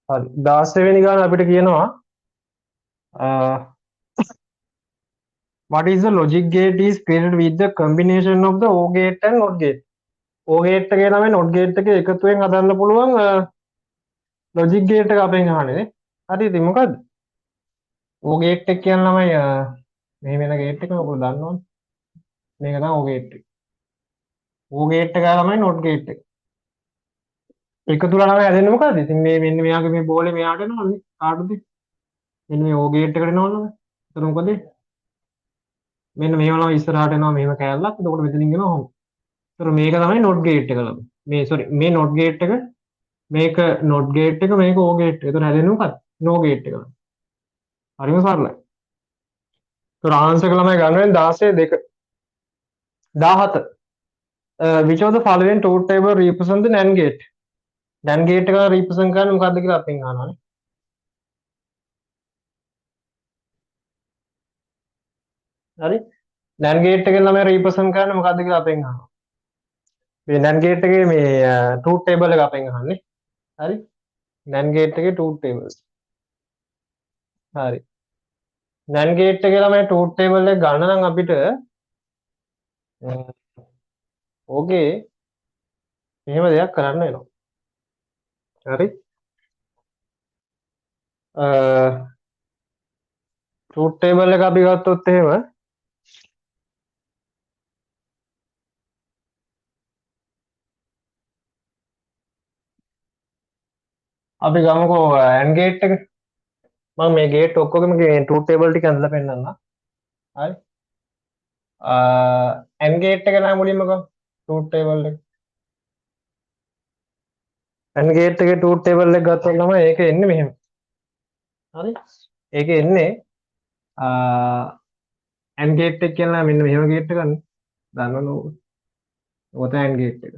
හරි 16 වෙනි ගාන අපිට කියනවා what is the logic gate is created with the combination of the OR gate and NOT gate. OR gate එකේ ළමයි NOT gate එකේ එකතුවෙන් හදන්න පුළුවන් logic gate එක අපෙන් අහන්නේ නේ. හරි ඉතින් මොකද්ද? OR gate එක කියන ළමයි මෙහි වෙන gate එක ඔයගොල්ලෝ දන්නවනේ. මේක තමයි OR gate එක. OR gate එක ළමයි NOT gate එක. එකතු වෙලා ළමයි හැදෙන්නේ මොකද්ද? ඉතින් මේ මෙන්න මෙයාගේ මේ බෝලේ මෙයාට එනවනේ. කාටද? මෙන්න මේ OR gate එකට එනවනේ. එතන මොකද? මෙන්න මේව ළමයි ඉස්සරහට එනවා මෙහෙම කෑල්ලක්. එතකොට මෙතනින් එනවා ඔහොම. ඒතර මේක තමයි not gate එක ළමයි. මේ sorry මේ not gate එක මේක not gate එක මේක O gate එක. ඒතර හැදෙන්නේ මොකක්ද? no gate එක. හරිම සරලයි. ඒතර ආන්සර් එක ළමයි ගන්න වෙන 16 2 17. Which of the following truth table represent the NAND gate? NAND gate එක represent කරන්නේ මොකද්ද කියලා අපෙන් අහනවානේ. හරි? NAND gate එකෙන් ළමයි represent කරන්නේ මොකද්ද කියලා අපෙන් අහනවා. මේ NAND gate එකේ මේ truth table එක අපෙන් අහන්නේ. හරි? NAND gate එකේ truth tables. හරි. NAND gate එකේ ළමයි truth table එක ගන්න නම් අපිට ඕකේ මෙහෙම දෙයක් කරන්න වෙනවා. හරි? truth table එක අපි ගත්තොත් එහෙම අපි ගමුකෝ AND gate එක. මම මේ gate ඔක්කොගෙම truth table ටික ඇඳලා පෙන්නන්නම්. හරි? AND gate එක නම් මුලින්ම ගමු. truth table එක. AND gate එකේ truth table එක ගත්තොත් තමයි ඒක එන්නේ මෙහෙම. හරි? ඒක එන්නේ AND gate එක කියලා මෙන්න මෙහෙම gate එකක් දන්නවනේ ඕක. ඔක තමයි AND gate එක.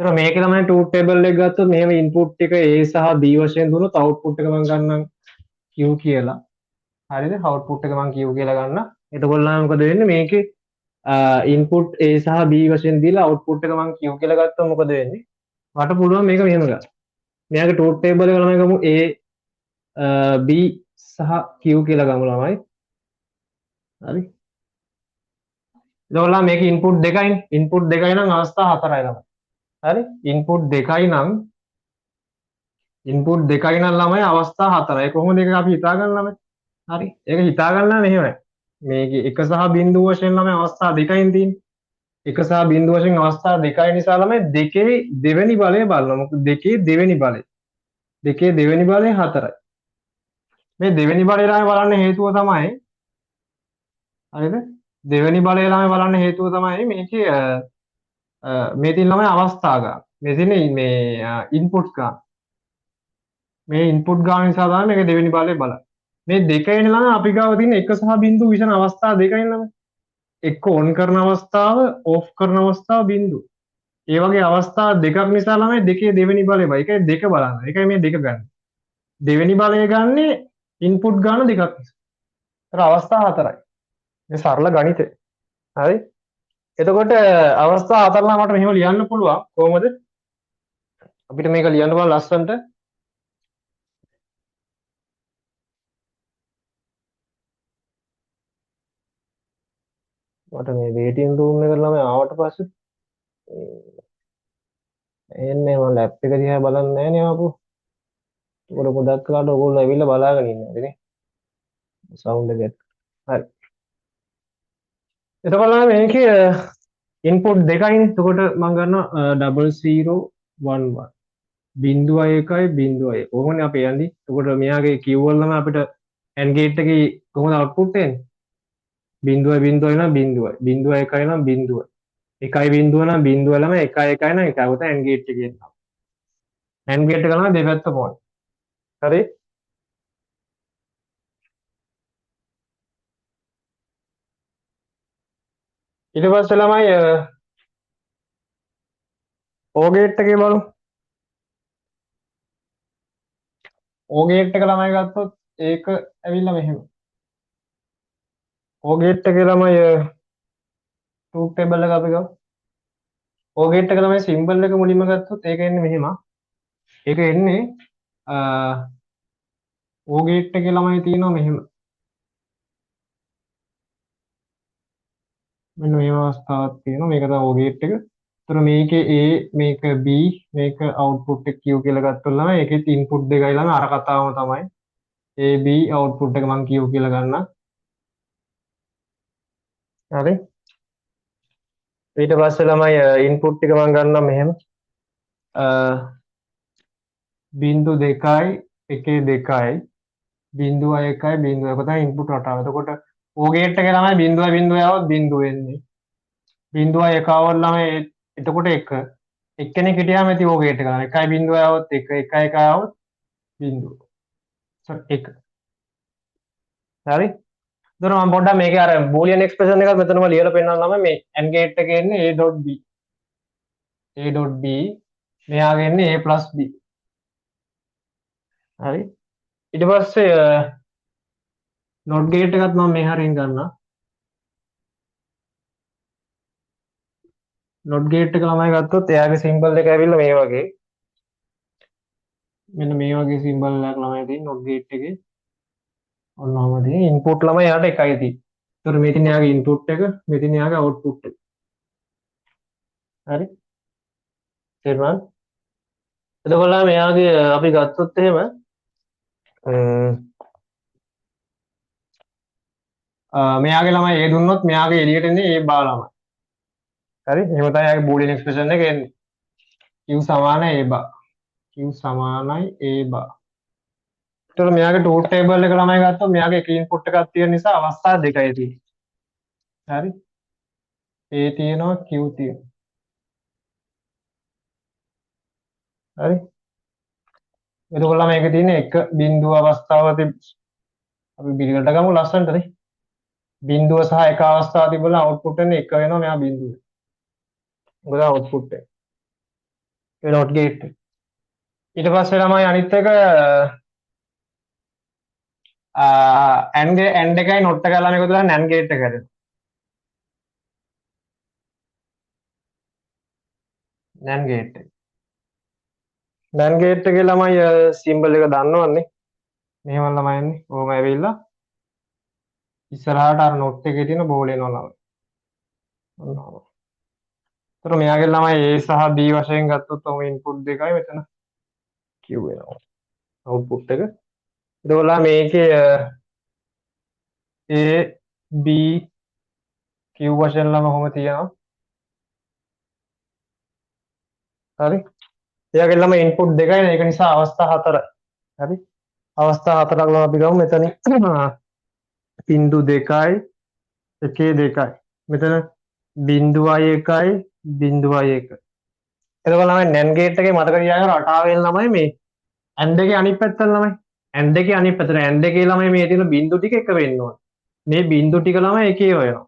ඒතර මේකේ තමයි truth table එක ගත්තොත් මෙහෙම input එක A සහ B වශයෙන් දුන්නොත් output එක මම ගන්නම් Q කියලා. හරිද? output එක මම Q කියලා ගන්න. එතකොට නම් මොකද වෙන්නේ මේකේ input A සහ B වශයෙන් දීලා output එක මම Q කියලා ගත්තොත් මොකද වෙන්නේ? මට පුළුවන් මේක මෙහෙම ගන්න. මෙයාගේ truth table එක ළමයි ගමු A B සහ Q කියලා ගමු ළමයි. හරි? එතකොට මේක input දෙකයිනේ. input දෙකයි නම් අවස්ථා හතරයි ළමයි. හරි? input දෙකයි නම් ඉන්පුට් දෙකයි නම් ළමයි අවස්ථා හතරයි. කොහොමද ඒක අපි හිතා ගන්න ළමයි? හරි. ඒක හිතා ගන්න මෙහෙමයි. මේකේ 1 සහ බිංදුව වශයෙන් ළමයි අවස්ථා දෙකයින් තියෙන්නේ. 1 සහ බිංදුව වශයෙන් අවස්ථා දෙකයි නිසා ළමයි දෙකේ දෙවෙනි බලය බලනවා. මොකද දෙකේ දෙවෙනි බලය. දෙකේ දෙවෙනි බලය හතරයි. මේ දෙවෙනි බලය ළමයි බලන්න හේතුව තමයි හරිද? දෙවෙනි බලය ළමයි බලන්න හේතුව තමයි මේකේ මේ තියෙන ළමයි අවස්ථා ගන්න. මේ තියෙන්නේ මේ ඉන්පුට් ගන්න. මේ ඉන්පුට් ගාන නිසා තමයි මේක දෙවෙනි බලය බලන්නේ. මේ දෙකේන ළම අපි ගාව තියෙන 1 සහ බිංදුව විෂණ අවස්ථා දෙකයි ළම. එක්ක ඔන් කරන අවස්ථාව, ඕෆ් කරන අවස්ථාව බිංදුව. ඒ වගේ අවස්ථා දෙකක් නිසා ළමයි දෙකේ දෙවෙනි බලය බලයි. ඒකයි දෙක බලන්න. ඒකයි මේ දෙක ගන්න. දෙවෙනි බලය ගන්නෙ ඉන්පුට් ගාන දෙකක් නිසා. ඒතර අවස්ථා හතරයි. මේ සරල ගණිතය. හරි? එතකොට අවස්ථා හතර නම් මට මෙහෙම ලියන්න පුළුවන්. කොහොමද? අපිට මේක ලියන්න පුළුවන් ලස්සනට. මට මේ වේටින් රූම් එකට ළමයි ආවට පස්සේ එන්නේ මම ලැප් එක දිහා බලන්නේ නැහැ නේ ආපු. ඒකට ගොඩක් කාලට ඔයගොල්ලෝ ඇවිල්ලා බලාගෙන ඉන්නවා නේ. සවුන්ඩ් එක. හරි. එතකොට නම් මේකේ ඉන්පුට් දෙකයිනේ. එතකොට මම ගන්නවා 0011 0.1 0.1. කොහොමනේ අපි යන්නේ? එතකොට මෙයාගේ Q වල නම් අපිට AND gate එකේ කොහොමද output එන්නේ? 0.0 නම් 0යි. 0.1 නම් 0යි. 1.0 නම් 0 ළම 1.1 නම් 1යි. උත AND gate එකේ එනවා. AND gate එක ළම දෙපැත්ත පොයි. හරි? ඊට පස්සේ ළමයි O gate එකේ බලමු. O gate එක ළමයි ගත්තොත් ඒක ඇවිල්ලා මෙහෙම. O gate එකේ ළමයි truth table එක අපි ගමු. O gate එක ළමයි symbol එක මුලින්ම ගත්තොත් ඒක එන්නේ මෙහෙම. ඒක එන්නේ O ගේට් එකේ ළමයි තියෙනවා මෙහෙම. මෙන්න මේ අවස්ථාවක් තියෙනවා. මේක තමයි O ගේට් එක. ඒතර මේකේ A මේක B මේක අවුට්පුට් එක Q කියලා ගත්තොත් ළමයි ඒකෙත් ඉන්පුට් දෙකයි ළමයි අර කතාවම තමයි. A B අවුට්පුට් එක මම Q කියලා ගන්නම්. හරි. ඊට පස්සේ ළමයි ඉන්පුට් එක මම ගන්නම් මෙහෙම. බිංදු 2යි 1 2යි 0.1යි 0.1 තමයි ඉන්පුට් රටාව. එතකොට O ගේට් එකේ ළමයි 0.0 આવොත් 0 වෙන්නේ. 0.1 આવොත් ළමයි එතකොට 1. එක්කෙනෙක් හිටියාම ඇති O ගේට් එක ළමයි 1.0 આવොත් 1 1 1 આવොත් 0. 1. හරි. එතකොට මම පොඩ්ඩක් මේකේ අර බූලියන් එක්ස්ප්‍රෙෂන් එකත් මෙතනම ලියලා පෙන්නන්න ළමයි මේ AND ගේට් එකේ එන්නේ A.B A.B මෙයාගේ එන්නේ A+B. හරි. ඊට පස්සේ not ගේට් එකත් මම මේ හරියෙන් ගන්නවා. not ගේට් එක ළමයි ගත්තොත් එයාගේ සිම්බල් එක ඇවිල්ලා මේ වගේ. මෙන්න මේ වගේ සිම්බල් එකක් ළමයි තියෙන්නේ not ගේට් එකේ. ඔන්න ඔහම තියෙන්නේ. ඉන්පුට් ළමයි යාට එකයි තියෙන්නේ. ඒතර මේ තියෙන යාගේ ඉන්පුට් එක, මේ තියෙන යාගේ අවුට්පුට් එක. හරි. තේරුණාද? එතකොට මෙයාගේ අපි ගත්තොත් එහෙම මෙයාගේ ළමයි A දුන්නොත් මෙයාගේ එළියට එන්නේ A බා ළමයි. හරි. එහෙම තමයි යාගේ බූලියන් එක්ස්ප්‍රෙෂන් එක එන්නේ. Q සමානයි A බා. Q සමානයි A බා. ඒතකොට මෙයාගේ ට්‍රූත් ටේබල් එක ළමයි ගත්තොත් මෙයාගේ එක ඉන්පුට් එකක් තියෙන නිසා අවස්ථා දෙකයි තියෙන්නේ. හරි. A තියෙනවා Q තියෙනවා. හරි. එතකොට ළමයි මේකේ තියෙන එක බිඳුව අවස්ථාව අපි පිළිවෙලට ගමු ලස්සනටනේ. බිඳුව සහ එක අවස්ථාව තිබුණා අවුට්පුට් එන්නේ එක වෙනවා මෙයා බිඳුව. මොකද අවුට්පුට් එක. ඒ not ගේට් එක. ඊට පස්සේ ළමයි අනිත් එක AND එකයි not එකයි ළමයි එකතු කරලා NAND ගේට් එක හැදෙනවා. NAND ගේට් එක. NAND ගේට් එකේ ළමයි සිම්බල් එක දන්නවන්නේ. මෙහෙම ළමයි එන්නේ. ඕම ඇවිල්ලා ඉස්සරහට අර not එකේ තියෙන බෝල එනවා ළමයි. ඔන්න. ඒතර මෙයාගේ ළමයි A සහ B වශයෙන් ගත්තොත් ඔහොම ඉන්පුට් දෙකයි මෙතන Q වෙනවා. අවුට්පුට් එක. ඒකෝලා මේකේ A B Q වශයෙන් ළම කොහොම තියෙනවා. හරි. එයාගේ ළම ඉන්පුට් දෙකයි නේ ඒක නිසා අවස්ථා හතරයි. හරි. අවස්ථා හතරක් ළම අපි ගමු මෙතන බිංදු 2යි 1 2යි. මෙතන බිංදුවයි 1යි බිංදුවයි 1. එතකොට ළමයි NAND ගේට් එකේ මතක තියාගන්න රටාවෙන් ළමයි මේ AND එකේ අනිත් පැත්තට ළමයි AND එකේ අනිත් පැත්තට AND එකේ ළමයි මේ තියෙන බිංදු ටික එක වෙන්න ඕන. මේ බිංදු ටික ළමයි එකේ වෙනවා.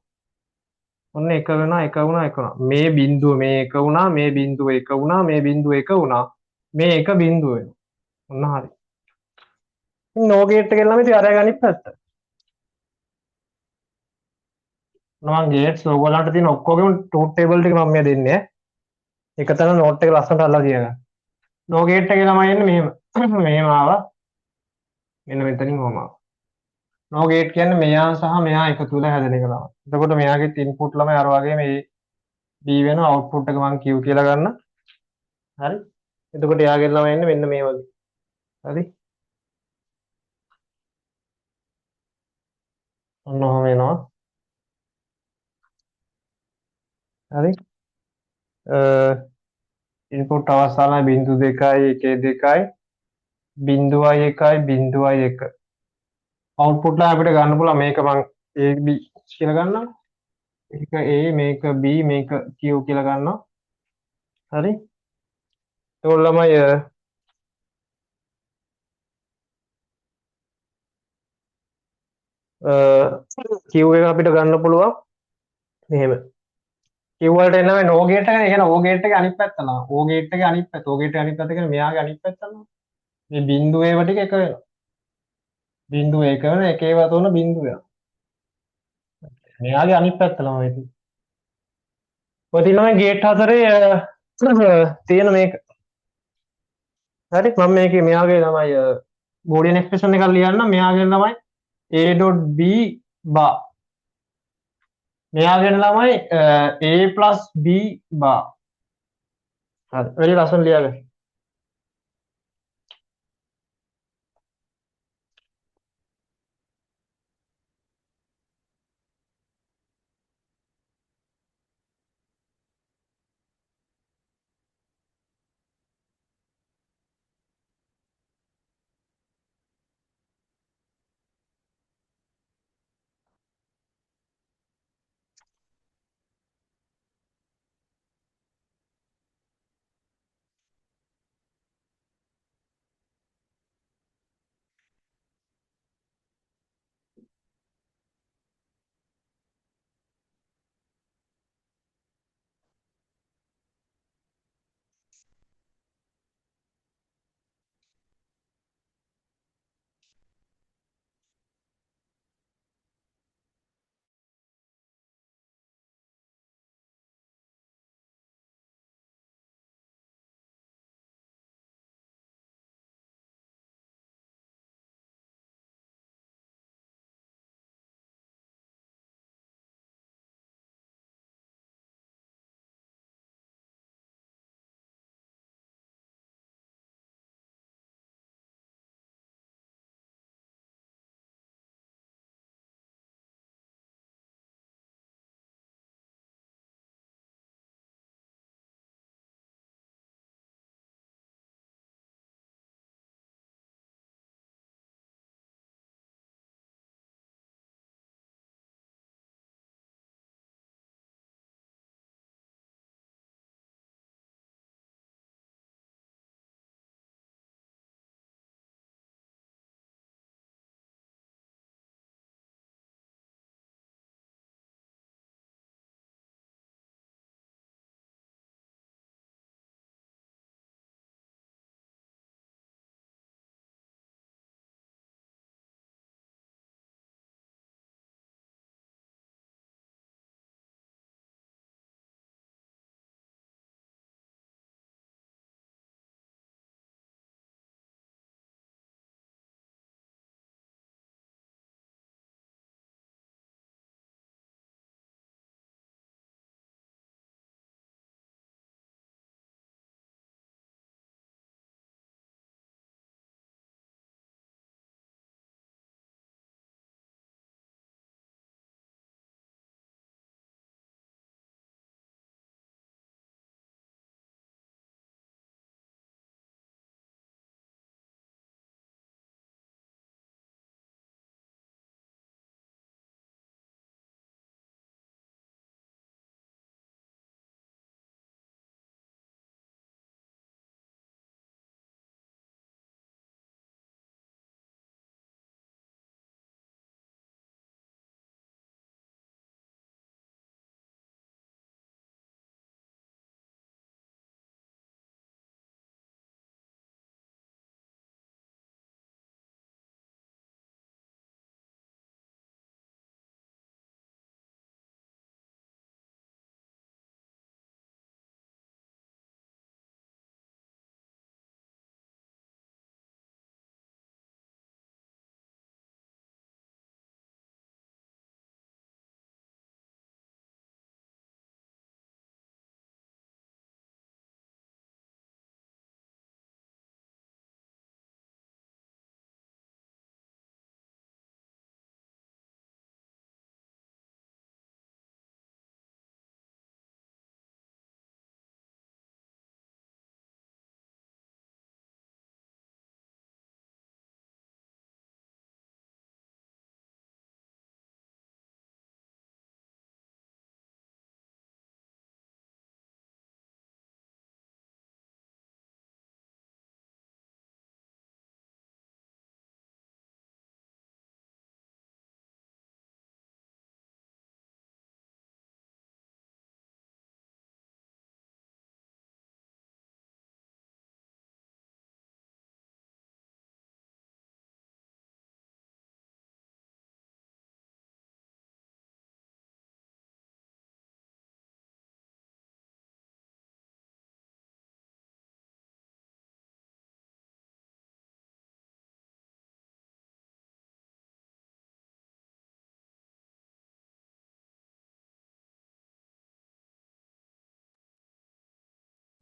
ඔන්න එක වෙනවා එක වුණා එක වුණා. මේ බිංදුව මේ එක වුණා මේ බිංදුව එක වුණා මේ බිංදුව එක වුණා. මේ එක බිංදුව වෙනවා. ඔන්න හරි. නෝ ගේට් එකෙන් ළමයි ඉතින් අරගෙන අනිත් පැත්ත. මම ගේට්ස් ඔයගොල්ලන්ට තියෙන ඔක්කොගේම ට්‍රූත් ටේබල් ටික මම මේ දෙන්නේ. එක තැන නෝට් එක ලස්සනට අල්ලලා තියගන්න. නෝ ගේට් එකේ ළමයි එන්නේ මෙහෙම. මෙහෙම ආවා. මෙන්න මෙතනින් කොහම ආවා. නෝ ගේට් කියන්නේ මෙයා සහ මෙයා එකතු වෙලා හැදෙන එක ළමයි. එතකොට මෙයාගේ ඉන්පුට් ළමයි අර වගේ මේ B වෙන අවුට්පුට් එක මම Q කියලා ගන්න. හරි. එතකොට එයාගේ ළමයි එන්නේ මෙන්න මේ වගේ. හරි. ඔන්න ඔහම එනවා. හරි. ඉන්පුට් අවස්ථාවයි බිංදු 2යි 1 2යි බිංදුවයි 1යි බිංදුවයි 1. අවුට්පුට් ලා අපිට ගන්න පුළුවන් මේක මම AB කියලා ගන්නවා. මේක A මේක B මේක Q කියලා ගන්නවා. හරි. ඒගොල්ලෝ ළමයි Q එක අපිට ගන්න පුළුවන් මෙහෙම. Q වලට එනවා no gate එක. ඒ කියන්නේ O gate එකේ අනිත් පැත්ත නවා. O gate එකේ අනිත් පැත්ත. O gate එකේ අනිත් පැත්ත කියන්නේ මෙයාගේ අනිත් පැත්ත නවා. මේ බිංදුව ඒව ටික එක වෙනවා. බිංදුව එක වෙනවා. එක ඒවා තුන බිංදුව වෙනවා. මෙයාගේ අනිත් පැත්ත නවා ඉතින්. ඔය තියෙනවා ගේට් හතරේ තියෙන මේක. හරි මම මේකේ මෙයාගේ තමයි බෝඩියන් එක්ස්ප්‍රෙෂන් එකක් ලියන්න මෙයාගෙන් තමයි a.b බා මෙයාගෙන් ළමයි a+b බා හරි වැඩි ලස්සන ලියාගන්න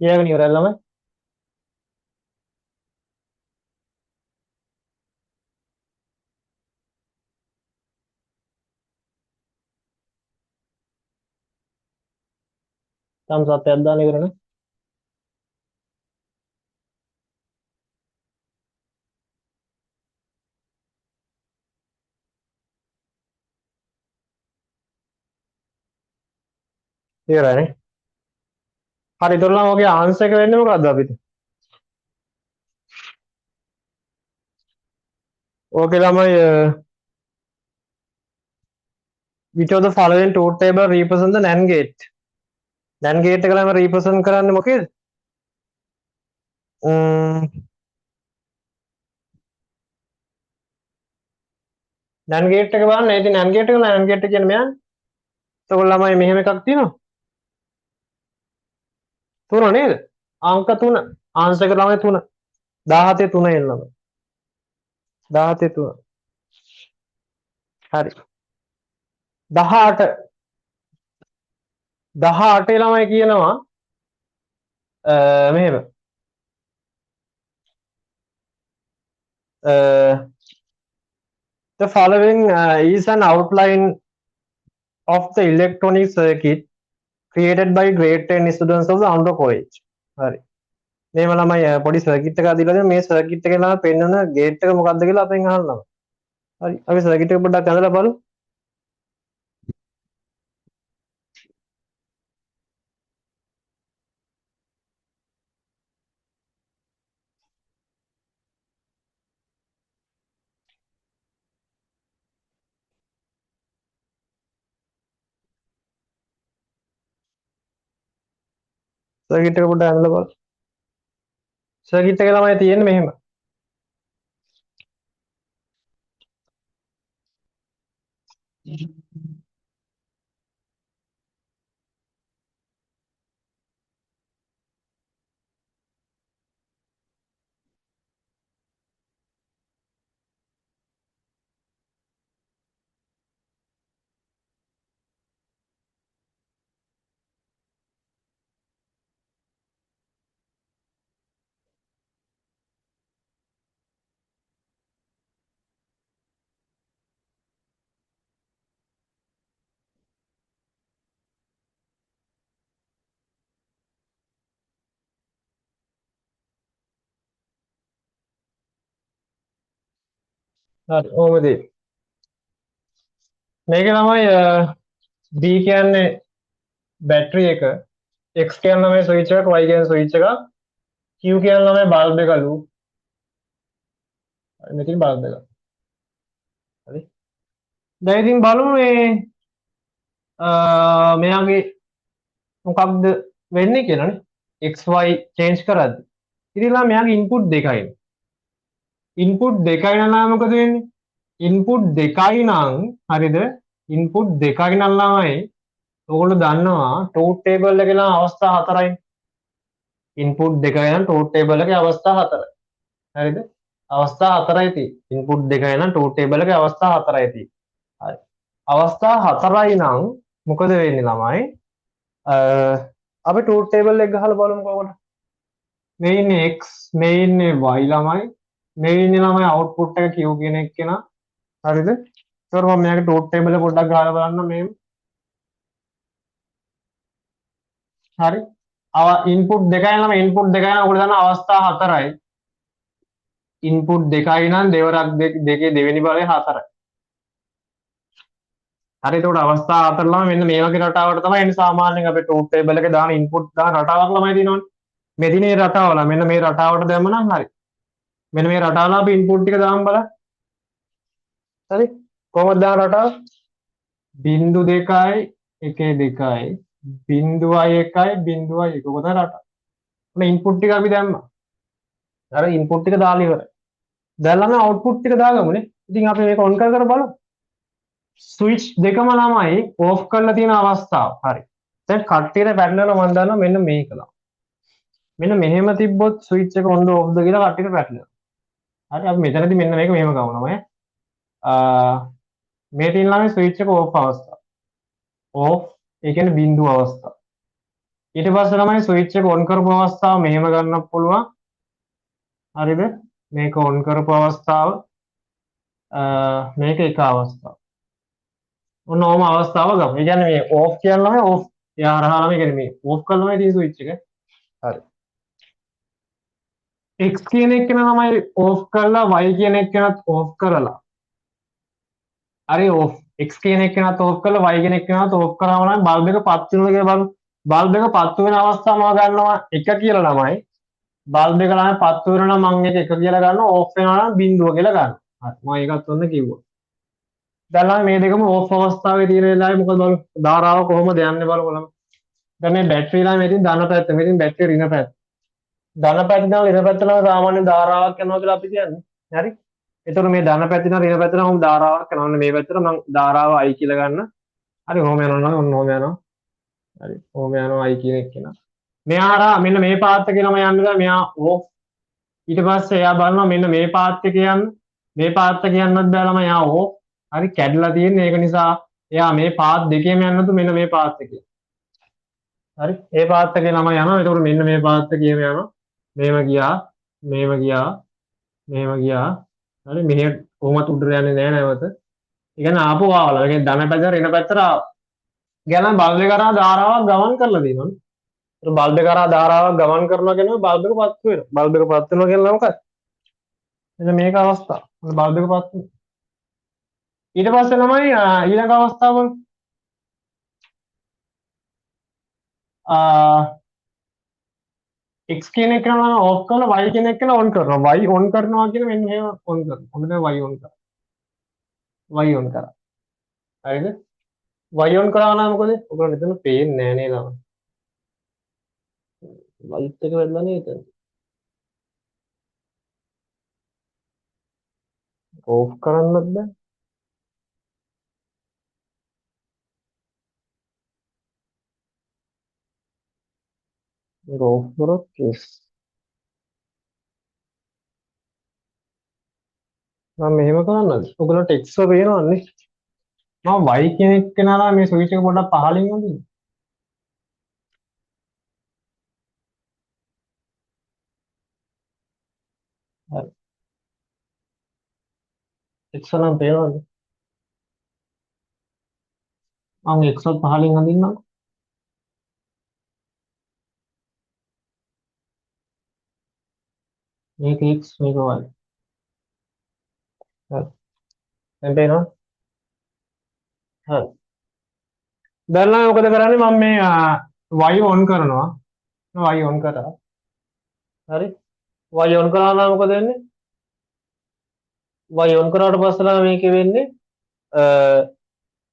ඊයගෙන ඉවරයි ළමයි. තම සත්‍යයක් දාන්න ඉවරනේ. ඉවරයිනේ. හරි ඒතකොට නම් ඔගේ ආන්සර් එක වෙන්නේ මොකද්ද අපිට? ඕකේ ළමයි which of the following truth table represent the NAND gate? NAND gate එක ළමයි represent කරන්නේ මොකේද? NAND gate එක බලන්න. ඉතින් NAND gate එක NAND gate එක කියන්නේ මෙයන්. එතකොට ළමයි මෙහෙම එකක් තියෙනවා. 3 නේද? අංක 3. ආන්සර් එක ළමයි 3. 17 3 එන්න ළමයි. 17 3. හරි. 18 18 ළමයි කියනවා මෙහෙම the following is an outline of the electronic circuit created by grade 10 students of the Andhra College. හරි. මේව ළමයි පොඩි සර්කිට් එකක් දීලා දෙනවා. මේ සර්කිට් එකේ ළමයි පෙන්වන ගේට් එක මොකක්ද කියලා අපෙන් අහනවා. හරි. අපි සර්කිට් එක පොඩ්ඩක් අඳලා බලමු. සර්කිට් එක පොඩ්ඩක් අඳලා බලමු. සර්කිට් එක ළමයි තියෙන්නේ මෙහෙම. හරි. ඕමදී. මේකේ ළමයි B කියන්නේ බැටරි එක, X කියන්නේ ළමයි ස්විච් එකක්, Y කියන්නේ ස්විච් එකක්, Q කියන්නේ ළමයි බල්බ් එකලු. හරි මෙතන බල්බ් එක. හරි. දැන් ඉතින් බලමු මේ මෙයාගේ මොකක්ද වෙන්නේ කියලානේ. XY චේන්ජ් කරද්දි. ඉතින් ලා මෙයාගේ ඉන්පුට් දෙකයි. ඉන්පුට් දෙකයි නම් මොකද වෙන්නේ? ඉන්පුට් දෙකයි නම් හරිද? ඉන්පුට් දෙකයි නම් ළමයි ඔයගොල්ලෝ දන්නවා ට්‍රූත් ටේබල් එකේ නම් අවස්ථා හතරයි. ඉන්පුට් දෙකයි නම් ට්‍රූත් ටේබල් එකේ අවස්ථා හතරයි. හරිද? අවස්ථා හතරයි තියෙන්නේ. ඉන්පුට් දෙකයි නම් ට්‍රූත් ටේබල් එකේ අවස්ථා හතරයි තියෙන්නේ. හරි. අවස්ථා හතරයි නම් මොකද වෙන්නේ ළමයි? අපි ට්‍රූත් ටේබල් එක ගහලා බලමු කොහොමද? මේ ඉන්නේ x, මේ ඉන්නේ y ළමයි. මේ ඉන්නේ ළමයි අවුට්පුට් එක q කියන එක කෙනා. හරිද? ඒතකොට මම මෙයාගේ ට්‍රූත් ටේබල් එක පොඩ්ඩක් ගහලා බලන්න මේ. හරි. ඉන්පුට් දෙකයි නම් ඉන්පුට් දෙකයි නම් ඔයගොල්ලෝ දන්න අවස්ථා හතරයි. ඉන්පුට් දෙකයි නම් දෙවරක් දෙකේ දෙවෙනි බලය හතරයි. හරි එතකොට අවස්ථා හතර ළමයි මෙන්න මේ වගේ රටාවකට තමයි එන්නේ සාමාන්‍යයෙන් අපි ට්‍රූත් ටේබල් එකේ දාන ඉන්පුට් දාන රටාවක් ළමයි දිනවනේ. මෙදිනේ රටාවල මෙන්න මේ රටාවට දැම්මනම් හරි. මෙන්න මේ රටාවල අපි ඉන්පුට් ටික දාමු බලන්න. හරි. කොහොමද දාන රටාව? 0.2යි 1.2යි 0.1යි 0.1 කොහොමද රටාව? මේ ඉන්පුට් ටික අපි දැම්මා. අර ඉන්පුට් ටික දාලා ඉවරයි. දැන් ළමයි අවුට්පුට් ටික දාගමුනේ. ඉතින් අපි මේක ඔන් කර බලමු. ස්විච් දෙකම ළමයි ඕෆ් කරලා තියෙන අවස්ථාව. හරි. දැන් කට්ටියට පැටලෙනවා මම දන්නවා මෙන්න මේකලා. මෙන්න මෙහෙම තිබ්බොත් ස්විච් එක ඔන්ද ඕෆ්ද කියලා කට්ටියට පැටලෙනවා. හරි අපි මෙතනදී මෙන්න මේක මෙහෙම ගමු ළමයි. මේ තියෙන ළමයි ස්විච් එක ඕෆ් අවස්ථාව. ඕෆ් ඒ කියන්නේ බිඳුව අවස්ථාව. ඊට පස්සේ ළමයි ස්විච් එක ඔන් කරපු අවස්ථාව මෙහෙම ගන්නත් පුළුවන්. හරිද? මේක ඔන් කරපු අවස්ථාව මේක එක අවස්ථාව. ඔන්න ඕම අවස්ථාව ගමු. ඒ කියන්නේ මේ ඕෆ් කියන ළමයි ඕෆ් එයා හරහා ළමයි කියන්නේ මේ ඕෆ් කළා ළමයි තියෙන ස්විච් එක. හරි. x කියන එක ළමයි ඕෆ් කරලා y කියන එක කෙනත් ඕෆ් කරලා. හරි ඕෆ් x කියන එක කෙනත් ඕෆ් කරලා y කියන එක කෙනත් ඕෆ් කරාම නම් බල්බ් එක පත් වෙනවද කියලා බලමු. බල්බ් එක පත් වෙන අවස්ථාව මම ගන්නවා 1 කියලා ළමයි. බල්බ් එක ළමයි පත් වෙනවා නම් මම ඒක 1 කියලා ගන්නවා. ඕෆ් වෙනවා නම් 0 කියලා ගන්නවා. හරි මම ඒකත් ඔන්න කිව්වා. දැන් ළමයි මේ දෙකම ඕෆ් අවස්ථාවේ තියෙන වෙලාවේ මොකද බලමු. ධාරාව කොහොමද යන්නේ බලමු ළමයි. දැන් මේ බැටරි ළමයි මෙතන ධන පැත්ත මෙතන බැටරි ඍණ පැත්ත. ධන පැත්ත ඉඳන් ඍණ පැත්ත ළමයි සාමාන්‍ය ධාරාවක් යනවා කියලා අපි කියන්නේ. හරි. එතකොට මේ ධන පැත්ත ඉඳන් ඍණ පැත්තට මම ධාරාවක් කරනවා. මේ පැත්තට මම ධාරාව I කියලා ගන්න. හරි කොහොම යනවා නම් ඔන්න ඔහොම යනවා. හරි කොහොම යනවා I කියන එක කෙනා. මෙයා හරහා මෙන්න මේ පාත් එකේ ළමයි යන්නේ මෙයා ඕෆ්. ඊට පස්සේ එයා බලනවා මෙන්න මේ පාත් එකේ යන්න. මේ පාත් එකේ යන්නත් බෑ ළමයි එයා ඕෆ්. හරි කැඩලා තියෙන්නේ ඒක නිසා එයා මේ පාත් දෙකේම යන්නේ නැතු මෙන්න මේ පාත් එකේ. හරි ඒ පාත් එකේ ළමයි යනවා. එතකොට මෙන්න මේ පාත් එකේම යනවා. මේව ගියා. මේව ගියා. මේව ගියා. හරි මෙහෙ කොහොමද උඩට යන්නේ නෑ නැවත. ඒ කියන්නේ ආපහු ආවලා. ඒ කියන්නේ ධන පැත්ත ඍණ පැත්තට ආවා. ගැන බල්බ් එක කරා ධාරාවක් ගමන් කරලා දෙනවනේ. ඒතර බල්බ් එක කරා ධාරාවක් ගමන් කරනවා කියනවා බල්බ් එක පත් වෙනවා. බල්බ් එක පත් වෙනවා කියන්නේ මොකක්ද? එන්න මේක අවස්ථාව. බල්බ් එක පත් වෙනවා. ඊට පස්සේ ළමයි ඊළඟ අවස්ථාව x කියන එක නම් ඕෆ් කරලා y කියන එක නම් ඔන් කරනවා. y ඔන් කරනවා කියන මෙන්න මේව ඔන් කරනවා. ඔන්න දැන් y ඔන් කරා. y ඔන් කරා. හරිද? y ඔන් කරා නම් මොකද? ඔයගොල්ලෝ මෙතන පේන්නේ නෑ නේද? ලයිට් එක වැදලා නේද? ඕෆ් කරන්නත් බෑ. මේක ඕෆ් කරොත් yes. මම මෙහෙම කරන්නද? ඔයගොල්ලන්ට x එක පේනවන්නේ. මම y කියන එක කෙනාලා මේ ස්විච් එක පොඩ්ඩක් පහලින් අදින්න. හරි. x නම් පේනවද? මම x එක පහලින් අදින්නම්. මේක x මේක y. හරි. දැන් පේනවද? හරි. දැන් නම් මොකද කරන්නේ මම මේ y ඔන් කරනවා. y ඔන් කරා. හරි. y ඔන් කරා නම් මොකද වෙන්නේ? y ඔන් කරාට පස්සලා මේකේ වෙන්නේ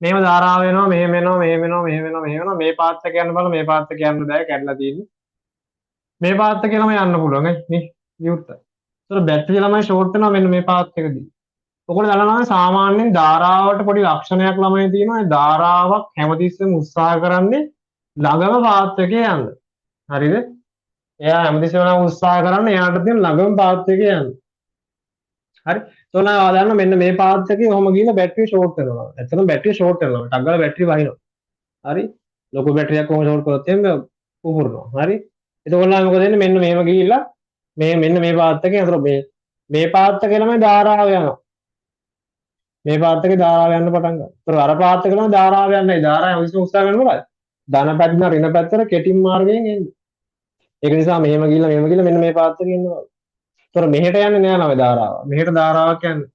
මෙහෙම ධාරාව වෙනවා මෙහෙම වෙනවා මෙහෙම වෙනවා මෙහෙම වෙනවා මෙහෙම වෙනවා මේ පාත් එක යන්න බලන්න මේ පාත් එක යන්න බෑ කැඩලා තියෙන්නේ. මේ පාත් එකේ ළමයි යන්න පුළුවන් නේ විවෘත. ඒතර බැටරිය ළමයි ෂෝට් වෙනවා මෙන්න මේ පාත් එකදී. ඔයගොල්ලෝ දන්නවා සාමාන්‍යයෙන් ධාරාවට පොඩි ලක්ෂණයක් ළමයි තියෙනවා. ඒ ධාරාවක් හැමතිස්සෙම උත්සාහ කරන්නේ ළඟම පාත් එකේ යන්න. හරිද? එයා හැමතිස්සෙම නම් උත්සාහ කරන්නේ එයාට තියෙන ළඟම පාත් එකේ යන්න. හරි. එතකොට ඔයා දන්න මෙන්න මේ පාත් එකේ ඔහොම ගිහින් බැටරිය ෂෝට් වෙනවා. ඇත්තටම බැටරිය ෂෝට් වෙනවා. ටක් ගාලා බැටරිය වහිනවා. හරි. ලොකු බැටරියක් කොහොම ෂෝට් කරොත් එහෙම පුපුරනවා. හරි. එතකොට මොකද වෙන්නේ මෙන්න මේව ගිහිල්ලා මෙන්න මේ පාත් එකේ අතර මේ පාත් එකේ ළමයි ධාරාව යනවා. මේ පාත් එකේ ධාරාව යන්න පටන් ගන්නවා. ඒතර අර පාත් එකේ ළමයි ධාරාව යන්නේ නැහැ. ධාරාව විශ්ව උත්සාහ කරන මොකද? ධන පැත්තෙන් ඍණ පැත්තට කෙටිම මාර්ගයෙන් එන්නේ. ඒක නිසා මෙහෙම ගිහිල්ලා මෙන්න මේ පාත් එකේ ඉන්නවා. ඒතර මෙහෙට යන්නේ නෑ ළමයි ධාරාව. මෙහෙට ධාරාවක් යන්නේ.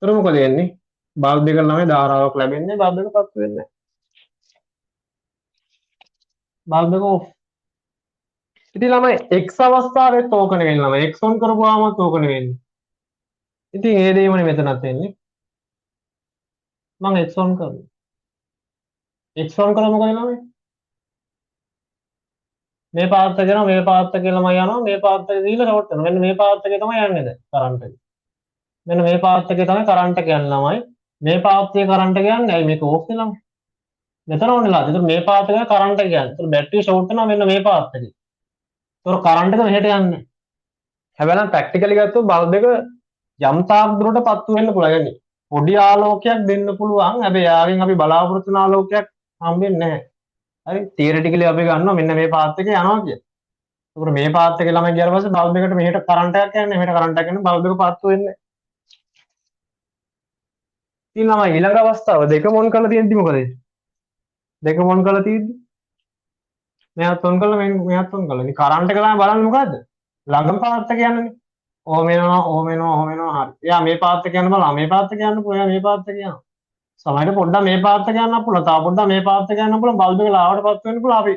ඒතර මොකද වෙන්නේ? බල්බ් එක ළමයි ධාරාවක් ලැබෙන්නේ බල්බ් එක පත් වෙන්නේ නැහැ. බල්බ් එක ඔෆ්. ඉතින් ළමයි x අවස්ථාවෙත් ඕකනේ වෙන්නේ ළමයි. x on කරපුවාමත් ඕකනේ වෙන්නේ. ඉතින් ඒ දෙයමනේ මෙතනත් වෙන්නේ. මම x on කරනවා. x on කළා මොකද ළමයි? මේ පාත් එක යනවා මේ පාත් එකේ ළමයි යනවා මේ පාත් එකේ දීලා ෂෝට් වෙනවා. මෙන්න මේ පාත් එකේ තමයි යන්නේ දැන් කරන්ට් එක. මෙන්න මේ පාත් එකේ තමයි කරන්ට් එක යන්නේ ළමයි. මේ පාත් එකේ කරන්ට් එක යන්නේ. ඇයි මේක ඕෆ් නේ ළමයි? මෙතන ඕනෙලා. ඒතර මේ පාත් එකේ කරන්ට් එක යන්නේ. ඒතර බැටරිය ෂෝට් වෙනවා මෙන්න මේ පාත් එකේ. ඒතර කරන්ට් එක මෙහෙට යන්නේ. හැබැයි නම් ප්‍රැක්ටිකලි ගත්තොත් බල්බ් එක යම් තාක් දුරට පත්තු වෙන්න පුළුවන්. يعني පොඩි ආලෝකයක් දෙන්න පුළුවන්. හැබැයි යාගෙන් අපි බලාපොරොත්තු වෙන ආලෝකයක් හම්බෙන්නේ නැහැ. හරි තියරිටිකලි අපි ගන්නවා මෙන්න මේ පාත් එකේ යනවා කියලා. ඒකට මේ පාත් එකේ ළමයි ගියාට පස්සේ බල්බ් එකට මෙහෙට කරන්ට් එකක් යන්නේ මෙහෙට කරන්ට් එකක් යන්නේ බල්බ් එක පත්තු වෙන්නේ. ඉතින් ළමයි ඊළඟ අවස්ථාව දෙකම ඔන් කරලා තියෙද්දි මොකද වෙන්නේ? දෙකම ඔන් කරලා තියෙද්දි මෙයාත් ඔන් කරලා මෙයාත් ඔන් කරලා. ඉතින් කරන්ට් එක තමයි බලන්නේ මොකද්ද? ළඟම පාත් එක යන්නනේ. ඕම වෙනවා ඕම වෙනවා ඕම වෙනවා හරි. එයා මේ පාත් එක යන්න බලනවා මේ පාත් එක යන්න පුළුවන් එයා මේ පාත් එක යනවා. සමහරවිට පොඩ්ඩක් මේ පාත් එක යන්න පුළුවන්. තව පොඩ්ඩක් මේ පාත් එක යන්න පුළුවන්. බල්බ් එක ලාවට පත් වෙන්න පුළුවන්. අපි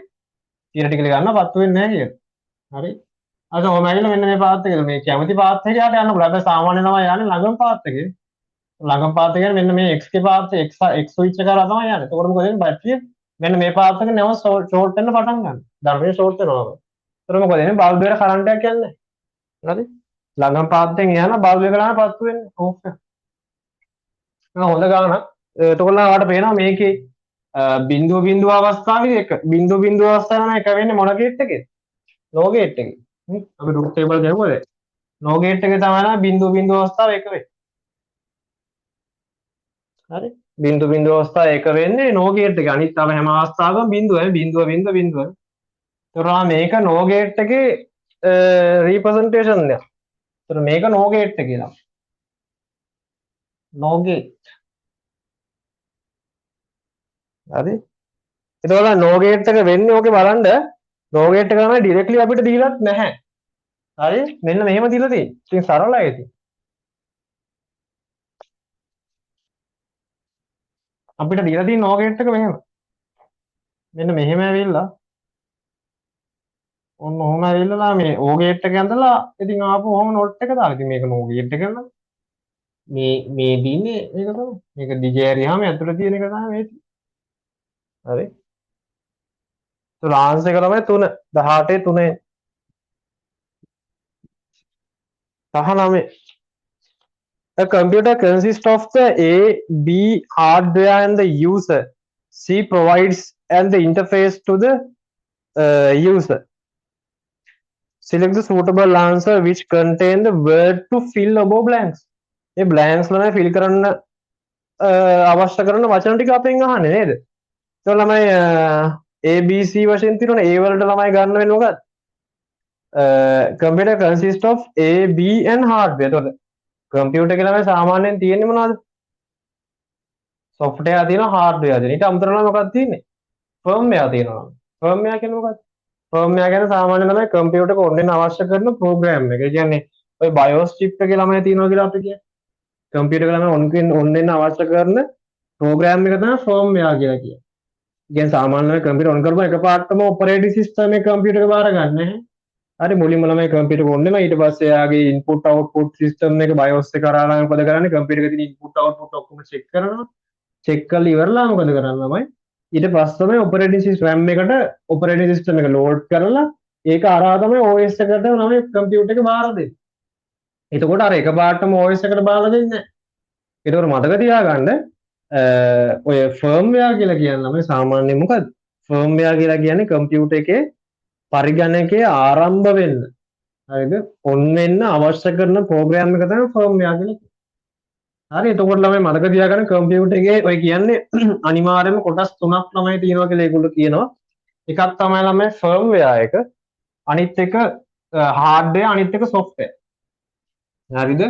තියරිටිකලි ගන්න පත් වෙන්නේ නැහැ කියලා. හරි. අද ඔහම ඇවිල්ලා මෙන්න මේ පාත් එකේ මේ කැමති පාත් එකේ යට යන්න පුළුවන්. හැබැයි සාමාන්‍ය තමයි යන්නේ ළඟම පාත් එකේ. ළඟම පාත් එක මෙන්න මේ x ගේ පාත් x ස්විච් එක කරලා තමයි යන්නේ. එතකොට මොකද වෙන්නේ? බැටරිය මෙන්න මේ පාත් එකේ නැව ෂෝට් වෙන්න පටන් ගන්නවා. ධර්මයේ ෂෝට් වෙනවා. ඒතර මොකද වෙන්නේ? බල්බ් එකට කරන්ට් එකක් යන්නේ. හරි. ළඟම පාත් එකෙන් යන බල්බ් එක ළඟ පත්තු වෙන්නේ. ඕෆ් එක. හොඳ ගානක්. එතකොට ලාවට පේනවා මේකේ බිඳුව බිඳුව අවස්ථාවේ එක බිඳුව බිඳුව අවස්ථාව නම් එක වෙන්නේ මොන ගේට් එකේ? නෝ ගේට් එකේ. අපි රුට් ටේබල් ගමුවද? නෝ ගේට් එකේ තමයි නම් බිඳුව බිඳුව අවස්ථාව එක වෙන්නේ. හරි. බිඳුව බිඳුව අවස්ථාව එක වෙන්නේ නෝ ගේට් එකේ. අනිත් තව හැම අවස්ථාවකම බිඳුව බිඳුව බිඳුව බිඳුව. ඒතර මේක නෝ ගේට් එකේ රිප්‍රසන්ටේෂන් එක. ඒතර මේක නෝ ගේට් එකේ නම. නෝ ගේට්. හරි. එතකොට නෝ ගේට් එක වෙන්නේ ඕකේ බලන්න නෝ ගේට් එක තමයි ඩිරෙක්ට්ලි අපිට දීලත් නැහැ. හරි මෙන්න මෙහෙම දීලා තියෙන්නේ. ඉතින් සරලයි ඉතින්. අපිට දීලා තියෙන නෝ ගේට් එක මෙහෙම. මෙන්න මෙහෙම ඇවිල්ලා ඔන්න ඔහොම ඇවිල්ලා මේ ඕ ගේට් එක ඇඳලා ඉතින් ආපහු ඔහොම නෝට් එක දාලා. ඉතින් මේක නෝ ගේට් එක නේ. මේ දින්නේ මේක තමයි. මේක දිගේ ඇරියාම ඇතුළේ තියෙන එක තමයි මේ. හරි. ඒත් ආන්සර් එක තමයි 3 18 3 19. A computer consists of the A, B hardware and the user. C provides and the interface to the user. Select the suitable answer which contain the word to fill above blanks. මේ blanks ළමයි fill කරන්න අවශ්‍ය කරන වචන ටික අපෙන් අහන්නේ නේද? ඒක ළමයි A B C වශයෙන් තියෙනවනේ A වලට ළමයි ගන්න වෙන්නේ මොකක්ද? Computer consists of A B and hardware. එතකොට කම්පියුටර් එක ළමයි සාමාන්‍යයෙන් තියෙන්නේ මොනවද? software තියෙනවා hardware තියෙනවා. ඊට අමතරව මොකක්ද තියෙන්නේ? firmware තියෙනවා. firmware කියන්නේ මොකක්ද? firmware කියන්නේ සාමාන්‍යයෙන් තමයි කම්පියුටර් එක ඔන් වෙන්න අවශ්‍ය කරන program එක. ඒ කියන්නේ ඔය BIOS chip එකේ ළමයි තියෙනවා කියලා අපි කියන්නේ. කම්පියුටර් එක ළමයි ඔන් වෙන්න අවශ්‍ය කරන program එක තමයි firmware කියලා කියන්නේ. කියන්නේ සාමාන්‍යයෙන් කම්පියුටර් ඔන් කරපුවා එකපාරටම operating system එක කම්පියුටර් එක බාර ගන්න නැහැ. හරි මුලින්ම ළමයි කම්පියුටර් ඔන් වෙනවා ඊට පස්සේ එයාගේ input output system එක BIOS එක කරා නම් මොකද කරන්නේ කම්පියුටර් එකේ තියෙන input output ඔක්කොම check කරනවා. චෙක් කරලා ඉවරලා මොකද කරන්නේ ළමයි ඊට පස්සේ තමයි ඔපරේටින් සිස්ටම් RAM එකට ඔපරේටින් සිස්ටම් එක ලෝඩ් කරලා ඒක අරහා තමයි OS එකට ළමයි කම්පියුටර් එක බාර දෙන්නේ. එතකොට අර එකපාරටම OS එකට බාර දෙන්නේ නැහැ. ඒකවල මතක තියාගන්න ඔය ෆර්ම්වෙයාර් කියලා කියන්නේ ළමයි සාමාන්‍යයෙන් මොකද්ද? ෆර්ම්වෙයාර් කියලා කියන්නේ කම්පියුටර් එකේ පරිගණකයේ ආරම්භ වෙන්න හරිද? ඔන් වෙන්න අවශ්‍ය කරන ප්‍රෝග්‍රෑම් එක තමයි ෆර්ම්වෙයාර් කියලා කියන්නේ. හරි එතකොට ළමයි මතක තියාගන්න කම්පියුටර් එකේ ඔය කියන්නේ අනිවාර්යයෙන්ම කොටස් තුනක් ළමයි තියෙනවා කියලා ඒගොල්ලෝ කියනවා. එකක් තමයි ළමයි ෆර්ම්වෙයාර් එක, අනිත් එක හાર્ඩ්වෙයාර්, අනිත් එක සොෆ්ට්වෙයාර්. හරිද?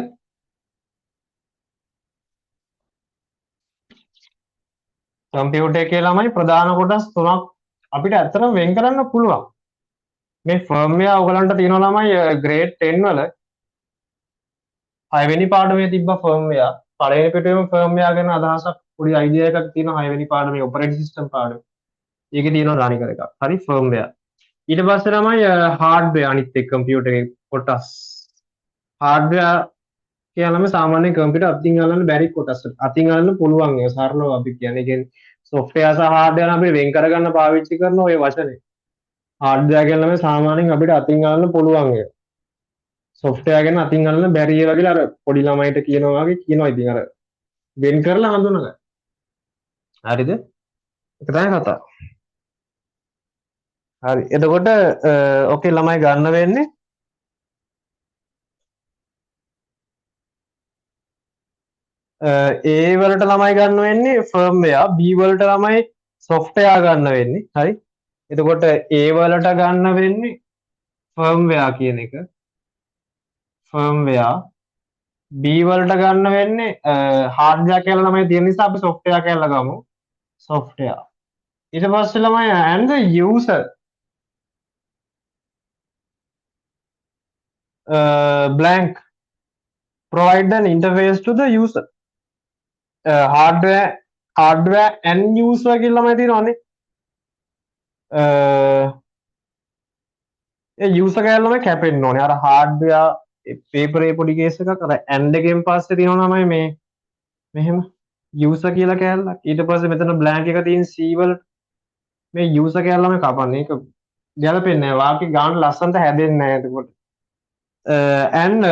කම්පියුටර් එකේ ළමයි ප්‍රධාන කොටස් තුනක් අපිට ඇත්තටම වෙන් කරන්න පුළුවන්. මේ ෆර්ම්වෙයාර් ඔයගලන්ට තියෙනවා ළමයි ග්‍රේඩ් 10 වල 6 වෙනි පාඩමේ තිබ්බ ෆර්ම්වෙයාර්. පළවෙනි පිටුවේම ෆර්ම්වෙයාර් ගැන අදහසක් පොඩි අයිඩියා එකක් තියෙනවා 6 වෙනි පාඩමේ ඔපරේටින් සිස්ටම් පාඩම. ඒකේ තියෙනවා රානිකර එකක්. හරි ෆර්ම්වෙයාර්. ඊට පස්සේ තමයි හાર્ඩ්වෙයාර් අනිත් එක්ක කම්පියුටර් එකේ කොටස්. හાર્ඩ්වෙයාර් කියනම සාමාන්‍යයෙන් කම්පියුටර් අතින් අල්ලන්න බැරි කොටස්. අතින් අල්ලන්න පුළුවන් ඒ සරලව අපි කියන්නේ. ඒ කියන්නේ සොෆ්ට්වෙයාර් සහ හાર્ඩ්වෙයාර් අපිට වෙන් කරගන්න පාවිච්චි කරන ඔය වචනේ. හાર્ඩ්වෙයාර් කියනම සාමාන්‍යයෙන් අපිට අතින් අල්ලන්න පුළුවන් ඒ. සොෆ්ට්වෙයාර් ගැන අතින් අල්ලන්න බැරි ඒවා කියලා අර පොඩි ළමයිට කියනවා වගේ කියනවා ඉතින් අර වෙන් කරලා හඳුනගන්න. හරිද? ඒක තමයි කතාව. හරි. එතකොට ඕකේ ළමයි ගන්න වෙන්නේ A වලට ළමයි ගන්න වෙන්නේ ෆර්ම්වෙයාර්, B වලට ළමයි සොෆ්ට්වෙයාර් ගන්න වෙන්නේ. හරි. එතකොට ඒ වලට ගන්න වෙන්නේ ෆර්ම්වෙයා කියන එක. ෆර්ම්වෙයා B වලට ගන්න වෙන්නේ හાર્ඩ්වෙයා කියලා ළමයි තියෙන නිසා අපි සොෆ්ට්වෙයා කියලා ගමු. සොෆ්ට්වෙයා. ඊට පස්සේ ළමයි and the user blank provide an interface to the user. hardware and user කියලා ළමයි තියෙනවානේ. ඒ user කැලේ ළමයි කැපෙන්න ඕනේ. අර hardware paper ඒ පොඩි කේස් එකක් අර and එකෙන් පස්සේ තියෙනවා ළමයි මේ මෙහෙම user කියලා කැලලක්. ඊට පස්සේ මෙතන blank එක තියෙන C වල මේ user කැලේ ළමයි කපන්නේ. ඒක ගැලපෙන්නේ නැහැ. වාක්‍ය ගාන ලස්සනට හැදෙන්නේ නැහැ එතකොට. and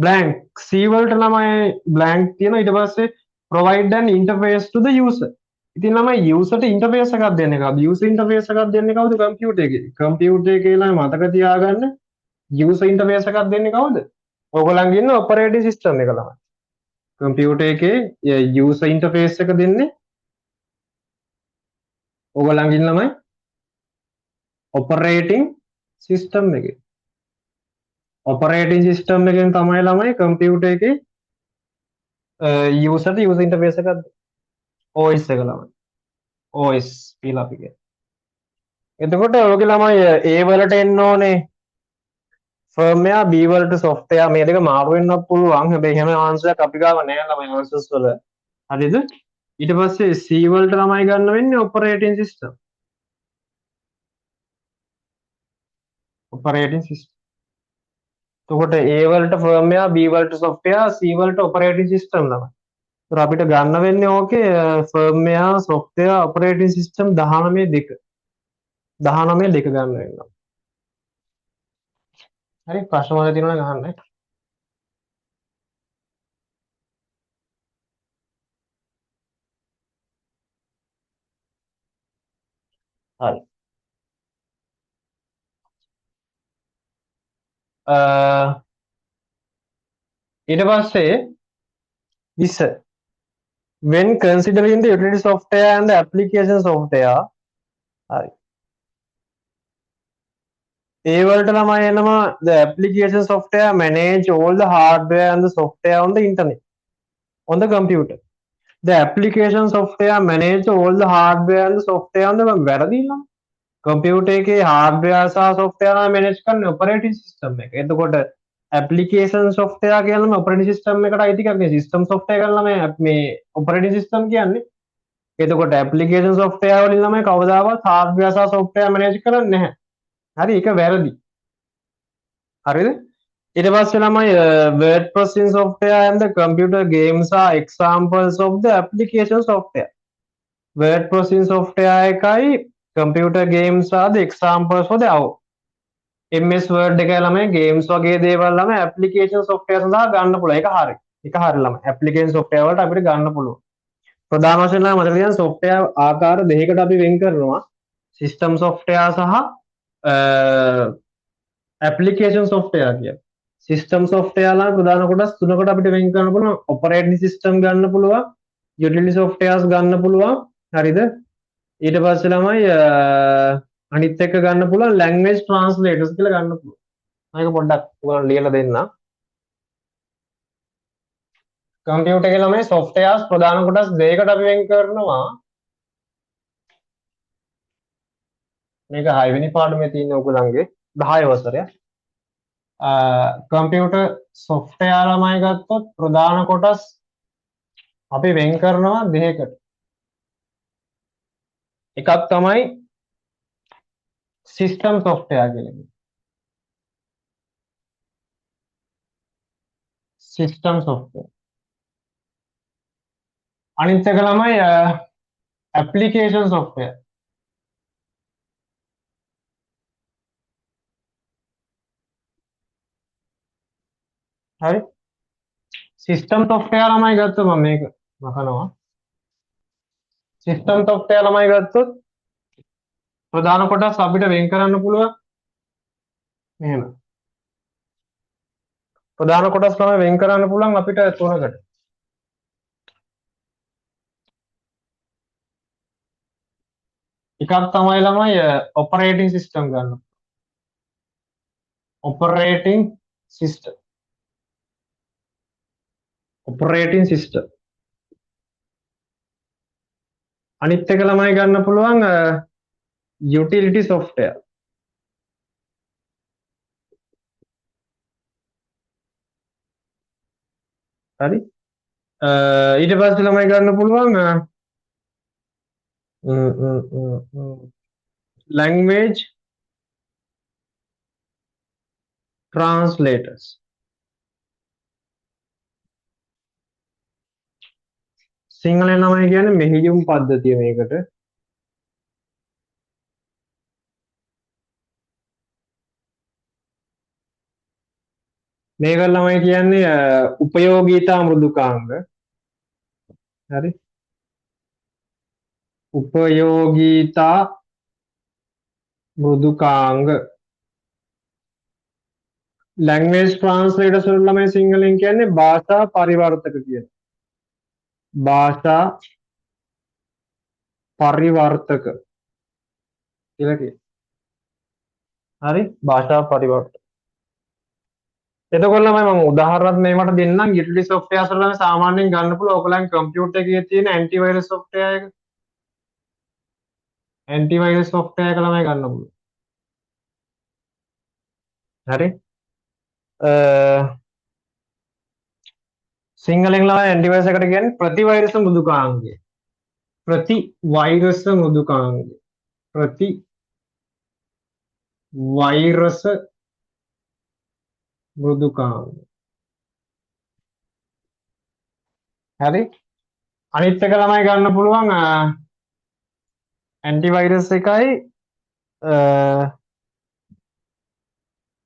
blank C වලට ළමයි blank තියෙනවා. ඊට පස්සේ provide an interface to the user. ඉතින් ළමයි user ට interface එකක් දෙන්නේ කවුද? user interface එකක් දෙන්නේ කවුද? computer එකේ. computer එකේ ළමයි මතක තියාගන්න user interface එකක් දෙන්නේ කවුද? ඔයගොල්ලන්ගේ ඉන්න operating system එක ළමයි. computer එකේ user interface එක දෙන්නේ ඔයගොල්ලන්ගේ ඉන්න ළමයි operating system එකේ. operating system එකෙන් තමයි ළමයි computer එකේ user interface එකක් OS එක ළමයි. OS කියලා අපි කියන්නේ. එතකොට ඔයගේ ළමයි A වලට එන්න ඕනේ ෆර්ම්වෙයා, B වලට සොෆ්ට්වෙයා. මේ දෙක මාරු වෙන්නත් පුළුවන්. හැබැයි එහෙම ආන්සර් එකක් අපි ගාව නැහැ ළමයි ආන්සර්ස් වල. හරිද? ඊට පස්සේ C වලට ළමයි ගන්න වෙන්නේ operating system. operating system. එතකොට A වලට ෆර්ම්වෙයා, B වලට සොෆ්ට්වෙයා, C වලට operating system ළමයි. ඒතර අපිට ගන්න වෙන්නේ ඕකේ ෆර්ම්වෙයා, සොෆ්ට්වෙයා, operating system 19 දෙක. 19 දෙක ගන්න වෙනවා. හරි ප්‍රශ්න වල තියෙනවා ගහන්න. හරි. ඊට පස්සේ this when considering the utility software and the application software හරි ඒ වලට ළමයි එනවා the application software manage all the hardware and the software on the internet on the computer. The application software manage all the hardware and the software on the වැරදි නම් computer එකේ hardware සහ software manage කරන්නේ operating system එක. එතකොට application software කියනම operating system එකට අයිති එකක් නේ. system software කරලා මේ operating system කියන්නේ. එතකොට application software වලින් ළමයි කවදාවත් hardware සහ software manage කරන්නේ නැහැ. හරි ඒක වැරදි. හරිද? ඊට පස්සේ ළමයි word processing software and the computer games are examples of the application software. word processing software එකයි computer games are the examples for the MS Word එකයි ළමයි games වගේ දේවල් ළමයි application software සඳහා ගන්න පුළුවන්. ඒක හරි. ඒක හරි ළමයි. application software වලට අපිට ගන්න පුළුවන්. ප්‍රධාන වශයෙන් ළමයි මතක තියාගන්න software ආකාර දෙකකට අපි වෙන් කරනවා. system software සහ application software කියලා. system software ලා ප්‍රධාන කොටස් තුනකට අපිට වෙන් කරන්න පුළුවන්. operating system ගන්න පුළුවන්. utility softwares ගන්න පුළුවන්. හරිද? ඊට පස්සේ ළමයි අනිත් එක ගන්න පුළුවන් language translators කියලා ගන්න පුළුවන්. මේක පොඩ්ඩක් ඔයගොල්ලෝ ලියලා දෙන්න. කම්පියුටර් එකේ ළමයි softwares ප්‍රධාන කොටස් දෙකකට අපි වෙන් කරනවා. මේක 6 වෙනි පාඩමේ තියෙන ඔයගොල්ලන්ගේ 10 වසරය. කම්පියුටර් software ළමයි ගත්තොත් ප්‍රධාන කොටස් අපි වෙන් කරනවා දෙකකට. එකක් තමයි system software කියලා කියන්නේ. system software. අනිත් එක ළමයි application software. හරි? system software ළමයි ගත්තොත් මම මේක මකනවා. system software ළමයි ගත්තොත් ප්‍රධාන කොටස් අපිට වෙන් කරන්න පුළුවන් මෙහෙම. ප්‍රධාන කොටස් තමයි වෙන් කරන්න පුළුවන් අපිට තුනකට. එකක් තමයි ළමයි ඔපරේටිං සිස්ටම් ගන්න. Operating system. Operating system. අනිත් එක ළමයි ගන්න පුළුවන් යුටිලිටි software. හරි. ඊට පස්සේ ළමයි ගන්න පුළුවන් language translators. සිංහලෙන් ළමයි කියන්නේ මෙහෙයුම් පද්ධතිය මේකට. මේක ළමයි කියන්නේ උපයෝගීතා මෘදුකාංග. හරි. උපයෝගීතා මෘදුකාංග. ලැන්ග්වේජ් ට්‍රාන්ස්ලේටර්ස් වලට ළමයි සිංහලෙන් කියන්නේ භාෂා පරිවර්තක කියන. භාෂා පරිවර්තක කියලා කියනවා. හරි. භාෂා පරිවර්තක. එතකොට ළමයි මම උදාහරණයක් මේකට දෙන්නම්. යුටිලිටි software වල ළමයි සාමාන්‍යයෙන් ගන්න පුළුවන් ඔයගොල්ලන් කම්පියුටර් එකේ තියෙන ඇන්ටිවයිරස් software එක. ඇන්ටිවයිරස් software එක ළමයි ගන්න පුළුවන්. හරි. සිංහලෙන් ළමයි ඇන්ටිවයිරස් එකට කියන්නේ ප්‍රතිවෛරස මෘදුකාංගය. ප්‍රතිවෛරස මෘදුකාංගය. ප්‍රතිවෛරස මෘදුකාංගය. හරි. අනිත් එක ළමයි ගන්න පුළුවන් ඇන්ටිවයිරස් එකයි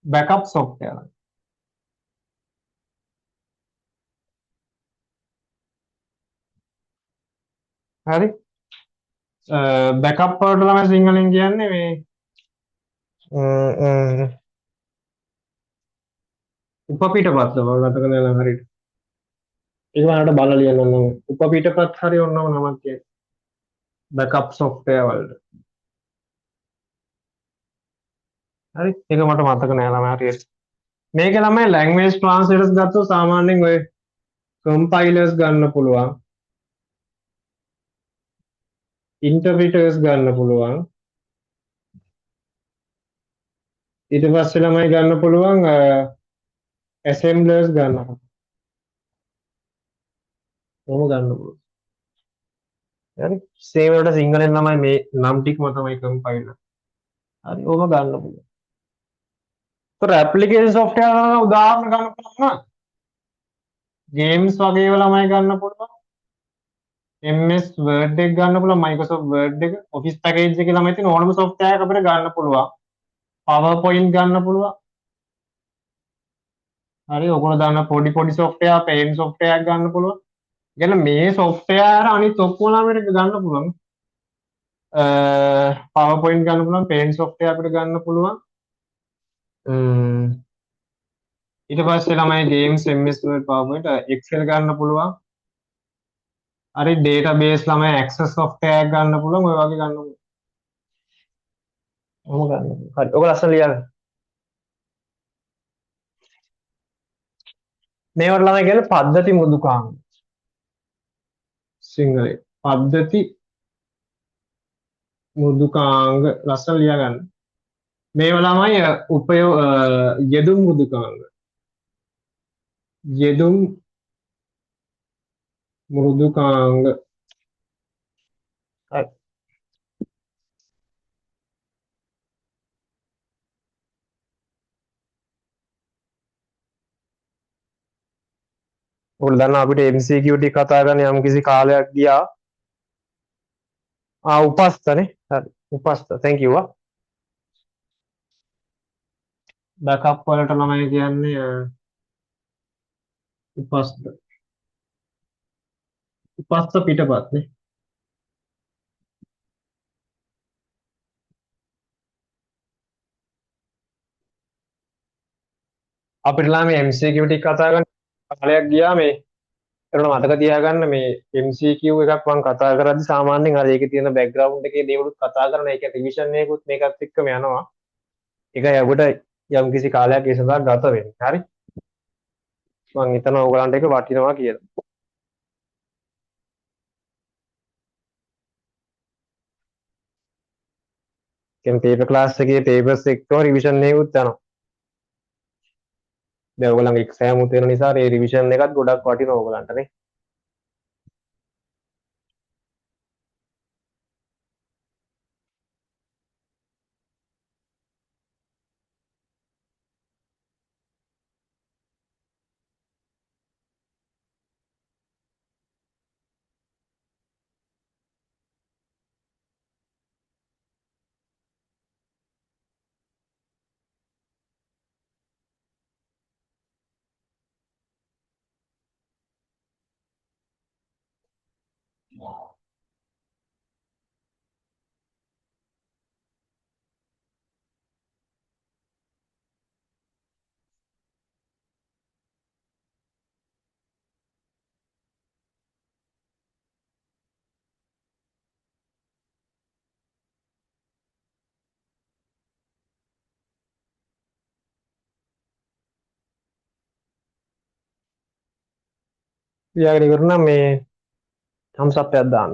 බෑකප් software. හරි. බෑකප් වලට ළමයි සිංහලෙන් කියන්නේ මේ උපපිටපත් වල මතක නෑ හරියට. ඒක වලට බලලා ලියන්න ඕන. උපපිටපත් හරි ඔන්නම නමක් කියන්නේ. බෑකප් software වලට. හරි. ඒක මට මතක නෑ ළමයි හරියට. මේක ළමයි language translators ගත්තොත් සාමාන්‍යයෙන් ඔය compilers ගන්න පුළුවන්. interpreters ගන්න පුළුවන්. ඊට පස්සේ ළමයි ගන්න පුළුවන් assemblers ගන්න. ඕම ගන්න පුළුවන්. හරි. same වලට සිංහලෙන් ළමයි මේ නම් ටිකම තමයි compiler. හරි. ඕම ගන්න පුළුවන්. ඒතර application software වල උදාහරණ ගන්න පුළුවන්. games වගේ ඒවා ළමයි ගන්න පුළුවන්. MS Word එක ගන්න පුළුවන්. Microsoft Word එක office package එකේ ළමයි තියෙන ඕනම software එකක් අපිට ගන්න පුළුවන්. PowerPoint ගන්න පුළුවන්. හරි. ඔයගොල්ලෝ දාන පොඩි පොඩි software paint software එකක් ගන්න පුළුවන්. කියන්නේ මේ software අනිත් ඔක්කොම ළමයිට ගන්න පුළුවන්. PowerPoint ගන්න පුළුවන්, paint software අපිට ගන්න පුළුවන්. ඊට පස්සේ ළමයි games MS Word PowerPoint Excel ගන්න පුළුවන්. හරි. database ළමයි access software එකක් ගන්න පුළුවන්. ඔය වගේ ගන්න පුළුවන්. ඔහොම ගන්න පුළුවන්. හරි. ඔක ලස්සන ලියන්න. මේවට ළමයි කියන්නේ පද්ධති මෘදුකාංග. සිංහලේ පද්ධති මෘදුකාංග ලස්සන ලියා ගන්න. මේවා ළමයි යෙදුම් මෘදුකාංග. යෙදුම් මෘදුකාංග. හරි. ඔයාලා දන්නා අපිට MCQ ටික කතා කරන්න යම් කිසි කාලයක් ගියා. උපස්තනේ. හරි. උපස්ත. thank you. බෑකප් වලට ළමයි කියන්නේ උපස්ත. උපස්ත පිටපත් නේ. අපිට ළමයි MCQ ටික කතා කරන්න කාලයක් ගියා මේ කරන මතක තියාගන්න මේ MCQ එකක් මම කතා කරද්දි සාමාන්‍යයෙන් අර ඒකේ තියෙන බෑග්ග්‍රවුන්ඩ් එකේ දේවලුත් කතා කරන ඒක රිවිෂන් එකකුත් මේකත් එක්කම යනවා. ඒකයි අපිට යම් කිසි කාලයක් ඒ සඳහා ගත වෙන්නේ. හරි. මම හිතනවා ඔයගලන්ට ඒක වටිනවා කියලා. කියන්නේ පේපර් ක්ලාස් එකේ පේපර්ස් එක්කම රිවිෂන් එකකුත් යනවා. දැන් ඔයගලන්ගේ එක්සෑම් උත් වෙන නිසා ඒ රිවිෂන් එකත් ගොඩක් වටිනවා ඔයගලන්ට නේ. ලියාගෙන ඉවර නම් මේ thumbs up එකක් දාන්න.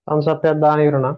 thumbs up එකක් දාන ඉවර නම්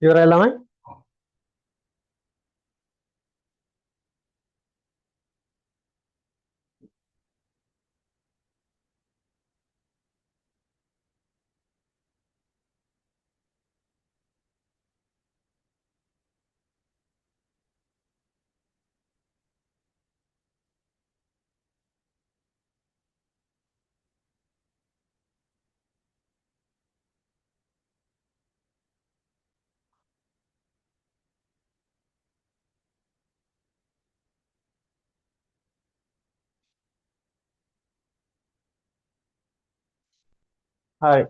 ඉවරයි ළමයි. හරි.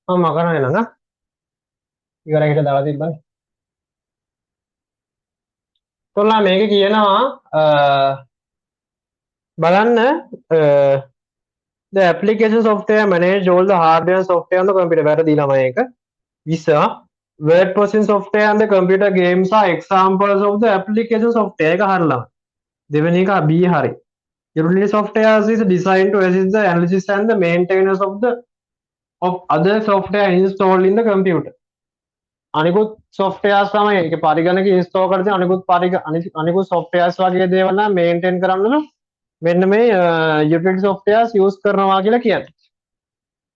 මම කරන්නේ නංග. ඉවරයි හිට දාලා තිබ්බනේ. කොල්ලා මේක කියනවා බලන්න the application software manage all the hardware and software on the computer. වැරදි ළමයි එක. 20 word processing software and the computer games are examples of the application software. එක හරියලා. දෙවෙනි එක B හරි. utility software is designed to assist the analysis and the maintenance of other software installed in the computer. අනිකුත් softwares තමයි ඒක පරිගණක install කරලා තියෙන අනිකුත් softwares වගේ දේවල් නම් maintain කරන්න නම් මෙන්න මේ utility softwares use කරනවා කියලා කියන්නේ.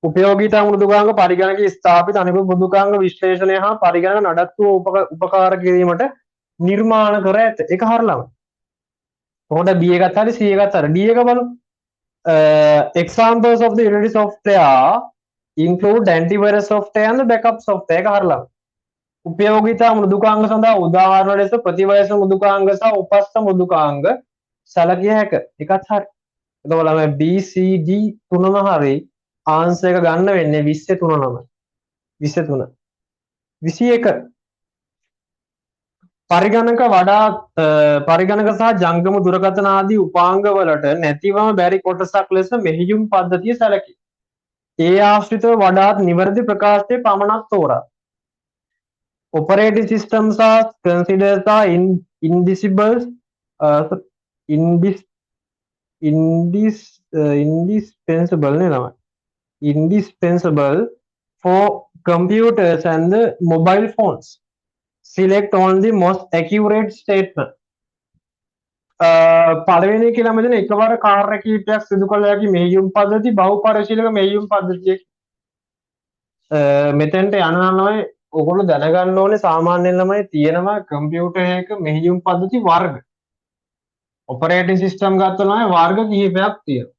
උපයෝගීතා මෘදුකාංග පරිගණක ස්ථාපිත අනිකුත් මෘදුකාංග විශ්ලේෂණය හා පරිගණක නඩත්තුව උපකාර කිරීමට නිර්මාණ කර ඇත. ඒක හරියම. කොහොමද B එකත් හරි C එකත් හරි. D එක බලමු. Examples of the utility software include antivirus software and backup software. ඒක හරියම. උපයෝගීතා මෘදුකාංග සඳහා උදාහරණ ලෙස ප්‍රතිවයස මෘදුකාංග සහ උපස්ථ මෘදුකාංග සැලකිය හැක. එකත් හරි. එතකොට ළමයි B C D තුනම හරි. ආන්සර් එක ගන්න වෙන්නේ 23 නම. 23. 21 පරිගණක පරිගණක සහ ජංගම දුරකථන ආදී උපාංග වලට නැතිවම බැරි කොටසක් ලෙස මෙහෙයුම් පද්ධතිය සැලකේ. ඒ ආශ්‍රිතව වඩාත් නිවැරදි ප්‍රකාශය පමණක් තෝරා. Operating systems are considered indivisible, indispensable for computers and the mobile phones. Select only the most accurate statement. පළවෙනි කියලා මෙතන එකවර කාර්ය කීපයක් සිදු කළ හැකි මෙහෙයුම් පද්ධති බහුපරිශීලක මෙහෙයුම් පද්ධතිය. මෙතෙන්ට යන ළමයි ඔයගොල්ලෝ දැනගන්න ඕනේ සාමාන්‍යයෙන් ළමයි තියෙනවා කම්පියුටර් එකක මෙහෙයුම් පද්ධති වර්ග. ඔපරේටින් සිස්ටම් ගත්තම වර්ග කිහිපයක් තියෙනවා.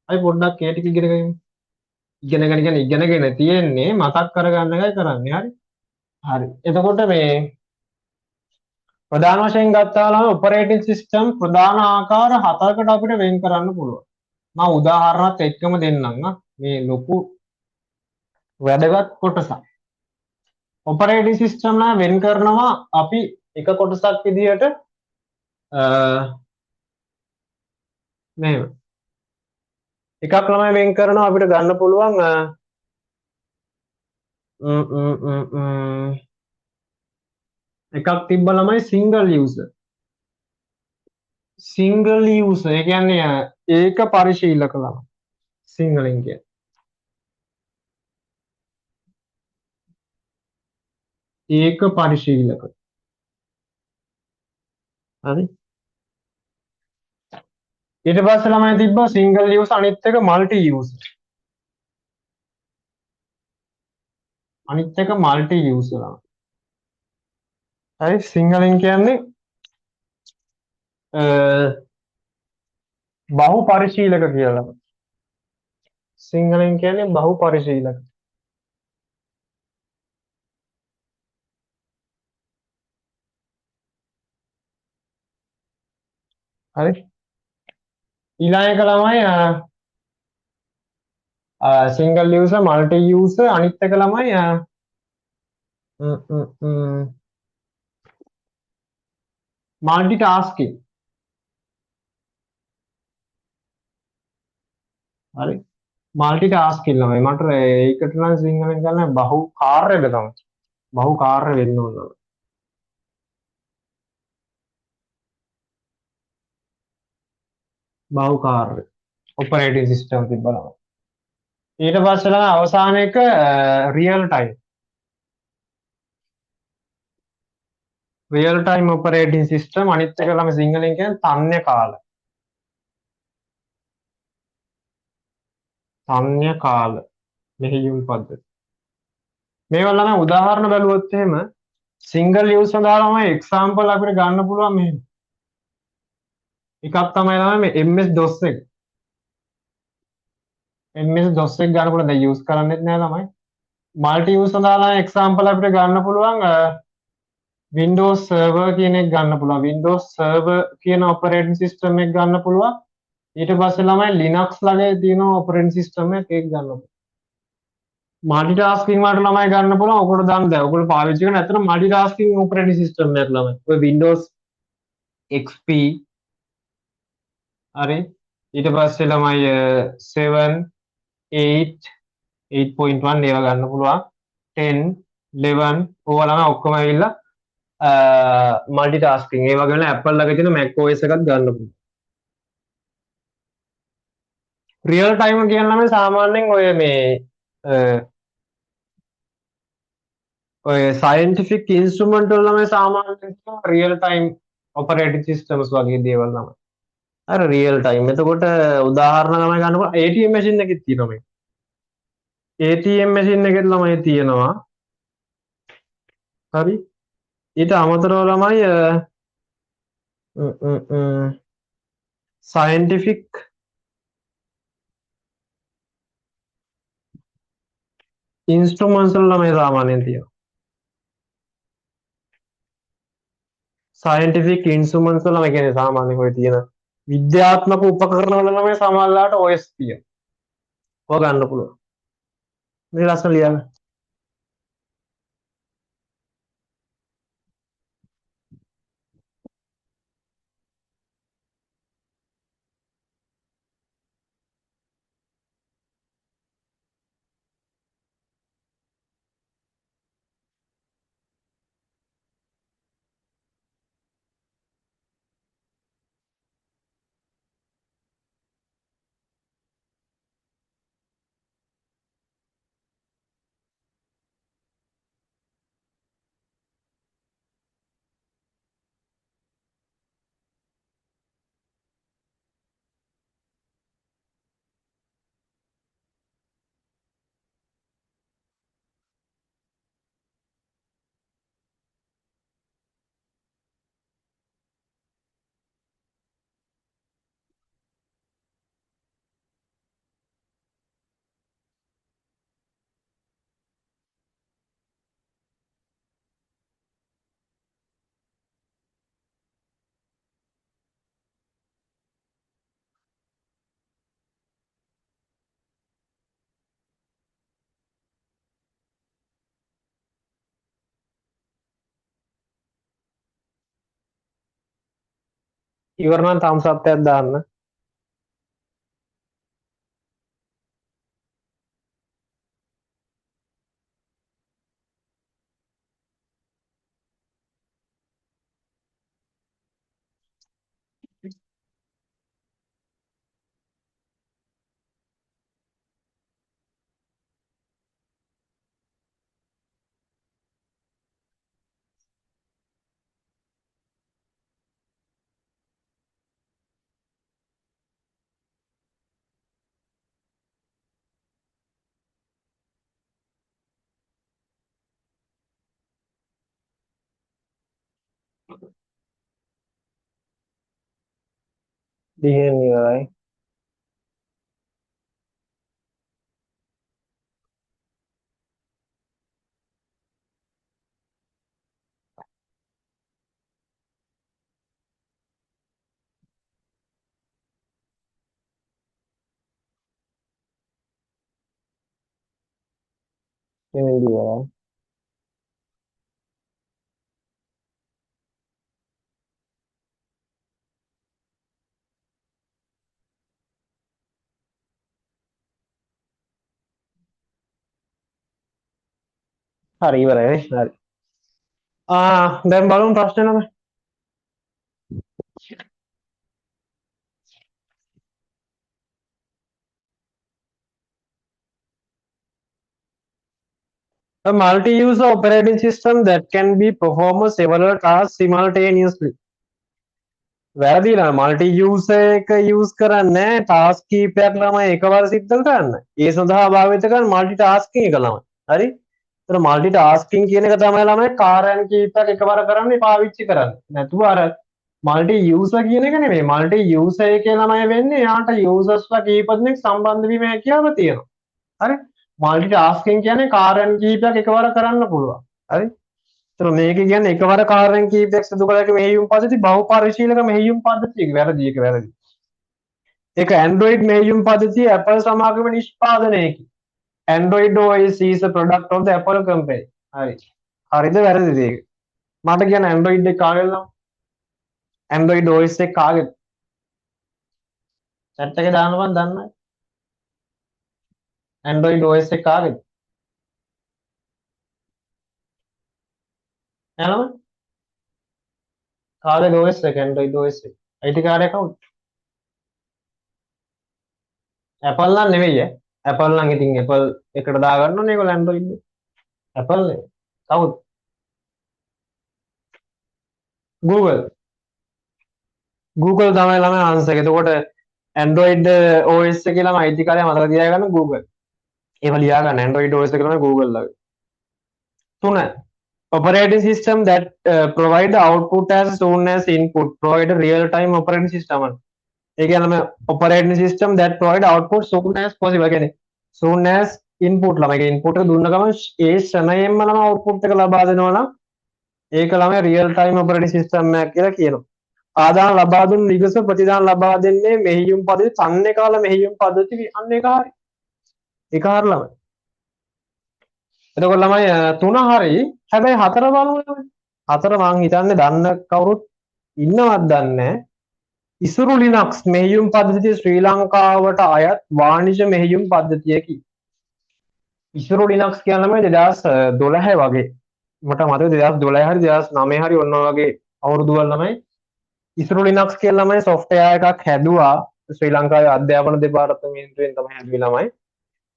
අපි පොඩ්ඩක් ඒ ටික ඉගෙන ගමු. ඉගෙනගෙන තියෙන්නේ මතක් කරගන්න එකයි කරන්නේ. හරි. හරි. එතකොට මේ ප්‍රධාන වශයෙන් ගත්තාම ඔපරේටින් සිස්ටම් ප්‍රධාන ආකාර 7කට අපිට වෙන් කරන්න පුළුවන්. මම උදාහරණත් එක්කම දෙන්නම්. මේ ලොකු වැදගත් කොටසක්. ඔපරේටින් සිස්ටම් ලා වෙන් කරනවා අපි එක කොටසක් විදිහට මේව එකක් ළමයි වෙන් කරනවා අපිට ගන්න පුළුවන් එකක් තිබ්බ ළමයි single user ඒ කියන්නේ ඒක පරිශීලක ළමයි සිංහලෙන් කියන්නේ ඒක පරිශීලක හරි ඊට පස්සේ ළමයි තිබ්බා single user අනිත් එක multi user ළමයි හරි සිංහලෙන් කියන්නේ බහු පරිශීලක කියලා සිංහලෙන් කියන්නේ බහු පරිශීලක හරි ඊළඟ එක ළමයි single user multi user අනිත් එක ළමයි multitasking හරි multitasking ළමයි මට ඒකට නම් සිංහලෙන් කියන්නේ බහු කාර්යද තමයි බහු කාර්ය වෙන්න ඕන බහු කාර්ය operating system තිබ්බා ඊට පස්සේ ළඟ අවසාන එක real time. Real time operating system අනිත් එක ළඟ සිංහලෙන් කියන්නේ තන්‍ය කාල. තන්‍ය කාල මෙහෙයුම් පද්ධති. මේවා ළඟ උදාහරණ බැලුවොත් එහෙම සිංගල් යූස් සඳහා ළමයි එක්සාම්පල් අපිට ගන්න පුළුවන් මෙහෙම. එකක් තමයි ළමයි මේ MS DOS එක. MS DOS එක ගන්න පුළුවන්. දැන් යූස් කරන්නේත් නෑ ළමයි. මල්ටි යූස් සඳහා ළමයි එක්සාම්පල් අපිට ගන්න පුළුවන් Windows Server කියන එක ගන්න පුළුවන්. Windows Server කියන ඔපරේටින් සිස්ටම් එක ගන්න පුළුවන්. ඊට පස්සේ ළමයි Linux ළඟ තියෙන ඔපරේටින් සිස්ටම් එක ඒක ගන්න පුළුවන්. මල්ටි ටාස්කින් වලට ළමයි ගන්න පුළුවන්. ඔකට දාන්න දැන් ඔයගොල්ලෝ පාවිච්චි කරන ඇත්තට මල්ටි ටාස්කින් ඔපරේටින් සිස්ටම් එකක් ළමයි. ඔය Windows XP හරි. ඊට පස්සේ ළමයි 7 8 8.1 ඒවා ගන්න පුළුවන් 10 11 ඕවා ළමයි ඔක්කොම ඇවිල්ලා මල්ටි ටාස්කින් ඒ වගේම Apple ළඟ තියෙන Mac OS එකත් ගන්න පුළුවන්. රියල් ටයිම් කියන ළමයි සාමාන්‍යයෙන් ඔය සයන්ටිෆික් ඉන්ස්ට්‍රුමන්ට් වල ළමයි සාමාන්‍යයෙන් රියල් ටයිම් ඔපරේටිං සිස්ටම්ස් වගේ දේවල් ළමයි. අර රියල් ටයිම්. එතකොට උදාහරණ ළමයි ගන්නකොට ATM මැෂින් එකෙත් තියෙනවා මේ. ATM මැෂින් එකෙත් ළමයි තියෙනවා. හරි. ඊට අමතරව ළමයි scientific instruments වල ළමයි සාමාන්‍යයෙන් තියෙනවා. scientific instruments වල ළමයි කියන්නේ සාමාන්‍යයෙන් ඔය තියෙන විද්‍යාත්මක උපකරණ වල ළමයි සමහරලාට OS තියෙනවා. ඔය ගන්න පුළුවන්. මේ ලස්සන ලියන්න. ඉවර නම් thumbs up එකක් දාන්න. ලියන්න ඉවරයි. ලියන්න ඉවරයි. හරි ඉවරයි. හරි. දැන් බලමු ප්‍රශ්න නම. A multi-user operating system that can be perform several tasks simultaneously. වැරදිලා මල්ටි යූස එක යූස් කරන්නේ ටාස්ක් කීපයක් ළමයි එකවර සිද්ධ කරන්න. ඒ සඳහා භාවිත කරන මල්ටි ටාස්කින් එක ළමයි. හරි? ඒතර මල්ටි ටාස්කින් කියන එක තමයි ළමයි කාර්යයන් කීපයක් එකවර කරන්නේ පාවිච්චි කරන්නේ. නැතුව අර මල්ටි යූසර් කියන එක නෙමෙයි. මල්ටි යූසර් එකේ ළමයි වෙන්නේ යාට යූසර්ස්ලා කීප දෙනෙක් සම්බන්ධ වීම හැකියාව තියෙනවා. හරි? මල්ටි ටාස්කින් කියන්නේ කාර්යයන් කීපයක් එකවර කරන්න පුළුවන්. හරි? तर මේක කියන්නේ එකවර කාර්යයන් කීපයක් සිදු කළ හැකි මෙහෙයුම් පද්ධති බහුපරිශීලක මෙහෙයුම් පද්ධතියක වැරදි එක වැරදි. ඒක Android මෙහෙයුම් පද්ධතිය Apple සමාගම නිෂ්පාදනයකි. Android OS is a product of the Apple company. හරි. හරිද වැරදිද ඒක? මට කියන්න Android එක කාගෙද නම්? Android OS එක කාගෙද? chat එකේ දාන්න මන් දන්නේ. Android OS එක කාගෙද? නේද? කාගෙද OS එක Android OS එක? අයිතිකාරයා කවුද? Apple නම් නෙවෙයි ඈ. Apple නම් ඉතින් Apple එකට දාගන්න ඕනේ ඒගොල්ලෝ Android එක. Apple නේ. කවුද? Google. Google තමයි ළමයි ආන්සර් එක. එතකොට Android OS එකේ ළමයි අයිතිකාරයා මතක තියාගන්න Google. ඒව ලියා ගන්න Android OS එක ළමයි Google ලගේ. 3. Operating system that provide the output as soon as input. Provide a real time operating system. ඒ කියන්නේ ළමයි operating system that provide output soon as possible. කියන්නේ soon as input ළමයි input එක දුන්න ගමන් ඒ ශ්‍රණයෙන්ම ළමයි output එක ලබා දෙනවා නම් ඒක ළමයි real time operating system එකක් කියලා කියනවා. ආදාන ලබා දුන් නිගස ප්‍රතිදාන ලබා දෙන්නේ මෙහෙයුම් පද්ධති තන්නේ කාල මෙහෙයුම් පද්ධති අන්න ඒක හරි. ඒක හරි ළමයි. එතකොට ළමයි 3 හරි. හැබැයි 4 බලමු ළමයි. 4 මං හිතන්නේ දන්න කවුරුත් ඉන්නවද දන්නේ නැහැ. ඉසුරු ලිනක්ස් මෙහෙයුම් පද්ධතිය ශ්‍රී ලංකාවට අයත් වාණිජ මෙහෙයුම් පද්ධතියකි. ඉසුරු ලිනක්ස් කියන්නේ ළමයි 2012 වගේ. මට මතකයි 2012 හරි 2009 හරි ඔන්න වගේ අවුරුදු වල ළමයි ඉසුරු ලිනක්ස් කියලා ළමයි software එකක් හැදුවා ශ්‍රී ලංකාවේ අධ්‍යාපන දෙපාර්තමේන්තුවෙන් තමයි හැදුවේ ළමයි.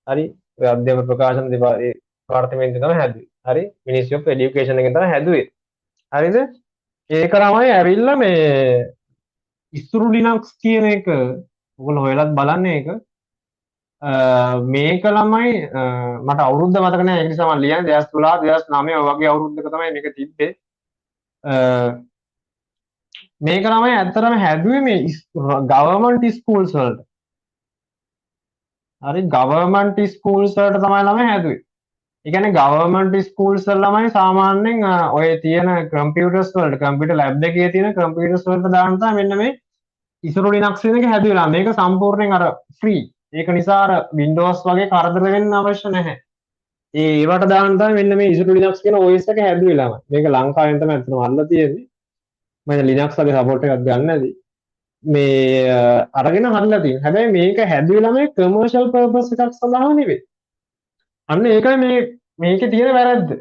හරි. ඔය අධ්‍යාපන ප්‍රකාශන දෙපාර්තමේන්තුවෙන් තමයි හැදුවේ. හරි. Ministry of Education එකෙන් තමයි හැදුවේ. හරිද? ඒක ළමයි ඇවිල්ලා මේ ඉසුරු ලිනක්ස් කියන එක ඔයගොල්ලෝ හොයලත් බලන්න ඒක. මේක ළමයි මට අවුරුද්ද මතක නැහැ. ඒක නිසා මම ලියන්නේ 2013 2009 වගේ අවුරුද්දක තමයි මේක තිබ්බේ. මේක ළමයි ඇත්තටම හැදුවේ මේ ගවර්න්මන්ට් ස්කූල්ස් වලට. හරි ගවර්න්මන්ට් ස්කූල්ස් වලට තමයි ළමයි හැදුවේ. ඒ කියන්නේ ගවර්න්මන්ට් ස්කූල්ස් වල ළමයි සාමාන්‍යයෙන් ඔය තියෙන කම්පියුටර්ස් වලට කම්පියුටර් ලැබ් එකේ තියෙන කම්පියුටර්ස් වලට දාන්න තමයි මෙන්න මේ ඉසුරු ලිනක්ස් එක හැදුවේ. මේක සම්පූර්ණයෙන් අර ෆ්‍රී. ඒක නිසා අර Windows වගේ කරදර වෙන්න අවශ්‍ය නැහැ. ඒවට දාන්න තමයි මෙන්න මේ ඉසුරු ලිනක්ස් කියන OS එක හැදුවේ ළමයි. මේක ලංකාවෙන් තමයි අතන අල්ලලා තියෙන්නේ. මම ලිනක්ස් වගේ සපෝට් එකක් ගන්න නැති. මේ අරගෙන හදලා තියෙනවා. හැබැයි මේක හැදුවේ ළමයි කමර්ෂල් පර්පස් එකක් සඳහා නෙවෙයි. අන්න ඒකයි මේකේ තියෙන වැරද්ද.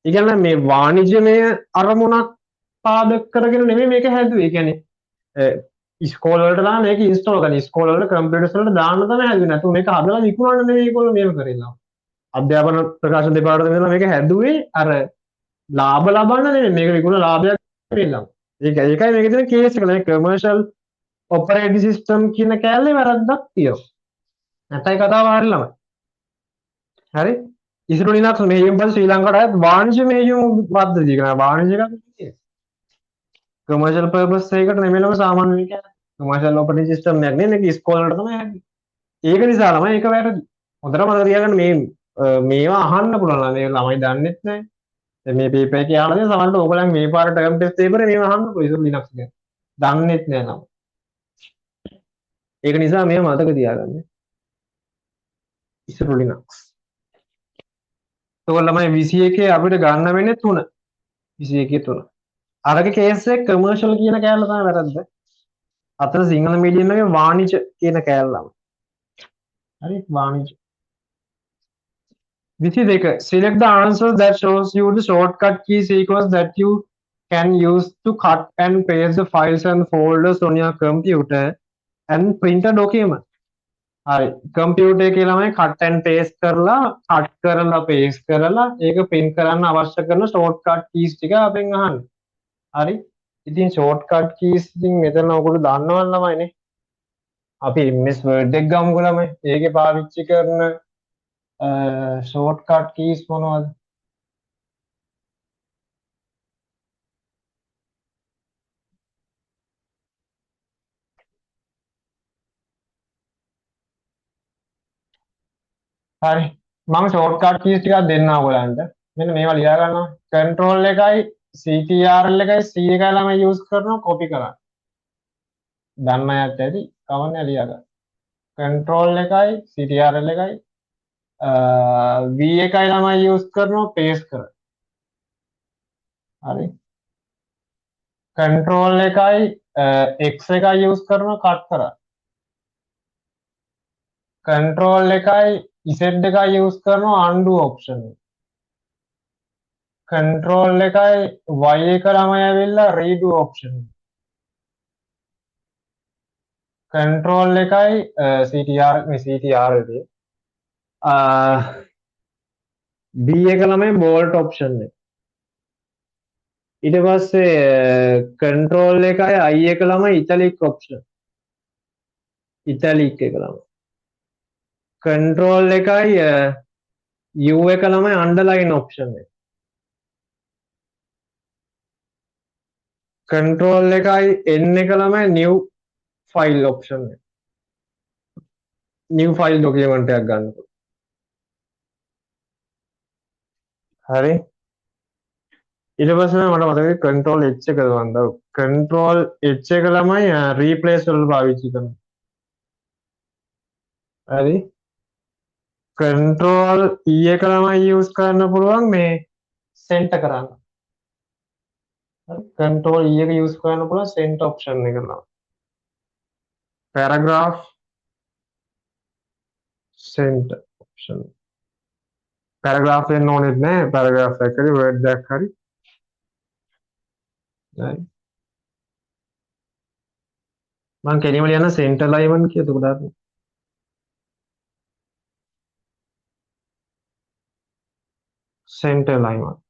ඒ කියන්නේ මේ වාණිජමය අරමුණක් පාදක කරගෙන නෙමෙයි මේක හැදුවේ. ඒ කියන්නේ ඉස්කෝල වලට දාන මේක ඉන්ස්ටෝල් කරන ඉස්කෝල වල කම්පියුටර්ස් වලට දාන්න තමයි හැදුවේ. නැතු මේක හදලා විකුණන්න නෙමෙයි ඒගොල්ලෝ මේව කරේලා. අධ්‍යාපන ප්‍රකාශන දෙපාර්තමේන්තුව මේක හැදුවේ අර ලාභ ලබන්න නෙමෙයි. මේක විකුණ ලාභයක් වෙන්නම්. ඒකයි මේකේ තියෙන කේස් එක. මේ කමර්ෂල් ඔපරේටිංగ్ සිස්ටම් කියන කෑල්ලේ වැරද්දක් තියෙනවා. නැත්නම් කතාව හරිය ළමයි. හරි? ඉසුරු ලිනක්ස් මෙහෙයුම් පස්සේ ශ්‍රී ලංකාවට ආයත් වාණිජ මෙහෙයුම් පද්ධතිය කරනවා. වාණිජ එකක් නෙවෙයි. කමර්ෂල් පර්පස් එකකට නෙමෙයි ළමයි සාමාන්‍ය මේක. කමර්ෂල් ඔපරේටිංగ్ සිස්ටම් එකක් නේ. මේක ඉස්කෝල වලට තමයි හැදුවේ. ඒක නිසා ළමයි ඒක වැරදි. හොඳට මතක තියාගන්න මේවා අහන්න පුළුවන්. මේ ළමයි දන්නෙත් නැහැ. මේ පේපර් එකේ අහලා තියෙන සමහරවිට ඕගොල්ලන් මේ පාර ටර්ම් ටෙස්ට් පේපරේ මේව අහන්න පුළුවන් ඉසුරු ලිනක්ස් ගැන. දන්නෙත් නෑ නම. ඒක නිසා මේව මතක තියාගන්න. ඉසුරු ලිනක්ස්. ඒගොල්ලෝ ළමයි 21 අපිට ගන්න වෙන්නේ 3. 21 3. අරගේ කේස් එක කමර්ෂල් කියන කෑල්ල තමයි වැරද්ද. අතන සිංහල මීඩියම් එකේ වාණිජ කියන කෑල්ලම. හරි වාණිජ. 22. Select the answer that shows you the shortcut key sequence that you can use to cut and paste the files and folders on your computer and print a document. හරි කම්පියුටර් එකේ ළමයි cut and paste කරලා cut කරලා paste කරලා ඒක print කරන්න අවශ්‍ය කරන shortcut keys ටික අපෙන් අහන්න. හරි. ඉතින් shortcut keys ඉතින් මෙතන ඔයගොල්ලෝ දන්නවද ළමයිනේ? අපි MS Word එක ගමුකෝ ළමයි. ඒකේ පාවිච්චි කරන shortcut keys මොනවද? හරි. මම shortcut keys ටිකක් දෙන්නම් ඔයගලන්ට. මෙන්න මේවා ලියා ගන්නවා. control එකයි CTRL එකයි C එකයි ළමයි use කරනවා copy කරන්න. දන්න අයත් ඇති. කවන්නේ ලියා ගන්න. control එකයි CTRL එකයි V එකයි ළමයි use කරනවා paste කරන්න. හරි. control එකයි X එකයි use කරනවා cut කරන්න. control එකයි Z එකයි use කරනවා undo option එක. control එකයි Y එක ළමයි ඇවිල්ලා redo option එක. control එකයි CTR එකේ B එක ළමයි bolt option එක. ඊට පස්සේ control එකයි I එක ළමයි italic option. italic එක ළමයි. control එකයි U එක ළමයි underline option එක. control එකයි N එක ළමයි new file option එක. new file document එකක් ගන්නකොට. හරි. ඊට පස්සේ මට මතකයි control H එක දාන්න. control H එක ළමයි replace වල පාවිච්චි කරනවා. හරි. control E එක ළමයි use කරන්න පුළුවන් මේ center කරන්න. control E එක use කරන්න පුළුවන් center option එක ළමයි. paragraph center option. paragraph වෙන්න ඕනෙත් නැහැ. paragraph එකක් හරි word එකක් හරි. හරි. මම කෙලිම ලියන්න center alignment කියලා එතකොට center alignment.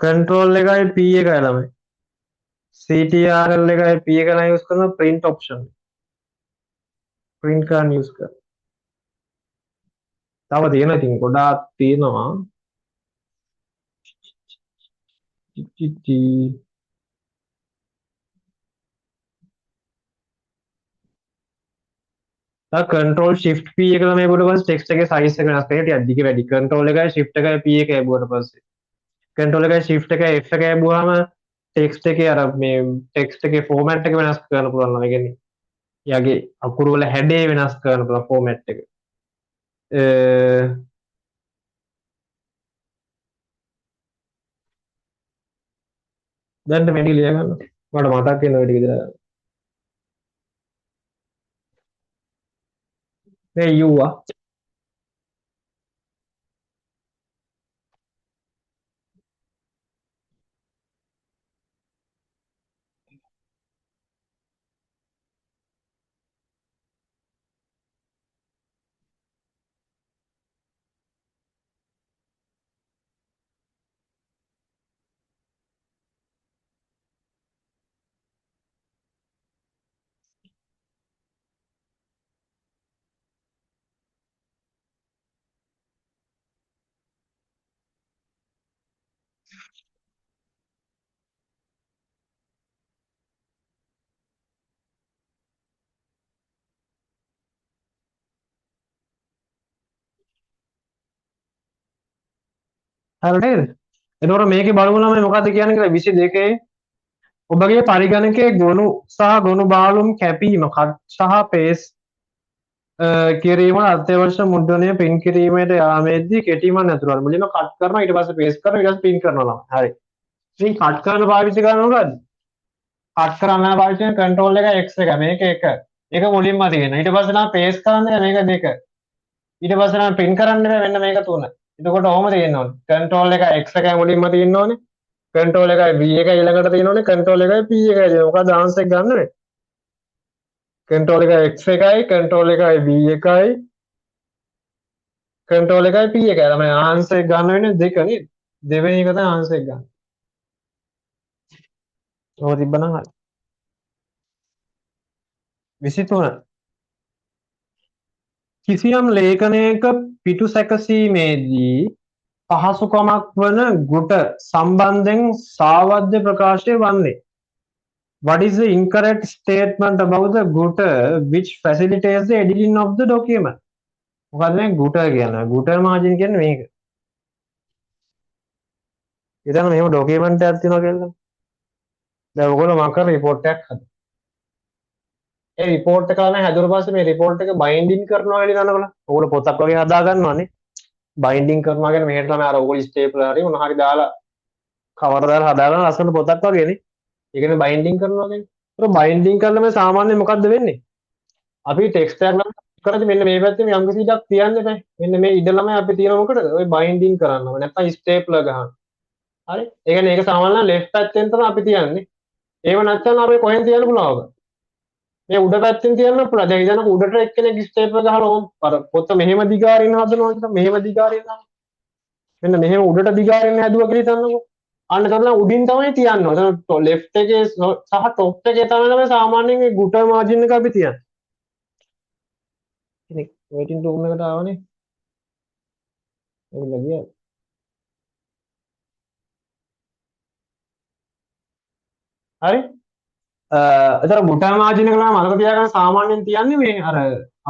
control එකයි P එකයි ළමයි. CTRL එකයි P එක නම් use කරන print option. print කරන්න use කරනවා. තව තියෙනවා ඉතින් ගොඩාක් තියෙනවා. control shift P එක තමයි බුවට පස්සේ text එකේ size එක වෙනස් කරලා ටිකක් දිග වැඩි. control එකයි shift එකයි P එකයි බුවට පස්සේ. control එකයි shift එකයි F එකයි බුවාම text එකේ අර මේ text එකේ format එක වෙනස් කරන්න පුළුවන් නම් ඒ කියන්නේ යාගේ අකුරු වල හැඩය වෙනස් කරන්න පුළුවන් format එක. දැන් වැඩි ලියා ගන්න. මට මතක් වෙන ඔය ටික දාලා. මේ U හරි නේද? එතකොට මේකේ බලමු ළමයි මොකද්ද කියන්නේ කියලා 22 ඔබගේ පරිගණකයේ ගොනු සහ ගොනු බාලුම් කැපීම කට් සහ පේස් කිරීම අත්‍යවශ්‍ය මුද්‍රණය පින් කිරීමට යාමේදී කෙටීම නැතුවල් මුලින්ම කට් කරනවා ඊට පස්සේ පේස් කරනවා ඊට පස්සේ පින් කරනවා ළමයි. හරි. ඉතින් කට් කරන පාවිච්චි කරන්නේ මොකද්ද? කට් කරන්න පාවිච්චි කරන control එක X එක මේක එක. ඒක මුලින්ම තියෙනවා. ඊට පස්සේ නම් පේස් කරන්නේ මේක දෙක. ඊට පස්සේ නම් පින් කරන්නේ මෙන්න මේක තුන. එතකොට ඔහොම තියෙන්න ඕනේ. control එක X එකයි මුලින්ම තියෙන්න ඕනේ. කන්ට්‍රෝල් එකයි B එකයි ඊළඟට තියෙනවනේ කන්ට්‍රෝල් එකයි P එකයි තියෙනවා. මොකද ආන්සර් එක ගන්නනේ. කන්ට්‍රෝල් එකයි X එකයි කන්ට්‍රෝල් එකයි B එකයි කන්ට්‍රෝල් එකයි P එකයි. තමයි ආන්සර් එක ගන්න වෙන්නේ දෙක නේද? දෙවෙනි එක තමයි ආන්සර් එක ගන්න. ඔය තිබ්බනම් හරි. 23 කිසියම් ලේඛනයක පිටු සැකසීමේදී පහසුකමක් වන ගුට සම්බන්ධයෙන් සාවද්‍ය ප්‍රකාශය වන්නේ. What is the incorrect statement about the gutter which facilitates the editing of the document? මොකද මේ gutter කියන්නේ gutter margin කියන්නේ මේක. ඊටම මෙහෙම document එකක් තියෙනවා කියලා. දැන් ඔයගොල්ලෝ මම කර report එකක් හදලා. ඒ report එක ගන්න හැදුවට පස්සේ මේ report එක binding කරනවා කියලා දන්නවනේ. ඔයගොල්ලෝ පොතක් වගේ හදා ගන්නවානේ. binding කරනවා කියන්නේ මෙහෙට තමයි අර ඔයගොල්ලෝ stapler හරි මොන හරි දාලා cover දාලා හදාගන්න ලස්සන පොතක් වගේනේ. ඒකනේ binding කරනවා කියන්නේ. ඒක binding කරලා මේ සාමාන්‍යයෙන් මොකද්ද වෙන්නේ? අපි ටෙක්ස්ට් එකක් නම් කරද්දි මෙන්න මේ පැත්තේ මේ යම්කිසි ඉඩක් තියන්න එපා. මෙන්න මේ ඉඩ ළමයි අපි තියන මොකටද? ඔය බයින්ඩින් කරන්නම. නැත්නම් ස්ටේප්ලර් ගහන්න. හරි? ඒ කියන්නේ ඒක සාමාන්‍යයෙන් ලෙෆ්ට් පැත්තෙන් තමයි අපි තියන්නේ. ඒව නැත්නම් අපි කොහෙන් තියන්න පුළුවන්ද? මේ උඩ පැත්තෙන් තියන්න පුළුවන්. දැන් ඉතනක උඩට එක්කෙනෙක් ස්ටේප්ලර් ගහලා ඕම් අර පොත මෙහෙම දිගාරින්න හදනවා කියලා මෙහෙම දිගාරින්න. මෙන්න මෙහෙම උඩට දිගාරින්න හැදුවා කියලා හිතන්නකෝ. අන්න එතන උඩින් තමයි තියන්න ඕන. එතන ලෙෆ්ට් එකේ සහ টොප් එකේ තමයි සාමාන්‍යයෙන් මේ ගුටර් මාජින් එක අපි තියන්නේ. කෙනෙක් වේටින් රූම් එකට ආවනේ. එන්න ගියා. හරි? එතන ගුටර් මාජින් එක නම් මතක තියාගන්න සාමාන්‍යයෙන් තියන්නේ මේ අර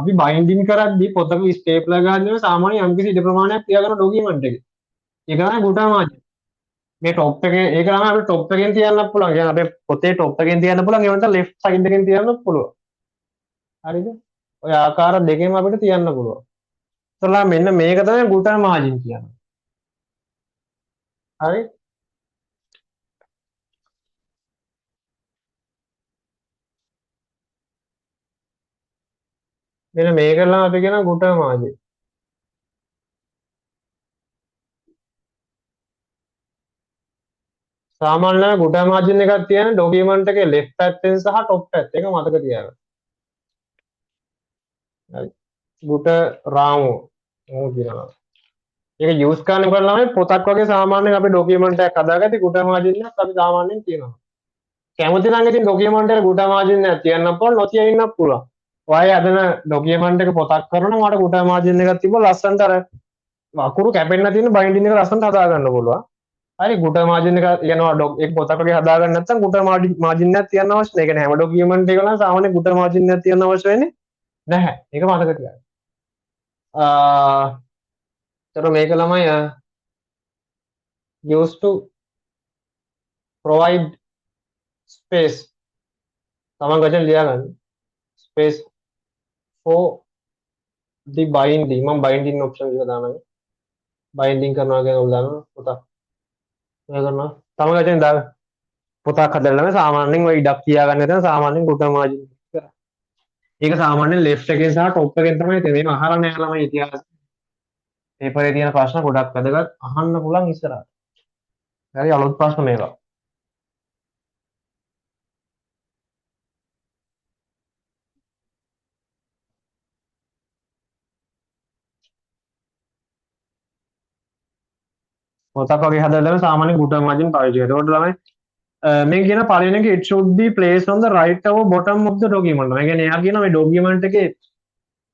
අපි බයින්ඩින් කරද්දී පොතක ස්ටේප්ලර් ගන්න සාමාන්‍ය යම්කිසි ඉඩ ප්‍රමාණයක් තියාගන්න ඩොකියුමන්ට් එකේ. ඒක තමයි ගුටර් මාජින්. මේ টොප් එකේ ඒක තමයි අපිට টොප් එකෙන් තියන්නත් පුළුවන්. කියන්නේ අපේ පොතේ টොප් එකෙන් තියන්න පුළුවන්. ඒ වුණාට ලෙෆ්ට් සයිඩ් එකෙන් තියන්නත් පුළුවන්. හරිද? ඔය ආකාර දෙකෙන් අපිට තියන්න පුළුවන්. ඒතලා මෙන්න මේක තමයි ගුටර් මාජින් කියන්නේ. හරි? මෙන්න මේකලම අපි කියන ගුටර් මාජින්. සාමාන්‍යයෙන් ගුටර් මාජින් එකක් තියෙන ඩොකියුමන්ට් එකේ ලෙෆ්ට් පැත්තෙන් සහ টොප් පැත්ත එක මතක තියාගන්න. හරි. ගුටර් රාමු ඕක කියනවා. ඒක යූස් කරන්න කරලා පොතක් වගේ සාමාන්‍යයෙන් අපි ඩොකියුමන්ට් එකක් හදාගත්තී ගුටර් මාජින් එකක් අපි සාමාන්‍යයෙන් තියෙනවා. කැමති නම් ඉතින් ඩොකියුමන්ට් එකේ ගුටර් මාජින් එකක් තියන්න පුළුවන් නොතිය ඉන්නත් පුළුවන්. ඔය අදන ඩොකියුමන්ට් එක පොතක් කරනවා මට ගුටර් මාජින් එකක් තිබ්බ ලස්සනට අර වකුරු කැපෙන්න තියෙන බයින්ඩින් එක ලස්සනට හදා ගන්න පුළුවන්. හරි ගුටර් මාජින් එක යනවා ඒක පොතක් වගේ හදා ගන්න නැත්නම් ගුටර් මාජින් එකක් තියන්න අවශ්‍ය නැහැ. ඒ කියන්නේ හැම ඩොකියුමන්ට් එකකම සාමාන්‍ය ගුටර් මාජින් එකක් තියන්න අවශ්‍ය වෙන්නේ නැහැ. ඒක මතක තියාගන්න. තර මේක ළමයි used to provide space තමන් වචන ලියා ගන්න space for the binding මම binding option එක දානවා binding කරනවා කියන උදාන පොතක් මේ කරනවා තමන් වචන දාගන්න පොතක් හදලා සාමාන්‍යයෙන් ඔය ඉඩක් තියා ගන්න නැත්නම් සාමාන්‍යයෙන් ගුටර් මාජින් ඒක සාමාන්‍යයෙන් left එකෙන් සහ top එකෙන් තමයි තියෙන්නේ මේක අහලා නැහැ ළමයි ඉතිහාස පේපරේ තියෙන ප්‍රශ්න ගොඩක් වැදගත් අහන්න පුළුවන් ඉස්සරහට හරි අලුත් ප්‍රශ්න මේවා පොතක් වගේ හදලා සාමාන්‍ය ගුටර් මාජින් පාවිච්චි කරනවා. ඒකට තමයි මේ කියන පළවෙනි එක it should be placed on the right or bottom of the document. මේ කියන්නේ එයා කියන මේ document එකේ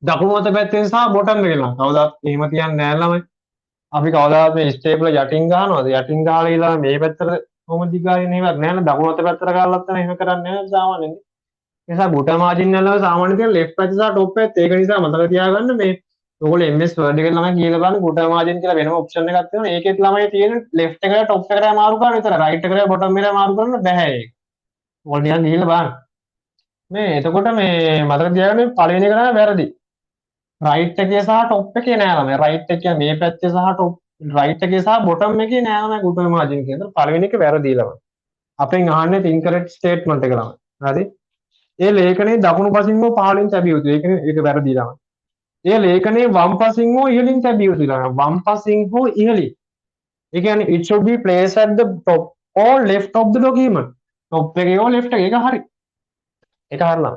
දකුණු අත පැත්තෙන් සහ bottom එකේ ලා. කවදාවත් එහෙම තියන්නේ නැහැ ළමයි. අපි කවදාවත් මේ stapler යටින් ගන්නවද? යටින් ගහලා ඊළඟ මේ පැත්තට කොහොමද දිගාරින්නේ එහෙමත් නැහැ නේ. දකුණු අත පැත්තට ගාලත් නැහැ එහෙම කරන්නේ නැහැ සාමාන්‍යයෙන්. ඒ නිසා gutta margin වල සාමාන්‍යයෙන් තියෙන left පැත්ත සහ top පැත්ත. ඒක නිසා මතක තියාගන්න මේ ඔයගොල්ලෝ MS Word එකේ ළමයි කියලා බලන්න gutta margin කියලා වෙනම option එකක් තියෙනවා. ඒකෙත් ළමයි තියෙන left එකට top එකට මාරු කරන්න විතර right එකට bottom එකට මාරු කරන්න බෑ ඒක. ඔයගොල්ලෝ නිකන් ගිහිල්ලා බලන්න. මේ එතකොට මේ මතක තියාගන්න පළවෙනි එක තමයි වැරදි. right එකේ සහ top එකේ නෑ ළමයි. right එක මේ පැත්තේ සහ top right එකේ සහ bottom එකේ නෑ ළමයි gutta margin කියන. පළවෙනි එක වැරදි ළමයි. අපෙන් අහන්නේ incorrect statement එක ළමයි. හරි? ඒ ලේඛනයේ දකුණු පසින් හෝ පහළින් තැබිය යුතුයි. ඒක වැරදි ළමයි. ඒ ලේඛනයේ වම් පසින් හෝ ඉහළින් තැබිය යුතුයි ළමයි. වම් පසින් හෝ ඉහළින්. ඒ කියන්නේ it should be placed at the top all left of the document. top එකේ all left එක ඒක හරි. ඒක හරියනවා.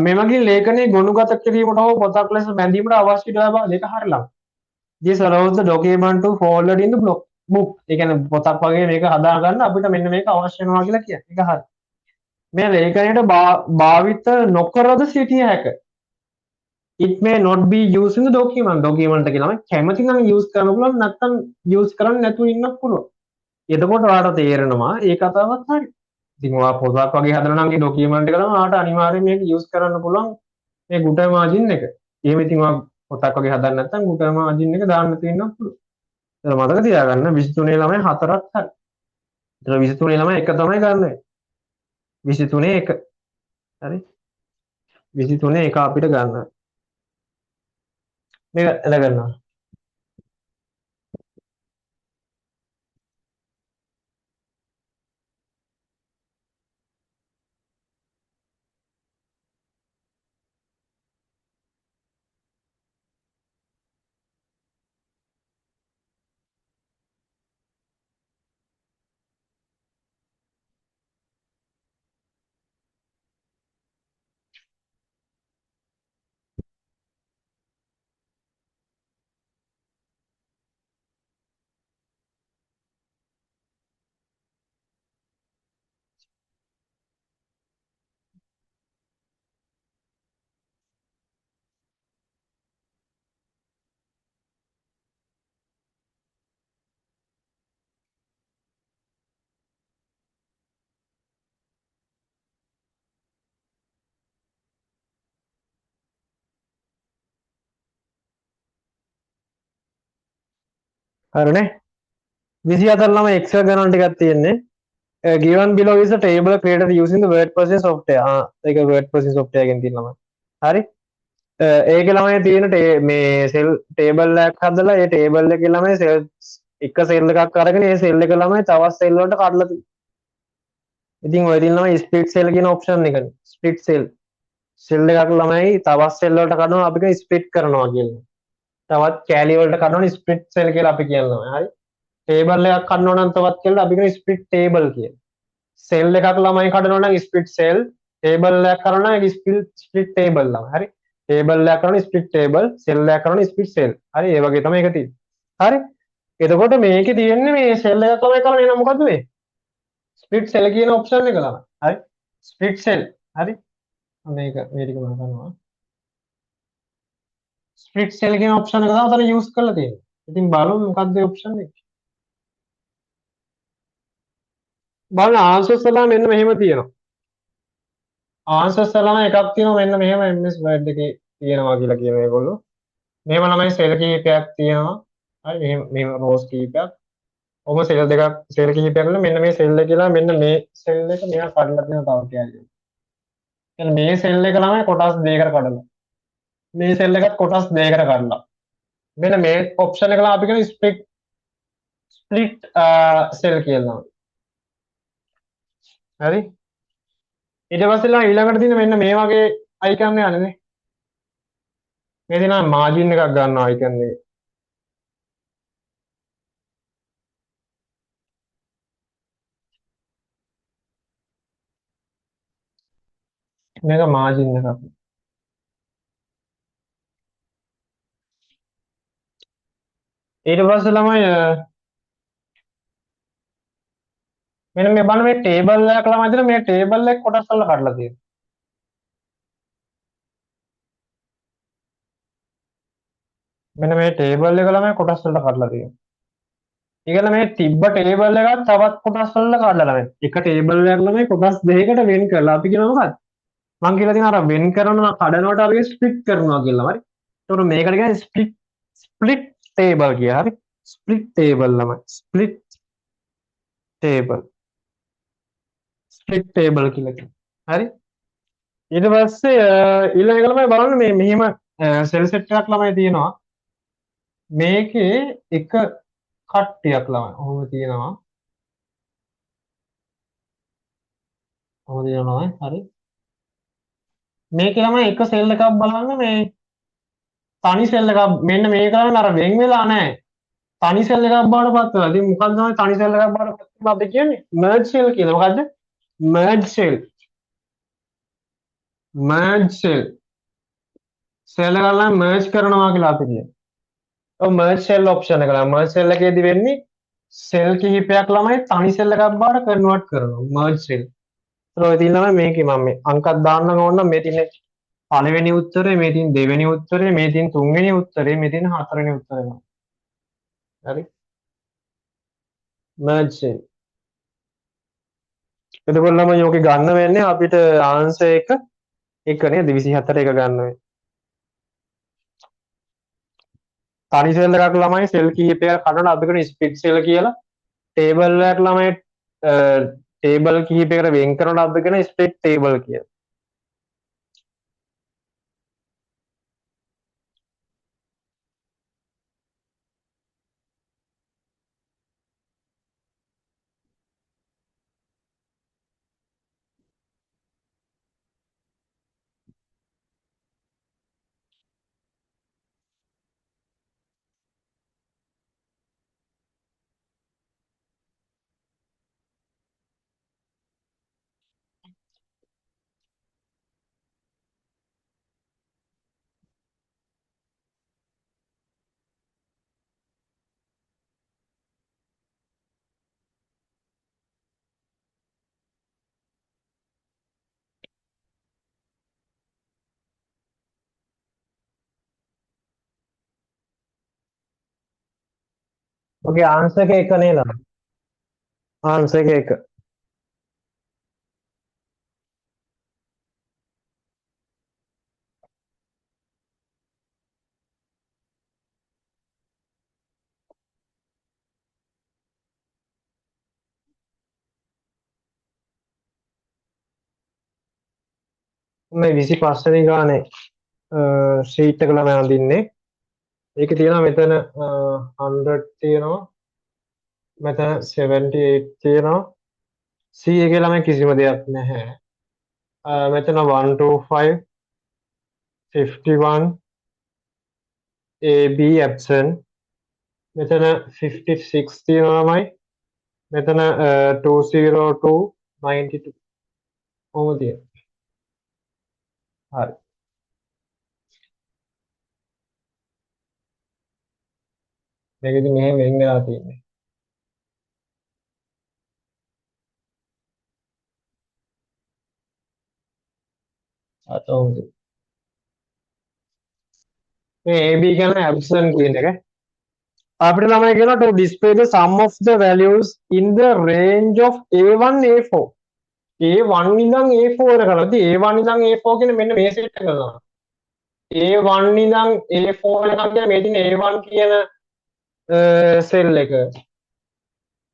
මෙමගින් ලේඛනයේ ගොනුගත කිරීමට හෝ පොතක් ලෙස බැඳීමට අවශ්‍ය බව ඒක හරියනවා. this allows the document to folded in the block book. ඒ කියන්නේ පොතක් වගේ මේක හදා ගන්න අපිට මෙන්න මේක අවශ්‍ය වෙනවා කියලා කියන්නේ. ඒක හරි. මේ ලේඛනයට භාවිත නොකරද සිටිය හැක. it may not be used in the document. document එක ළමයි කැමති නම් use කරන්න පුළුවන් නැත්නම් use කරන්න නැතුව ඉන්නත් පුළුවන්. එතකොට ඔයාලට තේරෙනවා ඒ කතාවත් හරි. ඉතින් ඔයා පොතක් වගේ හදනවා නම් ඒ document එක ළම ඔයාලට අනිවාර්යයෙන් මේක use කරන්න පුළුවන් මේ gutter margin එක. එහෙම ඉතින් ඔයා පොතක් වගේ හදන්න නැත්නම් gutter margin එක දාන්න තියෙනවා පුළුවන්. ඒක මතක තියාගන්න 23 ළමයි 4ක් හරි. ඒතර 23 ළමයි එක තමයි ගන්න. 23 එක. හරි. 23 එක අපිට ගන්න. මේක එල ගන්නවා. හරිනේ. 24 ළමයි Excel ගණන් ටිකක් තියෙන්නේ. given below is a table created using the word processing software. ඒක word processing software එකෙන් තියෙන ළමයි. හරි. ඒකේ ළමයි තියෙන මේ cell table එකක් හදලා ඒ table එකේ ළමයි cell එක cell එකක් අරගෙන ඒ cell එක ළමයි තවත් cell වලට කඩලා තියෙනවා. ඉතින් ඔය තියෙන ළමයි split cell කියන option එකනේ. split cell. cell එකක් ළමයි තවත් cell වලට කඩනවා අපි කියන split කරනවා කියලා. තවත් කෑලි වලට කඩනවා split cell කියලා අපි කියනවා. හරි. ටේබල් එකක් කඩනවා නම් තවත් කියලා අපි කියන split table කියලා. cell එකක් ළමයි කඩනවා නම් split cell, table එකක් කරනවා නම් ඒක split table ළමයි. හරි. table එකක් කරනවා split table, cell එකක් කරනවා split cell. හරි. ඒ වගේ තමයි ඒක තියෙන්නේ. හරි. එතකොට මේකේ තියෙන්නේ මේ cell එකක් ළමයි කරලා එන මොකද්ද මේ? split cell කියන option එක ළමයි. හරි. split cell. හරි. මේක මේ ටික මම කරනවා. split cell කියන option එක තමයි උතන use කරලා තියෙන්නේ. ඉතින් බලමු මොකක්ද ඒ option එක. බලන්න ආන්සර්ස් වල මෙන්න මෙහෙම තියෙනවා. ආන්සර්ස් වල එකක් තියෙනවා මෙන්න මෙහෙම MS Word එකේ තියෙනවා කියලා කියන ඒගොල්ලෝ. මෙහෙම ළමයි සෙල් කීපයක් තියෙනවා. හරි මෙහෙම රෝස් කීපයක්. ඔබ සෙල් දෙකක් සෙල් කීපයක් වල මෙන්න මේ සෙල් එක කියලා මෙන්න මේ සෙල් එක මෙයා කඩලා තියෙනවා තව කියන්නේ. එහෙනම් මේ සෙල් එක ළමයි කොටස් දෙකකට කඩලා. මේ සෙල් එකත් කොටස් දෙකකට කඩලා. මෙන්න මේ ඔප්ෂන් එක ලා අපි කියන ස්ප්ලිට් සෙල් කියලා. හරි. ඊට පස්සේලා ඊළඟට තියෙන මෙන්න මේ වගේ අයිකන් එක යන්නේ. මේ තියෙනවා මාජින් එකක් ගන්නවා අයිකන් එකේ. මේක මාජින් එකක්. ඊට පස්සේ ළමයි මෙන්න මේ බලන්න මේ ටේබල් එකක් ළමයි දෙන මේ ටේබල් එක කොටස් වල කඩලා තියෙනවා. මෙන්න මේ ටේබල් එක ළමයි කොටස් වලට කඩලා තියෙනවා. ඒකල මේ තිබ්බ ටේබල් එකක් තවත් කොටස් වලට කඩලා ළමයි. එක ටේබල් එකක් ළමයි කොටස් දෙකකට වෙන් කරලා අපි කියනවා මොකක්ද? මම කියලා තියෙන අර වෙන් කරනවා කඩනවට අපි ස්ප්ලිට් කරනවා කියලා හරි. ඒතකොට මේකට කියන්නේ ස්ප්ලිට් ටේබල් කියලා හරි. ස්ප්ලිට් ටේබල් ළමයි. Split table. ස්ප්ලිට් ටේබල් කියලා කියනවා. හරි. ඊට පස්සේ ඊළඟ එක ළමයි බලන්න මේ මෙහිම සෙල් සෙට් එකක් ළමයි තියෙනවා. මේකේ එක කට්ටියක් ළමයි. ඔහොම තියෙනවා. ඔහොම තියෙනවා හරි. මේකේ ළමයි එක සෙල් එකක් බලන්න මේ තනි සෙල් එකක් මෙන්න මේක කරන්න අර වෙන් වෙලා නැහැ. තනි සෙල් එකක් බවට පත් වෙනවා. ඉතින් මොකක්ද තමයි තනි සෙල් එකක් බවට පත් වීම අපි කියන්නේ? merge cell කියලා. මොකද්ද? merge cell. merge cell. සෙල් එකක් නම් merge කරනවා කියලා අපි කියනවා. ඔව් merge cell option එක. merge cell එකේදී වෙන්නේ සෙල් කිහිපයක් ළමයි තනි සෙල් එකක් බවට කන්වර්ට් කරනවා. merge cell. ඔය තියෙන ළමයි මේකේ මම මේ අංකක් දාන්නම් ඕන නම් මේ තියෙන්නේ පළවෙනි උත්තරේ, මේ තියෙන දෙවෙනි උත්තරේ, මේ තියෙන තුන්වෙනි උත්තරේ, මේ තියෙන හතරවෙනි උත්තරේ. හරි? merge cell. එතකොට ළමයි යෝගේ ගන්න වෙන්නේ අපිට ආන්සර් එක නේද 24 එක ගන්න වෙන්නේ. තනි සෙල් එකක් ළමයි සෙල් කිහිපයක් හදලා අපි කරන ස්ප්ලිට් සෙල් කියලා. ටේබල් එකක් ළමයි ටේබල් කිහිපයකට වෙන් කරනකොට අපි කරන ස්ප්ලිට් ටේබල් කියලා. ඔගේ ආන්සර් එක එක නේද? ආන්සර් එක එක. මේ 25 වෙනි ගානේ ෂීට් එක ළමයි අඳින්නේ. ඒකේ තියෙනවා මෙතන 100 තියෙනවා. මෙතන 78 තියෙනවා. C එකේ ළමයි කිසිම දෙයක් නැහැ. මෙතන 125 51 AB absent. මෙතන 56 තියෙනවා ළමයි. මෙතන 202 92 කොහොමද තියෙන්නේ? හරි. මේකෙදි මෙහෙම වෙන් වෙලා තියෙන්නේ. අතෝමද. මේ AB කියන්නේ absent කියන එක. අපිට ළමයි කියනවා to display the sum of the values in the range of A1 A4. A1 ඉඳන් A4 කරලා A1 ඉඳන් A4 කියන මෙන්න මේ සෙට් එක කරනවා. A1 ඉඳන් A4 එකක් කියන මේ තියෙන A1 කියන සෙල් එක.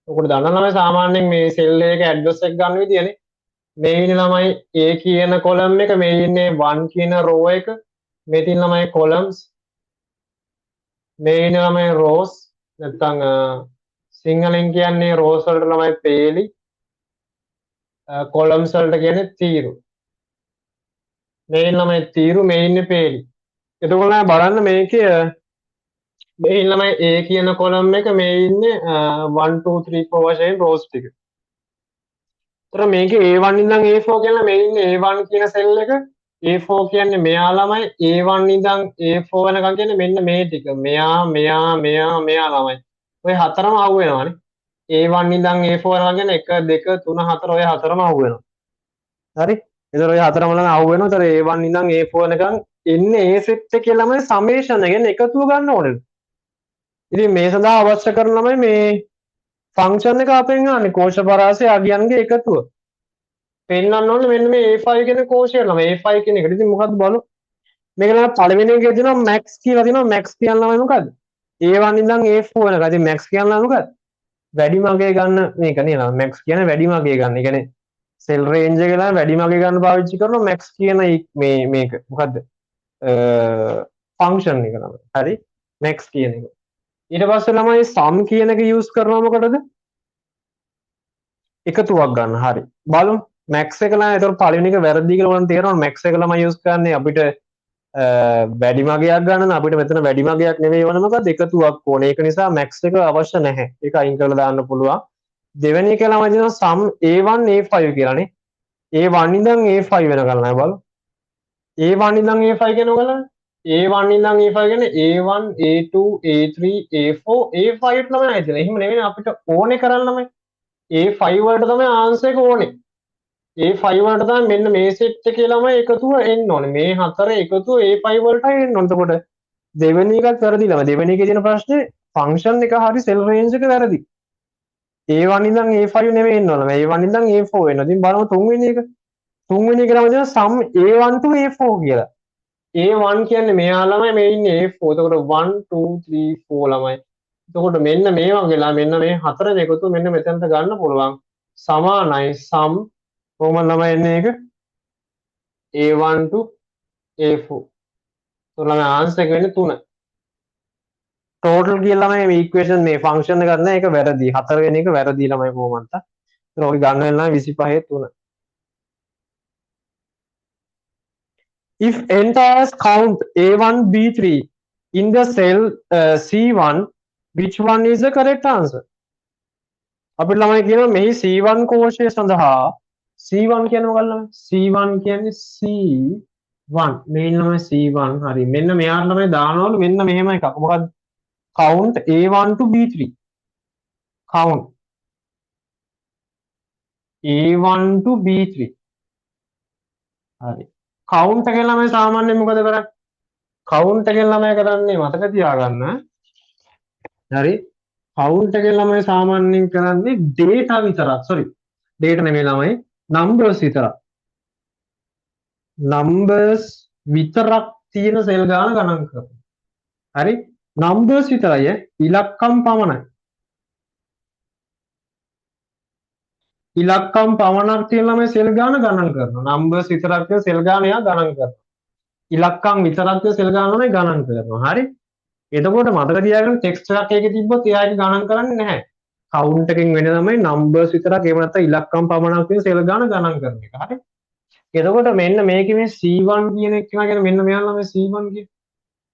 ඔකට දන්නා ළමයි සාමාන්‍යයෙන් මේ සෙල් එකක ඇඩ්‍රස් එක ගන්න විදියනේ. මේ ඉන්නේ ළමයි A කියන කොලම් එක, මේ ඉන්නේ 1 කියන row එක, මේ තියෙන ළමයි columns, මේ ඉන්නේ ළමයි rows. නැත්තම් සිංහලෙන් කියන්නේ rows වලට ළමයි පේලි, columns වලට කියන්නේ තීරු. මේ ඉන්නේ ළමයි තීරු, මේ ඉන්නේ පේලි. එතකොට නෑ බලන්න මේකේ මේ ඉන්නේ ළමයි A කියන කොලම් එක, මේ ඉන්නේ 1 2 3 4 වශයෙන් rows ටික. ඒතර මේකේ A1 ඉඳන් A4 කියලා මේ ඉන්නේ A1 කියන සෙල් එක. A4 කියන්නේ මෙයා ළමයි. A1 ඉඳන් A4 වෙනකන් කියන්නේ මෙන්න මේ ටික. මෙයා ළමයි. ඔය හතරම අහු වෙනවානේ. A1 ඉඳන් A4 වෙනවා කියන්නේ 1 2 3 4 ඔය හතරම අහු වෙනවා. හරි? ඒතර ඔය හතරම ළමයි අහු වෙනවා. ඒතර A1 ඉඳන් A4 වෙනකන් එන්නේ ඒ සෙට් එකේ ළමයි සමේෂන් එක කියන්නේ එකතුව ගන්න ඕනේ. ඉතින් මේ සඳහා අවශ්‍ය කරන ළමයි මේ ෆන්ක්ෂන් එක අපෙන් ගන්න කෝෂ පරාසය අගයන්ගේ එකතුව. පෙන්වන්න ඕනේ මෙන්න මේ A5 කියන කෝෂය ළමයි. A5 කියන එකට. ඉතින් මොකද්ද බලමු. මේක නම් පළවෙනි එකේ තියෙනවා max කියලා තියෙනවා. max කියන ළමයි මොකද්ද? A1 ඉඳන් A4 වෙනකන්. ඉතින් max කියන ළමයි මොකද්ද? වැඩිම අගය ගන්න මේක නේද? max කියන්නේ වැඩිම අගය ගන්න. ඒ කියන්නේ සෙල් රේන්ජ් එක ගන්න වැඩිම අගය ගන්න පාවිච්චි කරනවා max කියන මේක. මොකද්ද? ෆන්ක්ෂන් එක ළමයි. හරි? max කියන එක. ඊට පස්සේ ළමයි sum කියන එක යූස් කරනවා මොකටද? එකතුවක් ගන්න. හරි. බලමු. max එක ළමයි ඒතකොට පළවෙනි එක වැරදි කියලා මම තේරෙනවා. max එක ළමයි යූස් කරන්නේ අපිට වැඩිම අගයක් ගන්න අපිට මෙතන වැඩිම අගයක් නෙමෙයි වන මොකද එකතුවක් ඕනේ. ඒක නිසා max එක අවශ්‍ය නැහැ. ඒක අයින් කරලා දාන්න පුළුවන්. දෙවෙනි එක ළමයි දෙනවා sum A1 A5 කියලානේ. A1 ඉඳන් A5 වෙනකල් නෑ බලමු. A1 ඉඳන් A5 කියනවා බලන්න. A1 ඉඳන් A5 කියන්නේ A1 A2 A3 A4 A5 තමයි ඇදලා. එහෙම නෙවෙයි අපිට ඕනේ කරන්න තමයි. A5 වලට තමයි ආන්සර් එක ඕනේ. A5 වලට තමයි මෙන්න මේ සෙට් එකේ ළමයි එකතුව එන්න ඕනේ. මේ හතර එකතුව A5 වලට එන්න ඕනේ. එතකොට දෙවෙනි එකත් වැරදි ළමයි. දෙවෙනි එකේ තියෙන ප්‍රශ්නේ ෆන්ක්ෂන් එක හරි සෙල් රේන්ජ් එක වැරදි. A1 ඉඳන් A5 නෙමෙයි එන්න ඕනේ. A1 ඉඳන් A4 වෙන්න. ඉතින් බලමු තුන්වෙනි එක. තුන්වෙනි එක ළමයි දෙනවා sum A1 to A4 කියලා. A1 කියන්නේ මෙයා ළමයි මේ ඉන්නේ A4. එතකොට 1 2 3 4 ළමයි. එතකොට මෙන්න මේ වගේලා මෙන්න මේ හතරෙන් එකතු මෙන්න මෙතනට ගන්න පුළුවන්. සමානයි sum කොහොමද ළමයි එන්නේ ඒක? A1 to A4. එතකොට ළමයි ආන්සර් එක වෙන්නේ 3. ටෝටල් කියලා ළමයි මේ ඉක්වේෂන් මේ ෆන්ක්ෂන් එක ගන්න එක වැරදි. හතරවෙනි එක වැරදි ළමයි කොහොමද? එතකොට ඔය ගන්න වෙන ළමයි 25 3. If entires count A1 B3 in the cell C1 which one is the correct answer? අපිට ළමයි කියනවා මෙහි C1 කෝෂය සඳහා C1 කියන්නේ මොකක්ද ළමයි? C1 කියන්නේ C1 මේ ළමයි C1 හරි. මෙන්න මෙයාට ළමයි දානවලු මෙන්න මෙහෙම එකක්. මොකක්ද? count A1 to B3. count A1 to B3. හරි. count එකෙන් ළමයි සාමාන්‍යයෙන් මොකද කරන්නේ? count එකෙන් ළමයි කරන්නේ මතක තියාගන්න. හරි. count එකෙන් ළමයි සාමාන්‍යයෙන් කරන්නේ data විතරක්. sorry. data නෙමෙයි ළමයි. numbers විතරක්. numbers විතරක් තියෙන සෙල් ගාන ගණන් කරනවා. හරි. numbers විතරයි ඉලක්කම් පමණයි. ඉලක්කම් පමණක් තියෙන ළමයි සෙල් ගාන ගණන් කරනවා. numbers විතරක් තියෙන සෙල් ගාන එයා ගණන් කරනවා. ඉලක්කම් විතරක් තියෙන සෙල් ගාන ළමයි ගණන් කරනවා. හරි. එතකොට මතක තියාගන්න ටෙක්ස්ට් එකක් එකේ තිබ්බොත් එයා ඒක ගණන් කරන්නේ නැහැ. count එකෙන් වෙන තමයි numbers විතරක් එහෙම නැත්නම් ඉලක්කම් පමණක් තියෙන සෙල් ගාන ගණන් කරන එක. හරි. එතකොට මෙන්න මේකේ මේ C1 කියන එක කියන මෙන්න මෙයා ළමයි C1 කියන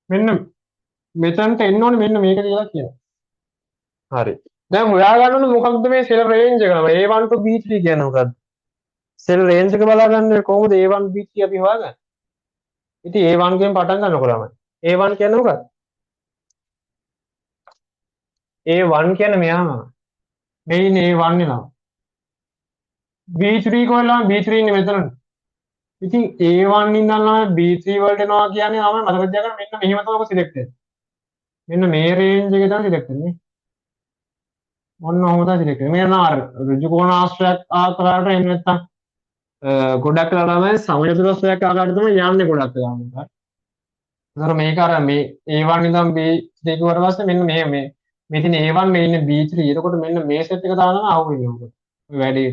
මෙන්න මෙතනට එන්න ඕනේ මෙන්න මේක කියලා කියනවා. හරි. දැන් හොයා ගන්න ඕනේ මොකක්ද මේ සෙල් රේන්ජ් එක නම A1 to B3 කියන්නේ මොකක්ද? සෙල් රේන්ජ් එක බලා ගන්න කොහොමද A1 B3 අපි හොයාගන්නේ? ඉතින් A1 කියෙන් පටන් ගන්නකොට ළමයි. A1 කියන්නේ මොකක්ද? A1 කියන්නේ මෙයාම. මේ ඉන්නේ A1 නේ ළමයි. B3 කොහෙලා B3 ඉන්නේ මෙතන. ඉතින් A1 ඉඳන් ළමයි B3 වලට එනවා කියන්නේ ළමයි මතක තියාගන්න මෙන්න මෙහෙම තමයි සිලෙක්ට් වෙන්නේ. මෙන්න මේ රේන්ජ් එකේ තමයි සිලෙක්ට් වෙන්නේ. ඔන්න ඔහොම තමයි සිලෙක්ට් වෙන්නේ. මේ නාර ඍජු කෝණාශ්‍රයක් ආකාරයට එහෙම නැත්නම් ගොඩක් ළමයි සමචතුරස්‍රයක් ආකාරයට තමයි යන්නේ ගොඩක් ළමයි. ඒතර මේක අර මේ A1 ඉඳන් B3 වට පස්සේ මෙන්න මේ තියෙන A1 මේ ඉන්නේ B3. එතකොට මෙන්න මේ සෙට් එක දානවා අහු වෙන්නේ මොකද? ඔය වැඩේ.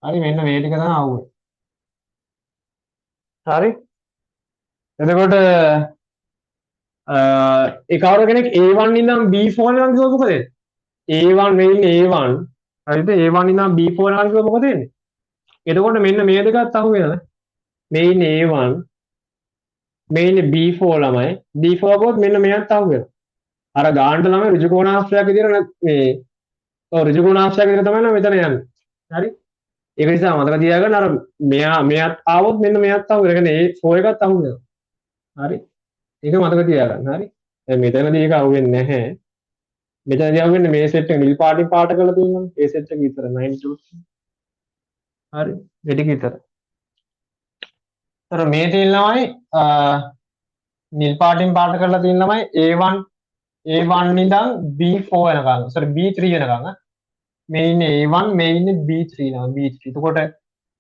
හරි මෙන්න මේ ටික තමයි අහු වෙන්නේ. හරි. එතකොට ඒ කවුරු කෙනෙක් A1 ඉඳන් B4 යනවා කිව්වොත් මොකද වෙන්නේ? A1 මේ ඉන්නේ A1 හරිද? A1 ඉඳන් B4 යනවා කිව්වොත් මොකද වෙන්නේ? එතකොට මෙන්න මේ දෙකත් අහු වෙනවා. මේ ඉන්නේ A1 මේ ඉන්නේ B4 ළමයි. B4 ගොත් මෙන්න මෙයත් අහු වෙනවා. අර ගානට ළමයි ඍජු කෝණාශ්‍රයක් විදියට මේ ඔව් ඍජු කෝණාශ්‍රයක් විදියට තමයි මෙතන යන්නේ. හරි? ඒක නිසා මතක තියාගන්න අර මෙයත් ආවොත් මෙන්න මෙයත් අහු වෙනවා. ඒ කියන්නේ A4 එකත් අහු වෙනවා. හරි? ඒක මතක තියාගන්න. හරි? දැන් මෙතනදී ඒක අහු වෙන්නේ නැහැ. මෙතනදී අහු වෙන්නේ මේ සෙට් එක නිල් පාටින් පාට කරලා තියෙනවා. ඒ සෙට් එක විතර 92. හරි? ඒ ටික විතර. තර මේ තියෙන ළමයි නිල් පාටින් පාට කරලා තියෙන ළමයි A1 ඉඳන් B4 වෙනකන් sorry B3 වෙනකන් මේ ඉන්නේ A1 මේ ඉන්නේ B3 නම B3. එතකොට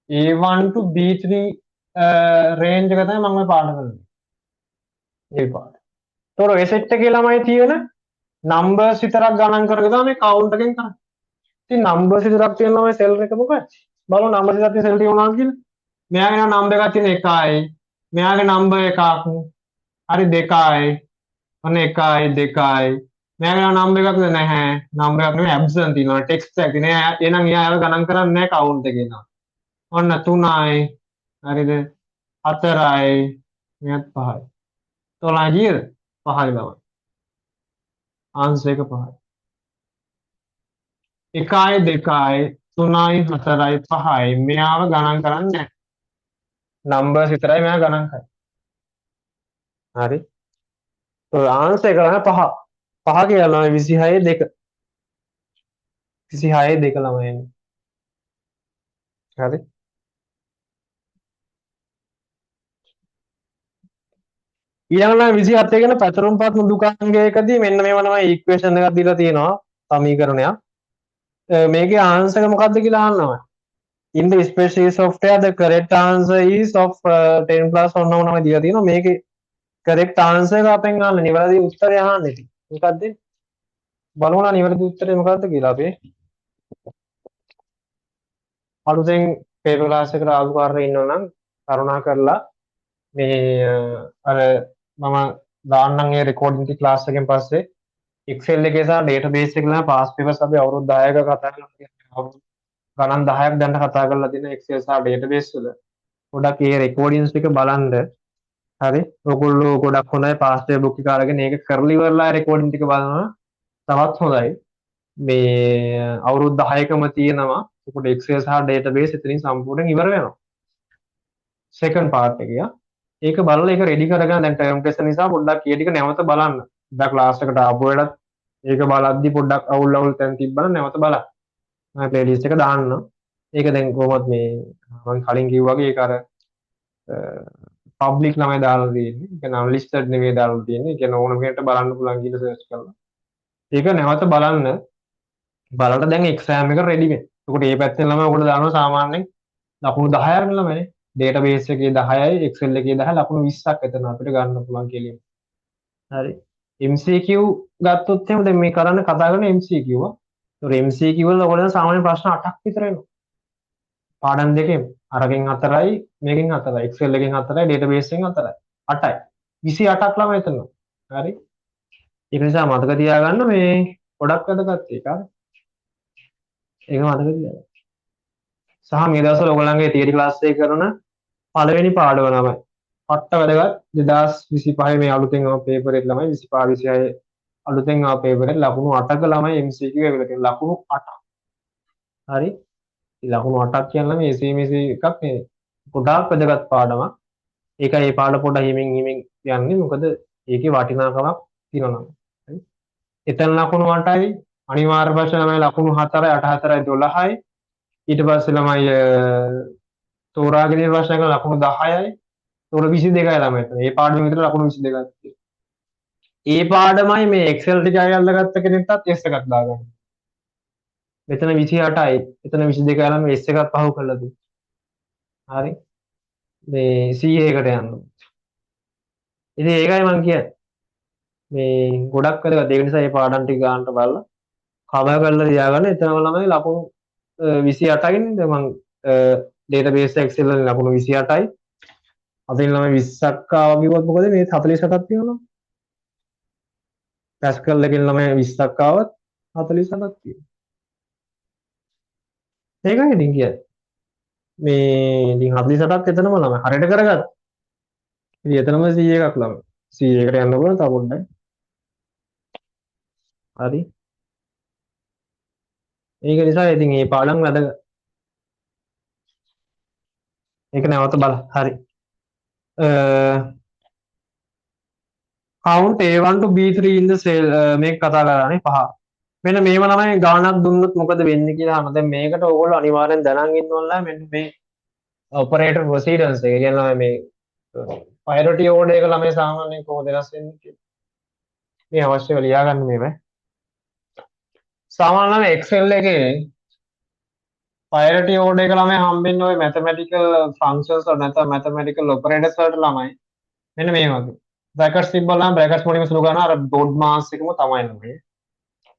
A1 to B3 රේන්ජ් එක තමයි මම පාට කරන්නේ. මේ පාට. ඒතකොට ඒ සෙට් එකේ ළමයි තියෙන numbers විතරක් ගණන් කරගෙන තමයි මේ count එකෙන් කරන්නේ. ඉතින් numbers විතරක් තියෙන ළමයි සෙල් එක මොකක්ද? බලමු numbers විතරක් තියෙන සෙල් ටික මොනවද කියලා. මෙයාගේ නම් number එකක් තියෙන 1යි. මෙයාගේ number එකක් හරි 2යි. ඔන්න 1යි 2යි. මෙයාගේ number එකක් නැහැ. number එකක් නෙමෙයි absent තියෙනවා. text එකක් නේ. එහෙනම් එයා ගණන් කරන්නේ නැහැ count එකේ නම. ඔන්න 3යි. හරිද? 4යි මෙයත් 5යි. 12 කීයද? 5යි ළමයි. ආන්සර් එක 5යි. 1යි 2යි 3යි 4යි 5යි මෙයාව ගණන් කරන්නේ නැහැ. නම්බර්ස් විතරයි මෙයා ගණන් කරන්නේ. හරි. ආන්සර් එක ළමයි 5. 5 කියලා ළමයි 26 2. 26 2 ළමයි එන්නේ. හරි. ඊළඟට 27 කියන පැතුරුම්පත් මෘදුකාංගයකදී මෙන්න මේව තමයි ඉක්වේෂන් එකක් දීලා තියෙනවා සමීකරණයක්. මේකේ ආන්සර් එක මොකක්ද කියලා අහනවා. In the spreadsheet software the correct answer is of 10 plus ඔන්න ඔන්නම දීලා තියෙනවා. මේකේ correct answer එක අපෙන් අහන්නේ නිවැරදි උත්තරය අහන්නේ ඉතින්. මොකද්ද? බලමු නා නිවැරදි උත්තරේ මොකද්ද කියලා අපි. අලුතෙන් paper class එකට ආපු කාරණා ඉන්නවා නම් කරුණා කරලා මේ අර මම දාන්නම් ඒ recording ටි class එකෙන් පස්සේ Excel එකේ සහ database එකේ ලා past papers අපි අවුරුදු 10ක කතා කරලා ගණන් 10ක් දැන් කතා කරලා තියෙන Excel සහ database වල ගොඩක් ඒ recordings ටික බලන්න. හරි. ඔයගොල්ලෝ ගොඩක් හොඳයි past year book එක අරගෙන ඒක කරලා ඉවරලා recording ටික බලනවා. තවත් හොඳයි. මේ අවුරුදු 10කම තියෙනවා. ඒකට Excel සහ database එතනින් සම්පූර්ණයෙන් ඉවර වෙනවා. second part එක යා. ඒක බලලා ඒක ready කරගන්න දැන් term test නිසා පොඩ්ඩක් ඒ ටික නැවත බලන්න. දැන් class එකට ආපු වෙලත් ඒක බලද්දි පොඩ්ඩක් අවුල් අවුල් තැන් තිබ්බනම් නැවත බලන්න. මම playlist එක දාන්න. ඒක දැන් කොහොමද මේ මම කලින් කිව්වා වගේ ඒක අර පබ්ලික් ළමයි දාලා තියෙන්නේ. ඒක නම් ලිස්ටඩ් නෙමෙයි දාලා තියෙන්නේ. ඒක ඕන කෙනෙක්ට බලන්න පුළුවන් කියලා සර්ච් කරලා. ඒක නැවත බලන්න. බලලා දැන් එක්සෑම් එක රෙඩි වෙන්න. ඒකට මේ පැත්තෙන් ළමයි ඔකට දානවා සාමාන්‍යයෙන් ලකුණු 10ක් ළමයිනේ. ඩේටාබේස් එකේ 10යි Excel එකේ 10 ලකුණු 20ක් එතන අපිට ගන්න පුළුවන් කියලා. හරි. MCQ ගත්තොත් එහෙම දැන් මේ කරන්න කතා කරන MCQ. ඒතොර MCQ වල ඔයගොල්ලෝ සාමාන්‍ය ප්‍රශ්න 8ක් විතර එනවා. පාඩම් දෙකෙන් අරකින් 4යි මේකෙන් 4යි Excel එකෙන් 4යි database එකෙන් 4යි 8යි 28ක් ළමයි එතන. හරි. ඒක නිසා මතක තියාගන්න මේ ගොඩක් වැදගත් ඒක. ඒක මතක තියාගන්න. සහ මේ දවස්වල ඔයගොල්ලන්ගේ තියරි ක්ලාස් එක කරන පළවෙනි පාඩම ළමයි. පට්ට වැදගත් 2025 මේ අලුතෙන් ආව පේපර් එක ළමයි 25 26 අලුතෙන් ආව පේපර් එක ලකුණු 8ක ළමයි MCQ ඇවිල්ලා තියෙනවා. ලකුණු 8ක්. හරි. ලකුණු 8ක් කියන්නේ මේ SMS එකක් නෙවෙයි. ගොඩාක් වැදගත් පාඩමක්. ඒකයි මේ පාඩම පොඩ හිමින් හිමින් යන්නේ. මොකද ඒකේ වටිනාකමක් තියෙනවා. හරි. එතන ලකුණු 8යි අනිවාර්ය ප්‍රශ්න ළමයි ලකුණු 4යි 8 4යි 12යි ඊට පස්සේ ළමයි තෝරාගෙන ඉන්න ප්‍රශ්න කරන ලකුණු 10යි තෝර 22යි ළමයි එතන. මේ පාඩම විතර ලකුණු 22ක් තියෙනවා. ඒ පාඩමයි මේ Excel ටික අයල්ලා ගත්ත කෙනෙක්ටත් S එකක් දාගන්න. මෙතන 28යි එතන 22යි ළමයි S එකක් පහු කරලා තියෙනවා. හරි. මේ CA එකට යන්න. ඉතින් ඒකයි මම කියන්නේ. මේ ගොඩක් වැදගත්. ඒ නිසා මේ පාඩම් ටික ගන්නට බලලා කවර් කරලා තියාගන්න. එතනම ළමයි ලකුණු 28කින් දැන් මම database Excel වල ලකුණු 28යි. අදින් ළමයි 20ක් ආවා කිව්වොත් මොකද මේ 47ක් තියෙනවා. Pascal එකෙන් ළමයි 20ක් ආවත් 47ක් තියෙනවා. ඒකයි ඉතින් කියන්නේ. මේ ඉතින් 48ක් එතනම ළමයි හරියට කරගත්තා. ඉතින් එතනම 100 එකක් ළමයි. 100 එකට යන්න පුළුවන් තව පොඩ්ඩයි. හරි. ඒක නිසා ඉතින් මේ පාඩම් වැදගත්. ඒක නැවත බලන්න. හරි. count A1 to B3 in the cell මේක කතා කරන්නේ පහ. මෙන්න මේව ළමයි ගාණක් දුන්නොත් මොකද වෙන්නේ කියලා අහනවා. දැන් මේකට ඕගොල්ලෝ අනිවාර්යෙන් දැනන් ඉන්න ඕනලා මෙන්න මේ operator procedures එක කියන්නේ මේ priority order එක ළමයි සාමාන්‍යයෙන් කොහොමද වෙනස් වෙන්නේ කියලා. මේ අවශ්‍යව ලියාගන්න මේවා. සාමාන්‍යයෙන් Excel එකේ priority order එක ළමයි හම්බෙන්නේ ওই mathematical functions වල නැත්නම් mathematical operators වලට ළමයි. මෙන්න මේ වගේ. brackets තිබ්බම brackets වලින් සුළු ගන්න අර dot mass එකම තමයි ළමයි.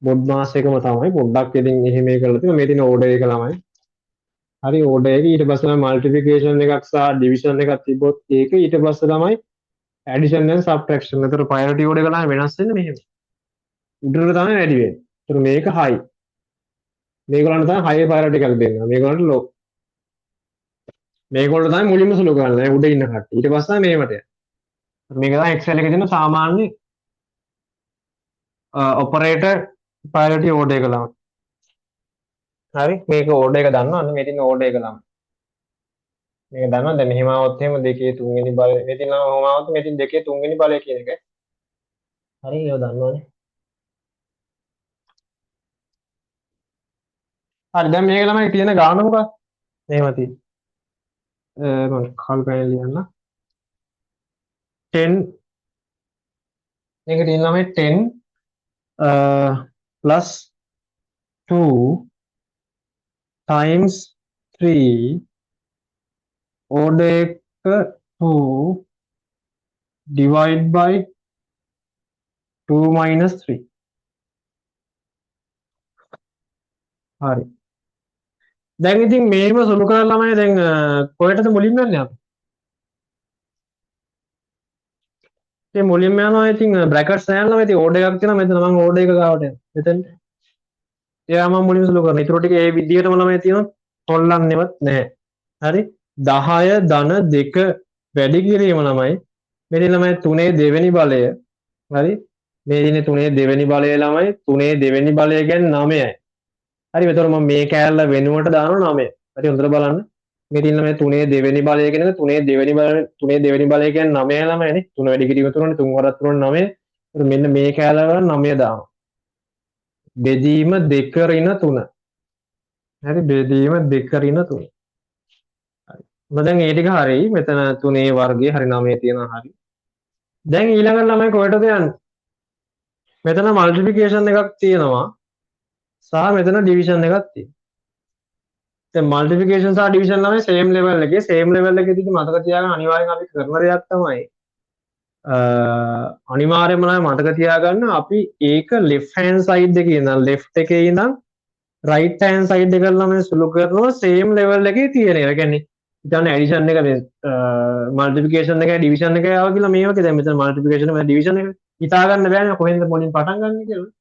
dot mass එකම තමයි පොඩ්ඩක් ඉතින් එහෙම මේ කරලා තියෙනවා. මේ තියෙන order එක ළමයි. හරි order එක ඊට පස්සේ තමයි multiplication එකක් සහ division එකක් තිබ්බොත් ඒක ඊට පස්සේ තමයි addition and subtraction. ඒතර priority order එක ළමයි වෙනස් වෙන්නේ මෙහෙම. උඩට තමයි වැඩි වෙන්නේ. ඒතර මේක high. මේගොල්ලන්ට තමයි high priority එකක් දෙන්න. මේගොල්ලන්ට low. මේගොල්ලෝ තමයි මුලින්ම සුළු කරන්නේ උඩ ඉන්න කට්ටිය. ඊට පස්සේ තමයි මේවට යන්නේ. මේක තමයි Excel එකේ තියෙන සාමාන්‍ය ඔපරේටර් ප්‍රයොරිටි ඕඩර් එක ළමයි. හරි මේක ඕඩර් එක දන්නවනේ මේ තියෙන ඕඩර් එක ළමයි. මේක දන්නවද දැන් මෙහෙම આવොත් එහෙම දෙකේ තුන්වෙනි බලය මේ තියෙන කොහොම આવොත් මේ තියෙන දෙකේ තුන්වෙනි බලය කියන එක. හරි ඒක දන්නවනේ. හරි දැන් මේක ළමයි තියෙන ගාන මොකක්ද? මෙහෙම තියෙන්නේ. මම කල් පැනල ලියන්න. 10 මේක තියෙන ළමයි 10 plus 2 times 3 order එක 2 divide by 2 minus 3. හරි. දැන් ඉතින් මේව සුළු කරලා ළමයි දැන් කොහෙටද මුලින්ම යන්නේ අපි? ඉතින් මුලින්ම යනවා ඉතින් බ්‍රැකට්ස් නැහැ ළමයි ඉතින් ඕඩර් එකක් තියෙනවා මෙතන මම ඕඩර් එක ගාවට යනවා. මෙතෙන්ට. එයා මම මුලින්ම සුළු කරනවා. ඊටු ටික ඒ විදිහටම ළමයි තියෙනවා. හොල්ලන්නේවත් නැහැ. හරි 10 ධන 2 වැඩි කිරීම ළමයි මෙතන ළමයි 3 දෙවෙනි බලය හරි මේ දිනේ 3 දෙවෙනි බලය ළමයි 3 දෙවෙනි බලය කියන්නේ 9යි හරි එතකොට මම මේ කෑල්ල වෙනුවට දානවා 9 හරි හොඳට බලන්න මේ තියෙන මේ 3 දෙවෙනි බලය කියන එක 3 දෙවෙනි බලය 3 දෙවෙනි බලය කියන්නේ 9 ළමයිනේ 3 වැඩි කිරීම 3නේ 3 වරක් 3 9 එතකොට මෙන්න මේ කෑල්ල වල 9 දානවා බෙදීම 2 ඍණ 3 හරි බෙදීම 2 ඍණ 3 දැන් ඒ ටික හරි මෙතන 3 වර්ගය හරි 9 තියෙනවා හරි දැන් ඊළඟට ළමයි කොහෙටද යන්නේ මෙතන මල්ටිප්ලිකේෂන් එකක් තියෙනවා සහ මෙතන ඩිවිෂන් එකක් තියෙනවා දැන් මල්ටිප්ලිකේෂන් සහ ඩිවිෂන් ළමයි සේම් ලෙවල් එකේදී මතක තියාගන්න අනිවාර්යෙන් අපි කරන දෙයක් තමයි අනිවාර්යයෙන්ම මතක තියාගන්න අපි ඒක left hand side එකේ ඉඳන් left එකේ ඉඳන් right hand side එකට ළමයි සුළු කරනවා same level එකේ තියෙන ඒවා. ඒ කියන්නේ හිතන්න ඇඩිෂන් එක මේ මල්ටිප්ලිකේෂන් එකයි ඩිවිෂන් එකයි ආවා කියලා මේ වගේ දැන් මෙතන මල්ටිප්ලිකේෂන් එක ඩිවිෂන් එක හිතා ගන්න බෑනේ කොහෙන්ද මුලින් පටන් ගන්න කියලා.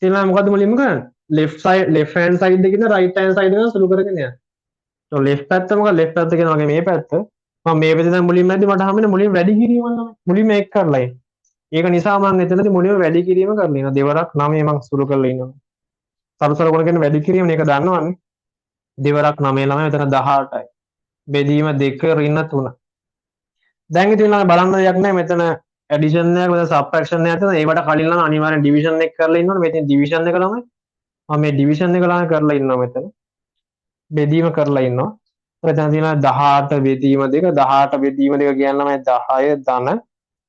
ඉතින් මොකද්ද මුලින්ම කරන්නේ? left hand side එකේ ඉඳන් right hand side එකට සුළු කරගෙන යන්න. તો left පැත්ත මොකක්ද? left පැත්ත කියනවා වගේ මේ පැත්ත. මම මේ පැත්තේ දැන් මුලින්ම ඇද්දි මට හම්බෙන්නේ මුලින් වැඩි කිරීම තමයි. මුලින්ම එක කරලා එන්නේ. ඒක නිසා මම එතනදී මුලින්ම වැඩි කිරීම කරලා ඉනවා. දෙවරක් 9 මම සුළු කරලා ඉන්නවා. සරුසර ගුණ කියන්නේ වැඩි කිරීම මේක දන්නවනේ. දෙවරක් 9 ළමයි මෙතන 18යි. බෙදීම 2 ඍණ 3. දැන් ඉතින් ළමයි බලන්න දෙයක් නැහැ මෙතන ඇඩිෂන් එකක් මෙතන සබ්ට්‍රැක්ෂන් එකක් තියෙනවා. ඒවට කලින් ළමයි අනිවාර්යෙන් ඩිවිෂන් එක කරලා ඉන්න ඕනේ. මෙතන ඩිවිෂන් එක ළමයි මම මේ ඩිවිෂන් එක ළමයි කරලා ඉන්නවා මෙතන. බෙදීම කරලා ඉන්නවා. මෙතන තියෙනවා 18 බෙදීම 2 18 බෙදීම 2 කියන්නේ ළමයි 10 ධන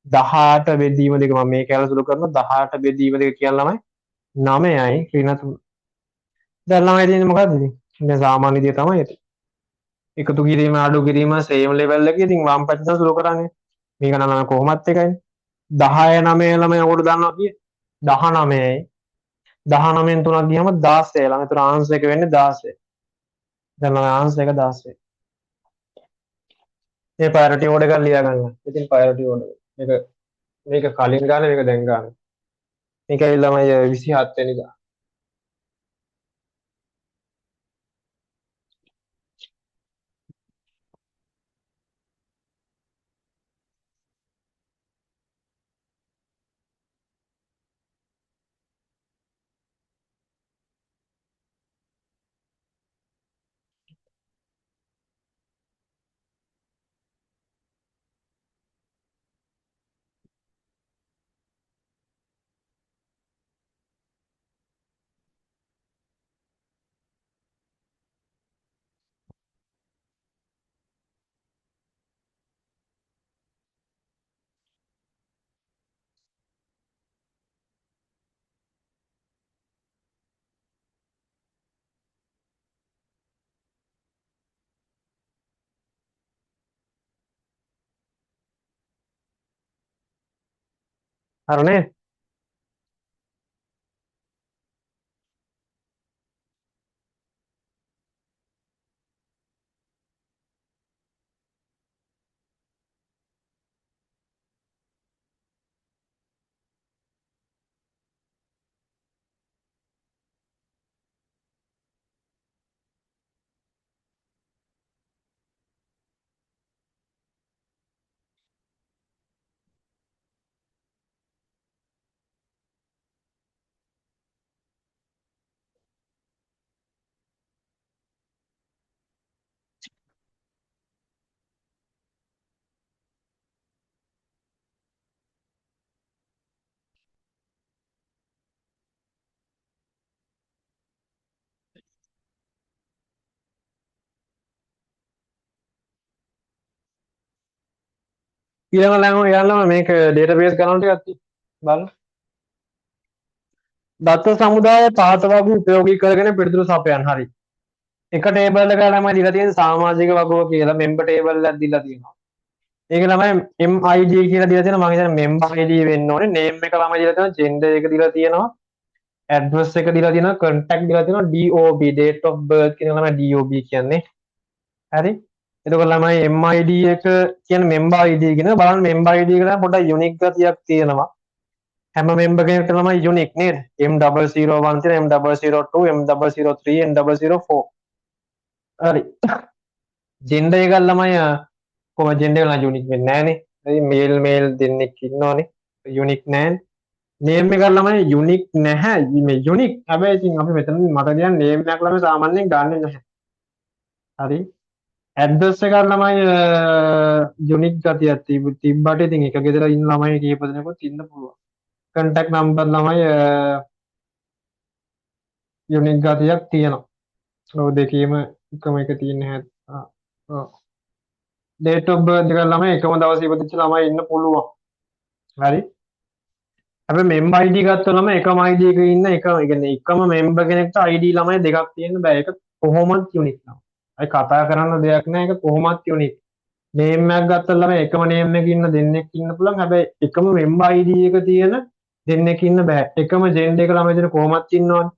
18 බෙදීම 2 මම මේ කැලේ සුළු කරනවා 18 බෙදීම 2 කියන්නේ ළමයි 9යි ඍණ 3. දැන් ළමයි තියෙන්නේ මොකද්ද ඉතින්? දැන් සාමාන්‍ය දේ තමයි ඒක. එකතු කිරීම අඩු කිරීම සේම් ලෙවල් එකේ ඉතින් වම් පැත්තෙන් සුළු කරන්නේ. මේක නම් කොහොමත් එකයි. 10 9 ළමයි ඔකට දන්නවා කියේ 19යි 19න් 3ක් ගියම 16 ළමයි. ඒතර ආන්සර් එක වෙන්නේ 16. දැන් ළමයි ආන්සර් එක 16. මේ ප්‍රයොරිටි ඕඩර් එකක් ලියා ගන්න. ඉතින් ප්‍රයොරිටි ඕඩර් මේක කලින් ගානේ මේක දැන් ගන්න. මේක ඇවිල්ලා ළමයි 27 වෙනිදා. හරිනේ? ඊළඟ ළම මේක ඩේටාබේස් ගණන් ටිකක් බලන්න. දත්ත සමුදාය පහත වගු උපයෝගී කරගෙන පිළිතුරු සපයන්න. හරි. එක ටේබල් එකකට ළමයි දීලා තියෙන සමාජික වගුව කියලා මෙම්බර් ටේබල් එකක් දීලා තියෙනවා. ඒක ළමයි MID කියලා දීලා තියෙනවා. මම හිතන්නේ මෙම්බර් ID වෙන්න ඕනේ. නේම් එක ළමයි දීලා තියෙනවා. ජෙන්ඩර් එක දීලා තියෙනවා. ඇඩ්‍රස් එක දීලා තියෙනවා. කන්ටැක්ට් දීලා තියෙනවා. DOB date of birth කියන ළමයි DOB කියන්නේ. හරි. එතකොට ළමයි MID එක කියන්නේ member ID කියන බලන්න member ID එක නම් පොඩ්ඩක් යුනික් ගතියක් තියෙනවා. හැම member කෙනෙක්ට ළමයි යුනික් නේද? M001 තියෙන M002 M003 M004. හරි. ජෙන්ඩර් එක ළමයි කොහොම ජෙන්ඩර් එක නම් යුනික් වෙන්නේ නැහනේ. හරි මේල් දෙන්නෙක් ඉන්නවනේ. යුනික් නැහැ. නේම් එක ළමයි යුනික් නැහැ. මේ යුනික්. හැබැයි ඉතින් අපි මෙතන මට කියන්නේ නේම් එකක් ළමයි සාමාන්‍යයෙන් ගන්නෙ නැහැ. හරි. ඇඩ්‍රස් එක ළමයි යුනික් ගතියක් තිබ්බට ඉතින් එක ගෙදර ඉන්න ළමයි කීප දෙනෙකුත් ඉන්න පුළුවන්. කන්ටැක්ට් නම්බර් ළමයි යුනික් ගතියක් තියෙනවා. ඔය දෙකේම එකම එක තියෙන්නේ නැහැ. ඔව්. date of birth එක ළමයි එකම දවසේ ඉපදිච්ච ළමයි ඉන්න පුළුවන්. හරි. හැබැයි member ID ගත්ත ළමයි එකම ID එකක ඉන්න එක ඒ කියන්නේ එකම member කෙනෙක්ට ID ළමයි දෙකක් තියෙන්න බෑ. ඒක කොහොමත් යුනික් තමයි. අය කතා කරන්න දෙයක් නෑ. ඒක කොහොමත් යුනික්. නේම් එකක් ගත්තා ළමයි එකම නේම් එකේ ඉන්න දෙන්නෙක් ඉන්න පුළුවන්. හැබැයි එකම member ID එක තියෙන දෙන්නෙක් ඉන්න බෑ. එකම gender එක ළමයි දෙන කොහොමත් ඉන්නවනේ.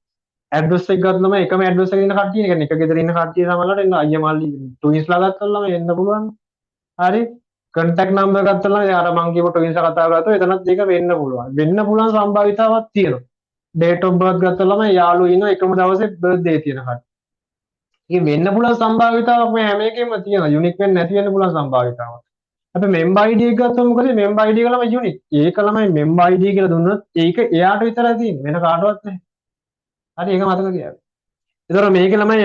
ඇඩ්‍රස් එක ගත්ත ළමයි එකම ඇඩ්‍රස් එකේ ඉන්න කට්ටිය. ඒ කියන්නේ එක ගෙදර ඉන්න කට්ටිය සමහරවිට එන්න අයියා මල්ලි ට්වින්ස් ලා ගත්තා ළමයි එන්න පුළුවන්. හරි. කන්ටැක්ට් නම්බර් ගත්තා ළමයි අර මං කියපු ට්වින්ස් ලා කතා කරලා එතනත් ඒක වෙන්න පුළුවන්. වෙන්න පුළුවන් සම්භාවිතාවක් තියෙනවා. date of birth ගත්තා ළමයි යාළුවෝ ඉන්න එකම දවසේ බර්ත්ඩේ තියෙන කට්ටිය. ඒක වෙන්න පුළුවන් සම්භාවිතාවක් මේ හැම එකෙම තියෙනවා. යුනික් වෙන්නේ නැති වෙන්න පුළුවන් සම්භාවිතාවක්. අපි member ID එක ගත්තොත් මොකද member ID එක ළමයි යුනික්. ඒක ළමයි member ID කියලා දුන්නොත් ඒක එයාට විතරයි තියෙන්නේ. වෙන කාටවත් නැහැ. හරි ඒක මතක තියාගන්න. ඒතර මේක ළමයි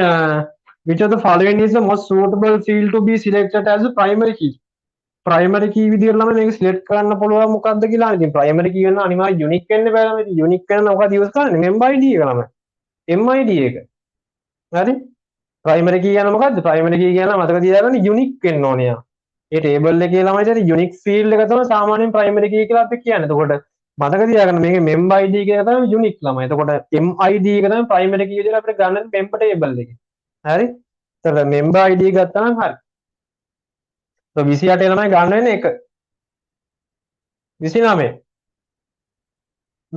which of the following is the most suitable field to be selected as a primary key. primary key විදියට ළමයි මේක select කරන්න පුළුවන් මොකද්ද කියලා. ඉතින් primary key වෙනවා අනිවාර්යෙන් unique වෙන්න බෑ ළමයි. unique වෙන මොකද use කරන්නේ? member ID එක ළමයි. MID එක. හරි? primary key කියන මොකද්ද? primary key කියන මතක තියාගන්න unique වෙන්න ඕනේ යා. ඒ table එකේ ළමයි ඉතින් unique field එක තමයි සාමාන්‍යයෙන් primary key කියලා අපි කියන්නේ. එතකොට මතක තියාගන්න මේකේ member ID කියන තමයි unique ළමයි. එතකොට MID එක තමයි primary key විදිහට අපිට ගන්න member table එකේ. හරි? එතකොට member ID ගත්තා නම් හරි. 28 ළමයි ගන්න වෙන්නේ 1. 29.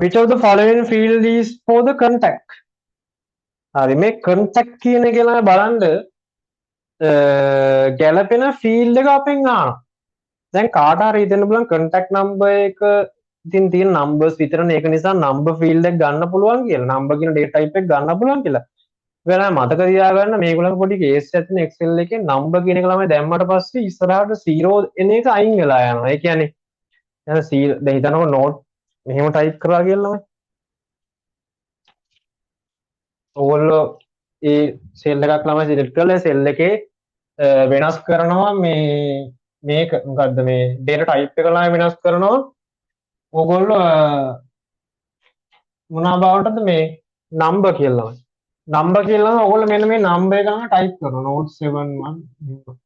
Which of the following field is for the contact? හරි මේ contact කියන එක ළමයි බලන්න ගැලපෙන ෆීල්ඩ් එක අපෙන් ආනවා. දැන් කාට හරි හිතෙන්න පුළුවන් contact number එක ඉතින් තියෙන numbers විතරනේ. ඒක නිසා number field එක ගන්න පුළුවන් කියලා. number කියන data type එක ගන්න පුළුවන් කියලා. වෙන මතක තියාගන්න මේගොල්ලෝ පොඩි කේස් එකක් තියෙන Excel එකේ number කියන එක ළමයි දැම්මට පස්සේ ඉස්සරහට 0 එන එක අයින් වෙලා යනවා. ඒ කියන්නේ දැන් 0 දැන් හිතනකො note මෙහෙම type කරලා කියලා ළමයි. ඕගොල්ලෝ ඒ cell එකක් ළමයි select කරලා cell එකේ වෙනස් කරනවා මේක මොකද්ද මේ data type එක ළමයි වෙනස් කරනවා. ඕගොල්ලෝ මොනවා බවටද මේ number කියලා ළමයි. number කියලා ඔයගොල්ලෝ මෙන්න මේ number එක ගන්න type කරනවා note 71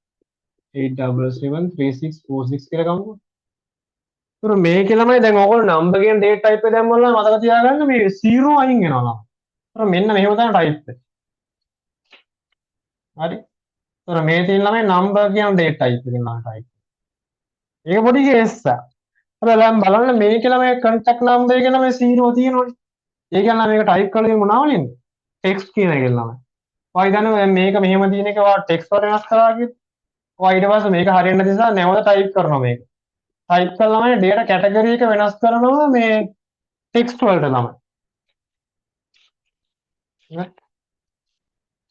8773646 කියලා ගමුකෝ. ඒතර මේකේ ළමයි දැන් ඔයගොල්ලෝ number කියන date type එක දැම්මම මතක තියාගන්න මේ 0 අයින් වෙනවා. ඒතර මෙන්න මෙහෙම තමයි type එක. හරි. ඒතර මේ තියෙන ළමයි number කියන date type එකෙන් ළමයි type. ඒක පොඩි case එකක්. හැබැයි දැන් බලන්න මේකේ ළමයි contact number එකේ ළමයි 0 තියෙනවනේ. ඒ කියන්නේ මේක type කරලා මොනවා වලින්ද? text කියන එකෙන් ළමයි. ඔය දන්නවද දැන් මේක මෙහෙම තියෙන එක ඔයා text වල වෙනස් කරා කිව්වොත් ඔයා ඊට පස්සේ මේක හරියන්න නිසා නැවත type කරනවා මේක. type කළා ළමයි data category එක වෙනස් කරනවා මේ text වලට ළමයි.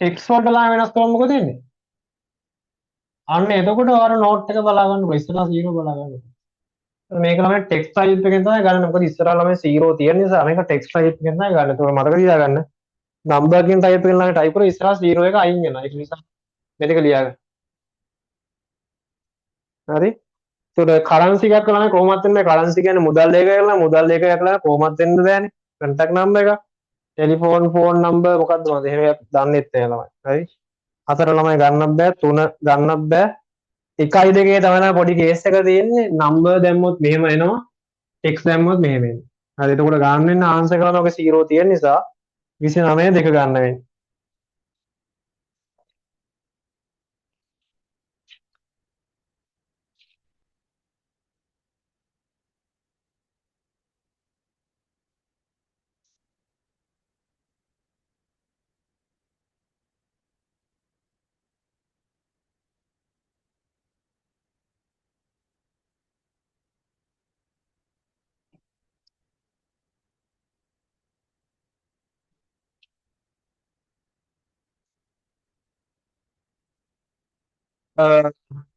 text වලට ළමයි වෙනස් කරාම මොකද වෙන්නේ? අන්න එතකොට ඔයාලා note එක බලා ගන්නකො ඉස්සරහා 0 බලා ගන්නකො. මේක ළමයි text type එකෙන් තමයි ගන්න. මොකද ඉස්සරහා ළමයි 0 තියෙන නිසා මේක text type එකෙන් තමයි ගන්න. ඒක මතක තියාගන්න. number කියන type එකෙන් ළමයි type කරලා ඉස්සරහා 0 එක අයින් වෙනවා. ඒක නිසා මේක ලියාගන්න. හරි? ඒතකොට currency එකක් ළමයි කොහොමද වෙන්නේ? currency කියන්නේ මුදල් දෙකක් කියලා. මුදල් දෙකක් කියලා කොහොමද වෙන්න බෑනේ. contact number එක. telephone phone number මොකක්ද මම එහෙම දන්නෙත් නෑ ළමයි. හරි? 4 ළමයි ගන්නත් බෑ, 3 ගන්නත් බෑ. එකයි දෙකේ තමයි පොඩි කේස් එක තියෙන්නේ. නම්බර් දැම්මොත් මෙහෙම එනවා. x දැම්මොත් මෙහෙම එනවා. හරි එතකොට ගන්න වෙන ආන්සර් කරන ඔක 0 තියෙන නිසා 29 දෙක ගන්න වෙන්නේ.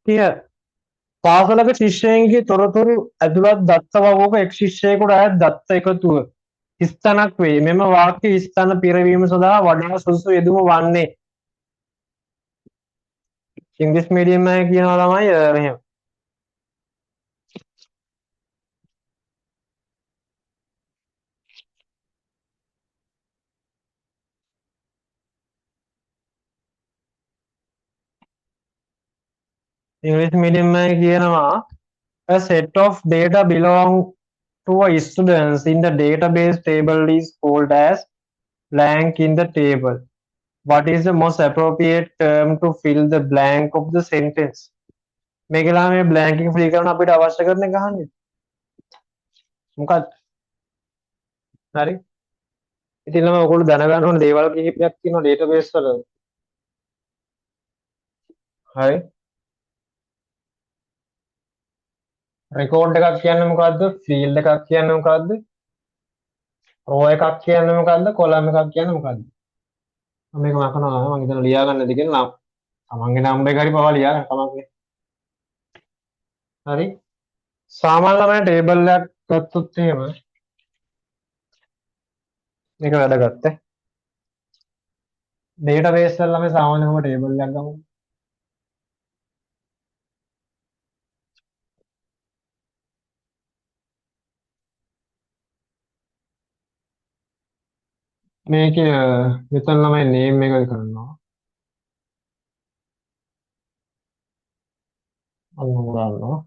කිය පාසලක ශිෂ්‍යයන්ගේ තොරතුරු ඇතුළත් දත්ත වගෝක එක් ශිෂ්‍යයෙකුට අයත් දත්ත එකතුව ස්තනක් වේ. මෙම වාක්‍ය ස්තන පිරවීම සඳහා වඩා සුදුසු යෙදුම වන්නේ ඉංග්‍රීසි මීඩියම් අය කියනවා ළමයි මෙහෙම. ඉංග්‍රීසි මීඩියම් අය කියනවා a set of data belong to a students in the database table is called as blank in the table. What is the most appropriate term to fill the blank of the sentence? මේකලා මේ blank එක free කරන අපිට අවශ්‍ය කරන එක අහන්නේ. මොකක්ද? හරි. ඉතින් ළමයි ඔයගොල්ලෝ දැනගන්න ඕන දේවල් කිහිපයක් තියෙනවා database වල. හරි. record එකක් කියන්නේ මොකද්ද? field එකක් කියන්නේ මොකද්ද? row එකක් කියන්නේ මොකද්ද? column එකක් කියන්නේ මොකද්ද? මම මේක මකනවා මම හිතන ලියා ගන්න දෙක නම් තමන්ගේ නම් එක හරි පවා ලියා ගන්න කමක් නෑ. හරි. සාමාන්‍ය ළමයි ටේබල් එකක් ගත්තොත් එහෙම මේක වැඩගත්ත. database වල ළමයි සාමාන්‍යම ටේබල් එකක් ගමු. මේකේ මෙතන ළමයි name එක කරනවා. අන්න ගන්නවා.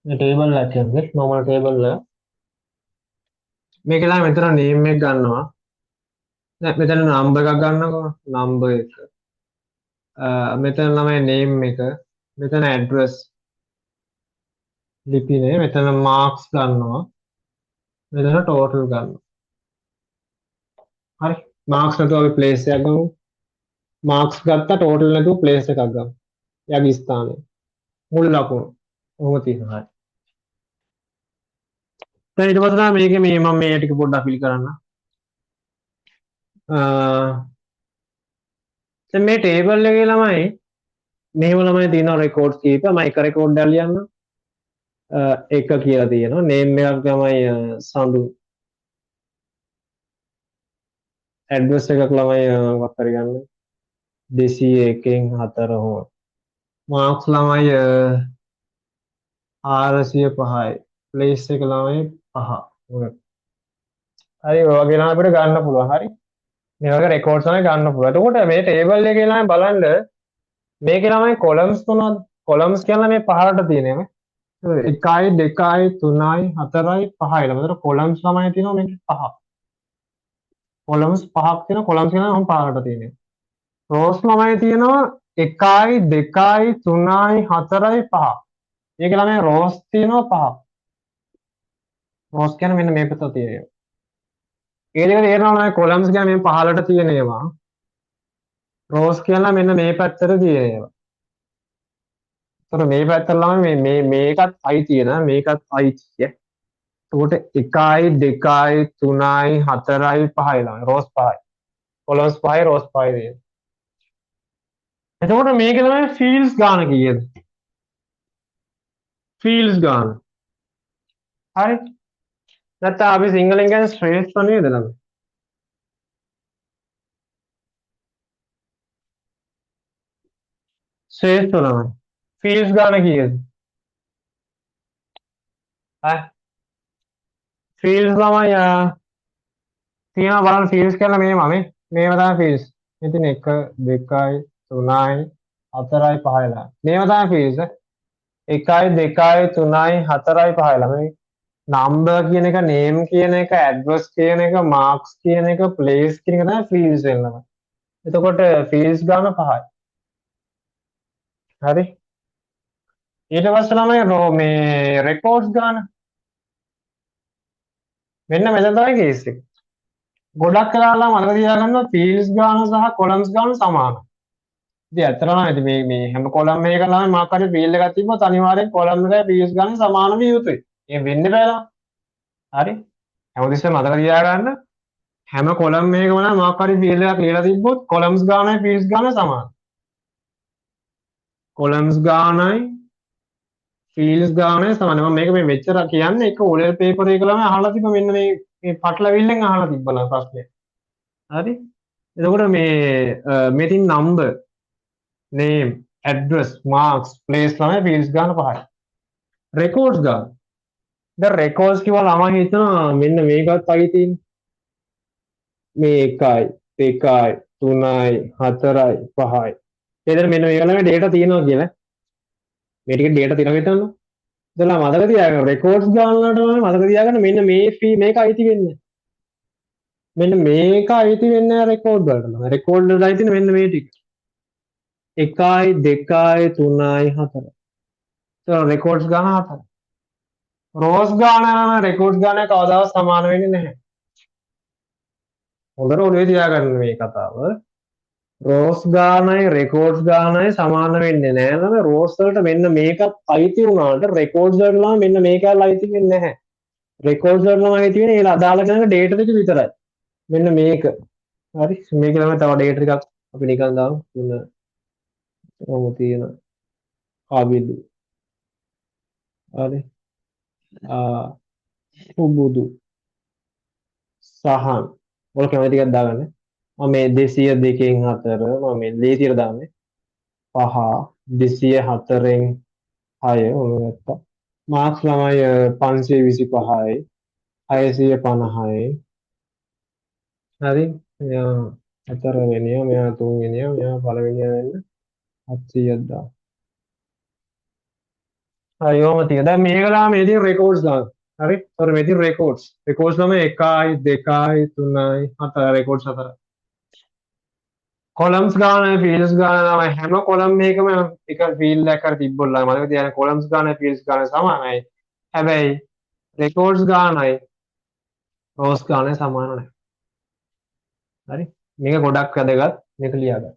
මේ ටේබල් එකක් කියන්නේ normal ටේබල් එක. මේකලා මෙතන name එක ගන්නවා. දැන් මෙතන number එකක් ගන්නකො number එක. මෙතන ළමයි name එක. මෙතන address ලිපිනේ මෙතන marks ගන්නවා. මෙතන total ගන්නවා. හරි. marks නැතුව අපි place එකක් ගමු. marks ගත්තා total නැතුව place එකක් ගමු. එයාගේ ස්ථානය. මුල් ලකුණු. ඔහොම තියෙනවා. හරි. දැන් ඊට පස්සේ තමයි මේකේ මේ මම මේ ටික පොඩ්ඩක් fill කරන්න. දැන් මේ table එකේ ළමයි මෙහෙම ළමයි තියෙනවා records කීප. මම එක record එකක් ලියන්න. එක කියලා තියෙනවා. name එකක් තමයි සඳු. address එකක් ළමයි මොකක් හරි ගන්න. 201න් 4 හෝ. marks ළමයි 405යි. place එක ළමයි 5. හරි ඔය වගේ නම් අපිට ගන්න පුළුවන්. හරි. මේ වගේ රෙකෝඩ්ස් තමයි ගන්න පුළුවන්. එතකොට මේ ටේබල් එකේ ළමයි බලන්න මේකේ ළමයි කොලම්ස් මොනවද? කොලම්ස් කියන්නේ මේ පහළට තියෙනවා. 1යි 2යි 3යි 4යි 5යි. ළමයි කොලම්ස් ළමයි තියෙනවා මේකේ 5. කොලම්ස් 5ක් තියෙනවා. කොලම්ස් කියන්නේ මොන පහළට තියෙන්නේ. රෝස් ළමයි තියෙනවා 1යි 2යි 3යි 4යි 5. මේකේ ළමයි රෝස් තියෙනවා 5ක්. රෝස් කියන්නේ මෙන්න මේ පැත්තට තියෙනවා. ඒ දෙක තේරෙනවා නේද? කොලම්ස් කියන්නේ මේ පහළට තියෙන ඒවා. රෝස් කියලා මෙන්න මේ පැත්තට තියෙන ඒවා. ඒතර මේ පැත්තට ළමයි මේකත් අයිතිය නා මේකත් අයිතිය. එතකොට 1යි 2යි 3යි 4යි 5යි ළමයි රෝස් 5යි. කොලම්ස් 5යි රෝස් 5යි තියෙනවා. එතකොට මේක ළමයි ෆීල්ඩ්ස් ගාන කීයද? ෆීල්ඩ්ස් ගාන. හරි. නැත්නම් අපි සිංහලෙන් කියන්නේ ශ්‍රේෂ්ඨ නේද ළමයි? ශ්‍රේෂ්ඨ ළමයි. ෆීල්ඩ්ස් ගාන කීයද? ඈ ෆීල්ඩ්ස් ළමයි තියෙනවා බලන්න ෆීල්ඩ්ස් කියලා මේව තමයි ෆීල්ඩ්ස්. ඉතින් 1 2යි 3යි 4යි 5යි ලා. මේව තමයි ෆීල්ඩ්ස්. 1යි 2යි 3යි 4යි 5යි ලා. මේ නම්බර් කියන එක, නේම් කියන එක, ඇඩ්‍රස් කියන එක, මාක්ස් කියන එක, ප්ලේස් කියන එක තමයි ෆීල්ඩ්ස් වෙනවා. එතකොට ෆීල්ඩ්ස් ගාන 5යි. හරි. ඊට පස්සේ ළමයි මේ රෙකෝඩ්ස් ගාන. මෙන්න මෙතන තමයි කේස් එක. ගොඩක් වෙලාවලා මතක තියාගන්න ෆීල්ඩ්ස් ගාන සහ කොලම්ස් ගාන සමානයි. ඉතින් ඇත්තටම ඉතින් මේ හැම කොලම් එකකම මාක් හරි ෆීල්ඩ් එකක් තිබ්බොත් අනිවාර්යෙන් කොලම් එකයි ෆීල්ඩ්ස් ගාන සමාන විය යුතුයි. ඒක වෙන්න බෑ. හරි. හැමතිස්සෙම මතක තියාගන්න හැම කොලම් එකකම නම් මාක් හරි ෆීල්ඩ් එකක් ලියලා තිබ්බොත් කොලම්ස් ගානයි ෆීල්ඩ්ස් ගාන සමානයි. කොලම්ස් ගානයි ෆීල්ඩ්ස් ගානයි සමානයි. මම මේක මේ මෙච්චර කියන්නේ එක O level paper එක ළමයි අහලා තිබ්බ මෙන්න මේ පටලවිල්ලෙන් අහලා තිබ්බලා ප්‍රශ්නේ. හරි. එතකොට මේ තියෙන number, name, address, Marx, place තමයි ෆීල්ඩ්ස් ගාන 5යි. රෙකෝඩ්ස් ගාන. දැන් රෙකෝඩ්ස් කිව්වා ළමයි හිතනවා මෙන්න මේකත් අයිතින් මේ 1යි 2යි 3යි 4යි 5යි. එතන මෙන්න මේක ළමයි ඩේටා තියෙනවා කියලා. මේ ටික ඩේටා තියෙනවා හිතන්න. ඉතලා මතක තියාගන්න රෙකෝඩ්ස් ගාන වලට තමයි මතක තියාගන්න මෙන්න මේක අයිති වෙන්නේ. මෙන්න මේක අයිති වෙන්නේ රෙකෝඩ් වලට. රෙකෝඩ් වලට අයිති මෙන්න මේ ටික. 1යි 2යි 3යි 4යි. ඒතර රෙකෝඩ්ස් ගාන 4යි. රෝස් ගාන නම් රෙකෝඩ්ස් ගාන කවදාවත් සමාන වෙන්නේ නැහැ. හොඳට ඔළුවේ තියාගන්න මේ කතාව. රෝස් ගානයි රෙකෝඩ්ස් ගානයි සමාන වෙන්නේ නැහැ. නේද? රෝස් වලට මෙන්න මේකත් අයිති වුණාට රෙකෝඩ්ස් වලට නම් මෙන්න මේකයි අයිති වෙන්නේ නැහැ. රෙකෝඩ්ස් වලට නම් අයිති වෙන්නේ ඒ අදාළ කරන ඩේටා ටික විතරයි. මෙන්න මේක. හරි. මේක තමයි තව ඩේටා ටිකක් අපි නිකන් දාමු. මොන තියෙන ආබිදු. හරි. පුබුදු. සහන්. ඔය කැමති ටිකක් දාගන්න. මම මේ 202න් 4 මම මේ ලේසියට දාන්නේ 5 204න් 6 ඔන්න ගත්තා මාක්ස් ළමයි 525යි 650යි හරි මෙයා හතර වෙනියා මෙයා තුන් වෙනියා මෙයා පළවෙනියා වෙන්න 700ක් දාන්න හරි ඔහොම තියෙන දැන් මේකලා මේ තියෙන රෙකෝඩ්ස් දාන්න හරි ඔතන මේ තියෙන රෙකෝඩ්ස් ළමයි 1යි 2යි 3යි 4 රෙකෝඩ්ස් 4 කොලම්ස් ගාන ෆීල්ඩ්ස් ගාන තමයි හැම කොලම් එකකම එක ෆීල්ඩ් එකක් කර තිබ්බොල්ලා මතක තියාගන්න කොලම්ස් ගාන ෆීල්ඩ්ස් ගාන සමානයි හැබැයි රෙකෝඩ්ස් ගානයි රෝස් ගානයි සමාන නැහැ හරි මේක ගොඩක් වැදගත් මේක ලියාගන්න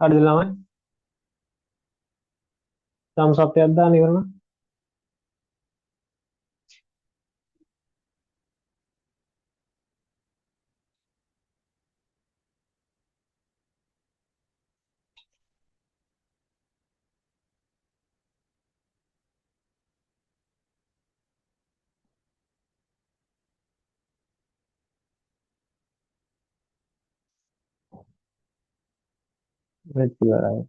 හරිද ළමයි? thumbs up එකක් දාන්න ඉවරනම්. ඒත් ඉවරයි.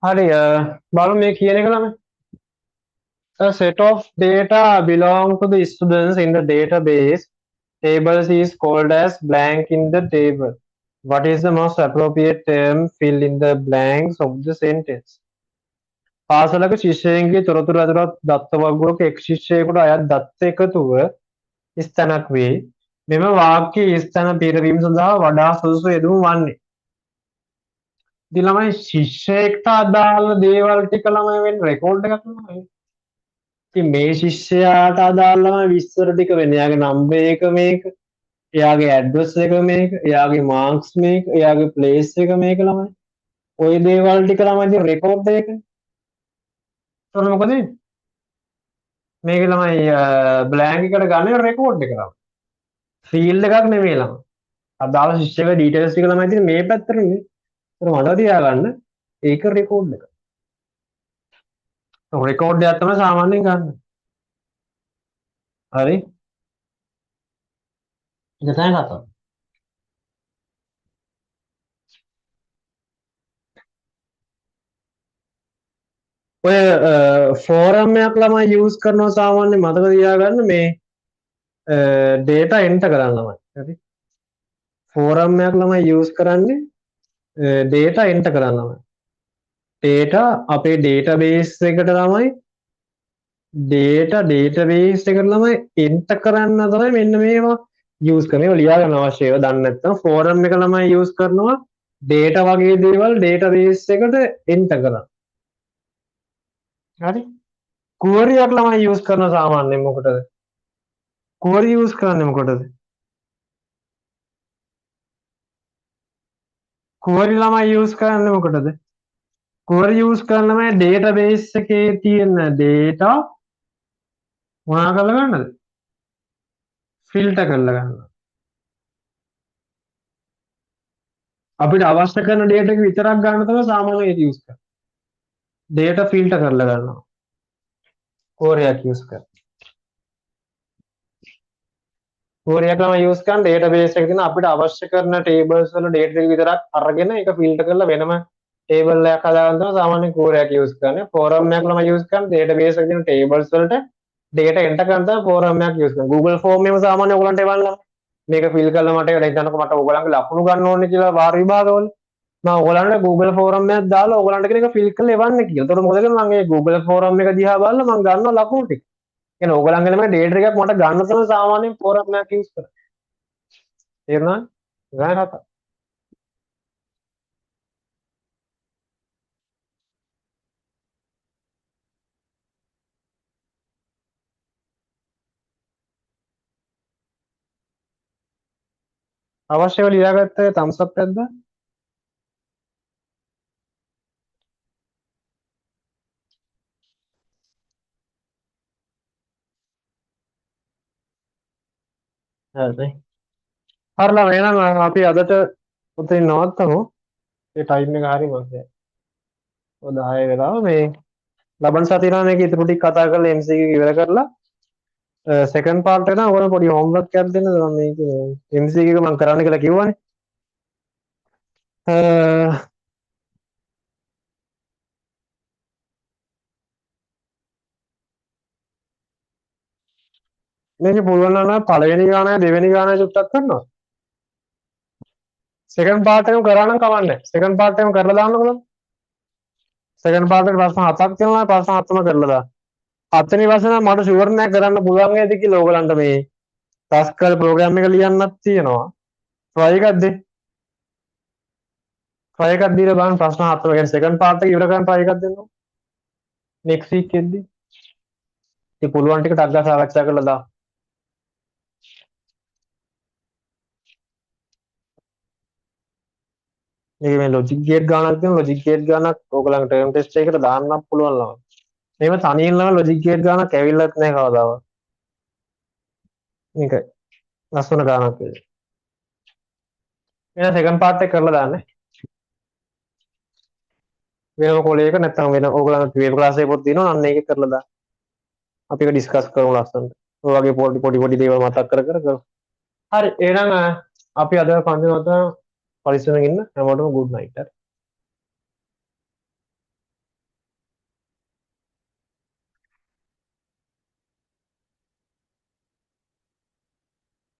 හරි බලමු මේ කියන එක ළමයි. A set of data belong to the students in the database tables is called as blank in the table. What is the most appropriate term? Fill in the blanks of the sentence. පාසලක ශිෂ්‍යයන්ගේ තොරතුරු ඇතුළත් දත්ත වගුවක එක් ශිෂ්‍යයෙකුට අයත් දත්ත එකතුව ස්තැනක් වේ. මෙම වාක්‍ය ස්තැන පිරවීම සඳහා වඩා සුදුසු යෙදුම් වන්නේ. ඉතින් ළමයි ශිෂ්‍යයෙක්ට අදාළ දේවල් ටික ළමයි වෙන්නේ රෙකෝඩ් එකක් ළමයි. ඉතින් මේ ශිෂ්‍යයාට අදාළම විස්තර ටික වෙන්නේ එයාගේ නම්බර් එක මේක, එයාගේ ඇඩ්‍රස් එක මේක, එයාගේ මාර්ක්ස් මේක, එයාගේ ප්ලේස් එක මේක ළමයි. ওই දේවල් ටික ළමයි ඉතින් රෙකෝඩ් එකනේ. එතකොට මොකද වෙන්නේ? මේක ළමයි බ්ලැන්ක් එකට ගන්න රෙකෝඩ් එක ළමයි. ෆීල්ඩ් එකක් නෙමෙයි ළමයි. අදාළ ශිෂ්‍යගේ ඩීටේල්ස් ටික ළමයි ඉතින් මේ පැත්තට නේ. ඒක මතක තියාගන්න. ඒක රෙකෝඩ් එක. රෙකෝඩ් එකක් තමයි සාමාන්‍යයෙන් ගන්න. හරි? ඒක තමයි කතාව. ඔය ෆෝරම් එකක් ළමයි යූස් කරනවා සාමාන්‍යයෙන් මතක තියාගන්න මේ data enter කරන්න ළමයි. හරි? ෆෝරම් එකක් ළමයි යූස් කරන්නේ data enter කරන්න ළමයි. data අපේ database එකට ළමයි database එකට ළමයි enter කරන්න තමයි මෙන්න මේවා යූස් කරන්නේ. ඒවා ලියා ගන්න අවශ්‍ය ඒවා දන්නේ නැත්නම් ෆෝරම් එක ළමයි යූස් කරනවා data වගේ දේවල් database එකට enter කරන්න. හරි? query එකක් ළමයි යූස් කරන සාමාන්‍යයෙන් මොකටද? query යූස් කරන්නේ මොකටද? query ළමයි යූස් කරන්නේ මොකටද? query යූස් කරන ළමයි database එකේ තියෙන data මොනවා කරලා ගන්නද? filter කරලා ගන්නවා. අපිට අවශ්‍ය කරන data එක විතරක් ගන්න තමයි සාමාන්‍යයෙන් ඒක යූස් කරන්නේ. data filter කරලා ගන්නවා. query එකක් යූස් කරලා. query එක ළමයි යූස් කරන database එකේ තියෙන අපිට අවශ්‍ය කරන tables වල data ටික විතරක් අරගෙන ඒක filter කරලා වෙනම table එකක් හදාගන්න තමයි සාමාන්‍යයෙන් query එක යූස් කරන්නේ. form එකක් ළමයි යූස් කරන්නේ database එකේ තියෙන tables වලට data enter කරන්න තමයි form එකක් යූස් කරන්නේ. Google form එකම සාමාන්‍යයෙන් ඔයගලන්ට එවන්නම්. මේක fill කරලා මට ඒක හිතන්නකො මට ඔයගලන්ගේ ලකුණු ගන්න ඕනේ කියලා වාර විභාගවල. මම ඔයගලන්ට Google form එකක් දාලා ඔයගලන්ට කියන එක fill කරලා එවන්න කියලා. එතකොට මොකද කරන්නේ මම ඒ Google form එක දිහා බලලා මම ගන්නවා ලකුණු ටික. කියන්නේ ඔයගලන්ගේ ළමයි data එකක් මට ගන්න තමයි සාමාන්‍යයෙන් form එකක් යූස් කරන්නේ. තේරුණාද? ගාන කතා. අවශ්‍යව ලියාගත්ත thumbs up එකක් දාන්න. හරි. හරිලා එහෙනම් අපි අදට උතෙන් නවත්තමු. ඒ ටයිම් එක හරි මන්ද. ඔය 10 වෙලාව මේ ලබන සතියේ මේක ඉතුරු ටික කතා කරලා MCQ එක ඉවර කරලා සෙකන්ඩ් පාර්ට් එක නම් ඔයාලා පොඩි හෝම්වර්ක් එකක් දෙන්නද මම මේක MCQ එක මම කරන්න කියලා කිව්වනේ. මේක පුළුවන් නම් පළවෙනි ගානයි දෙවෙනි ගානයි චුට්ටක් කරනවා. සෙකන්ඩ් පාර්ට් එකම කරා නම් කවන්නේ. සෙකන්ඩ් පාර්ට් එකම කරලා දාන්නකො. සෙකන්ඩ් පාර්ට් එකට ප්‍රශ්න 7ක් තියෙනවා. ප්‍රශ්න 7ම කරලා දාන්න. 7 වෙනි ප්‍රශ්න නම් මට ෂුවර් නෑ කරන්න පුළුවන් වේද කියලා ඕගලන්ට මේ ටස්කල් ප්‍රෝග්‍රෑම් එක ලියන්නත් තියෙනවා. try එකක් දෙන්න. try එකක් දීලා බලන්න ප්‍රශ්න 7 ගැන සෙකන්ඩ් පාර්ට් එක ඉවර කරන්න try එකක් දෙන්න. next week එද්දි ඉතින් පුළුවන් ටික ටක් ගාලා සාකච්ඡා කරලා දාන්න. මේක මේ ලොජික් ගේට් ගානක් තියෙන ලොජික් ගේට් ගානක් ඕගලන්ට ටර්ම් ටෙස්ට් එකකට දාන්නත් පුළුවන් ළමයි. මේව තනියෙන් ළමයි ලොජික් ගේට් ගානක් ඇවිල්ලත් නැහැ කවදාවත්. මේක ලස්සන ගානක් ඒක. එහෙනම් සෙකන්ඩ් පාර්ට් එක කරලා දාන්න. වෙනම කොලයක නැත්නම් වෙන ඕගලන්ට වේබ් ක්ලාස් එකක් පොත් තියෙනවා අන්න ඒක කරලා දාන්න. අපි ඒක ඩිස්කස් කරමු ලස්සනට. ඔය වගේ පොඩි පොඩි පොඩි දේවල් මතක් කර කර කරමු. හරි එහෙනම් අපි අද කන්දේ මත පරිස්සමෙන් ඉන්න හැමෝටම good night.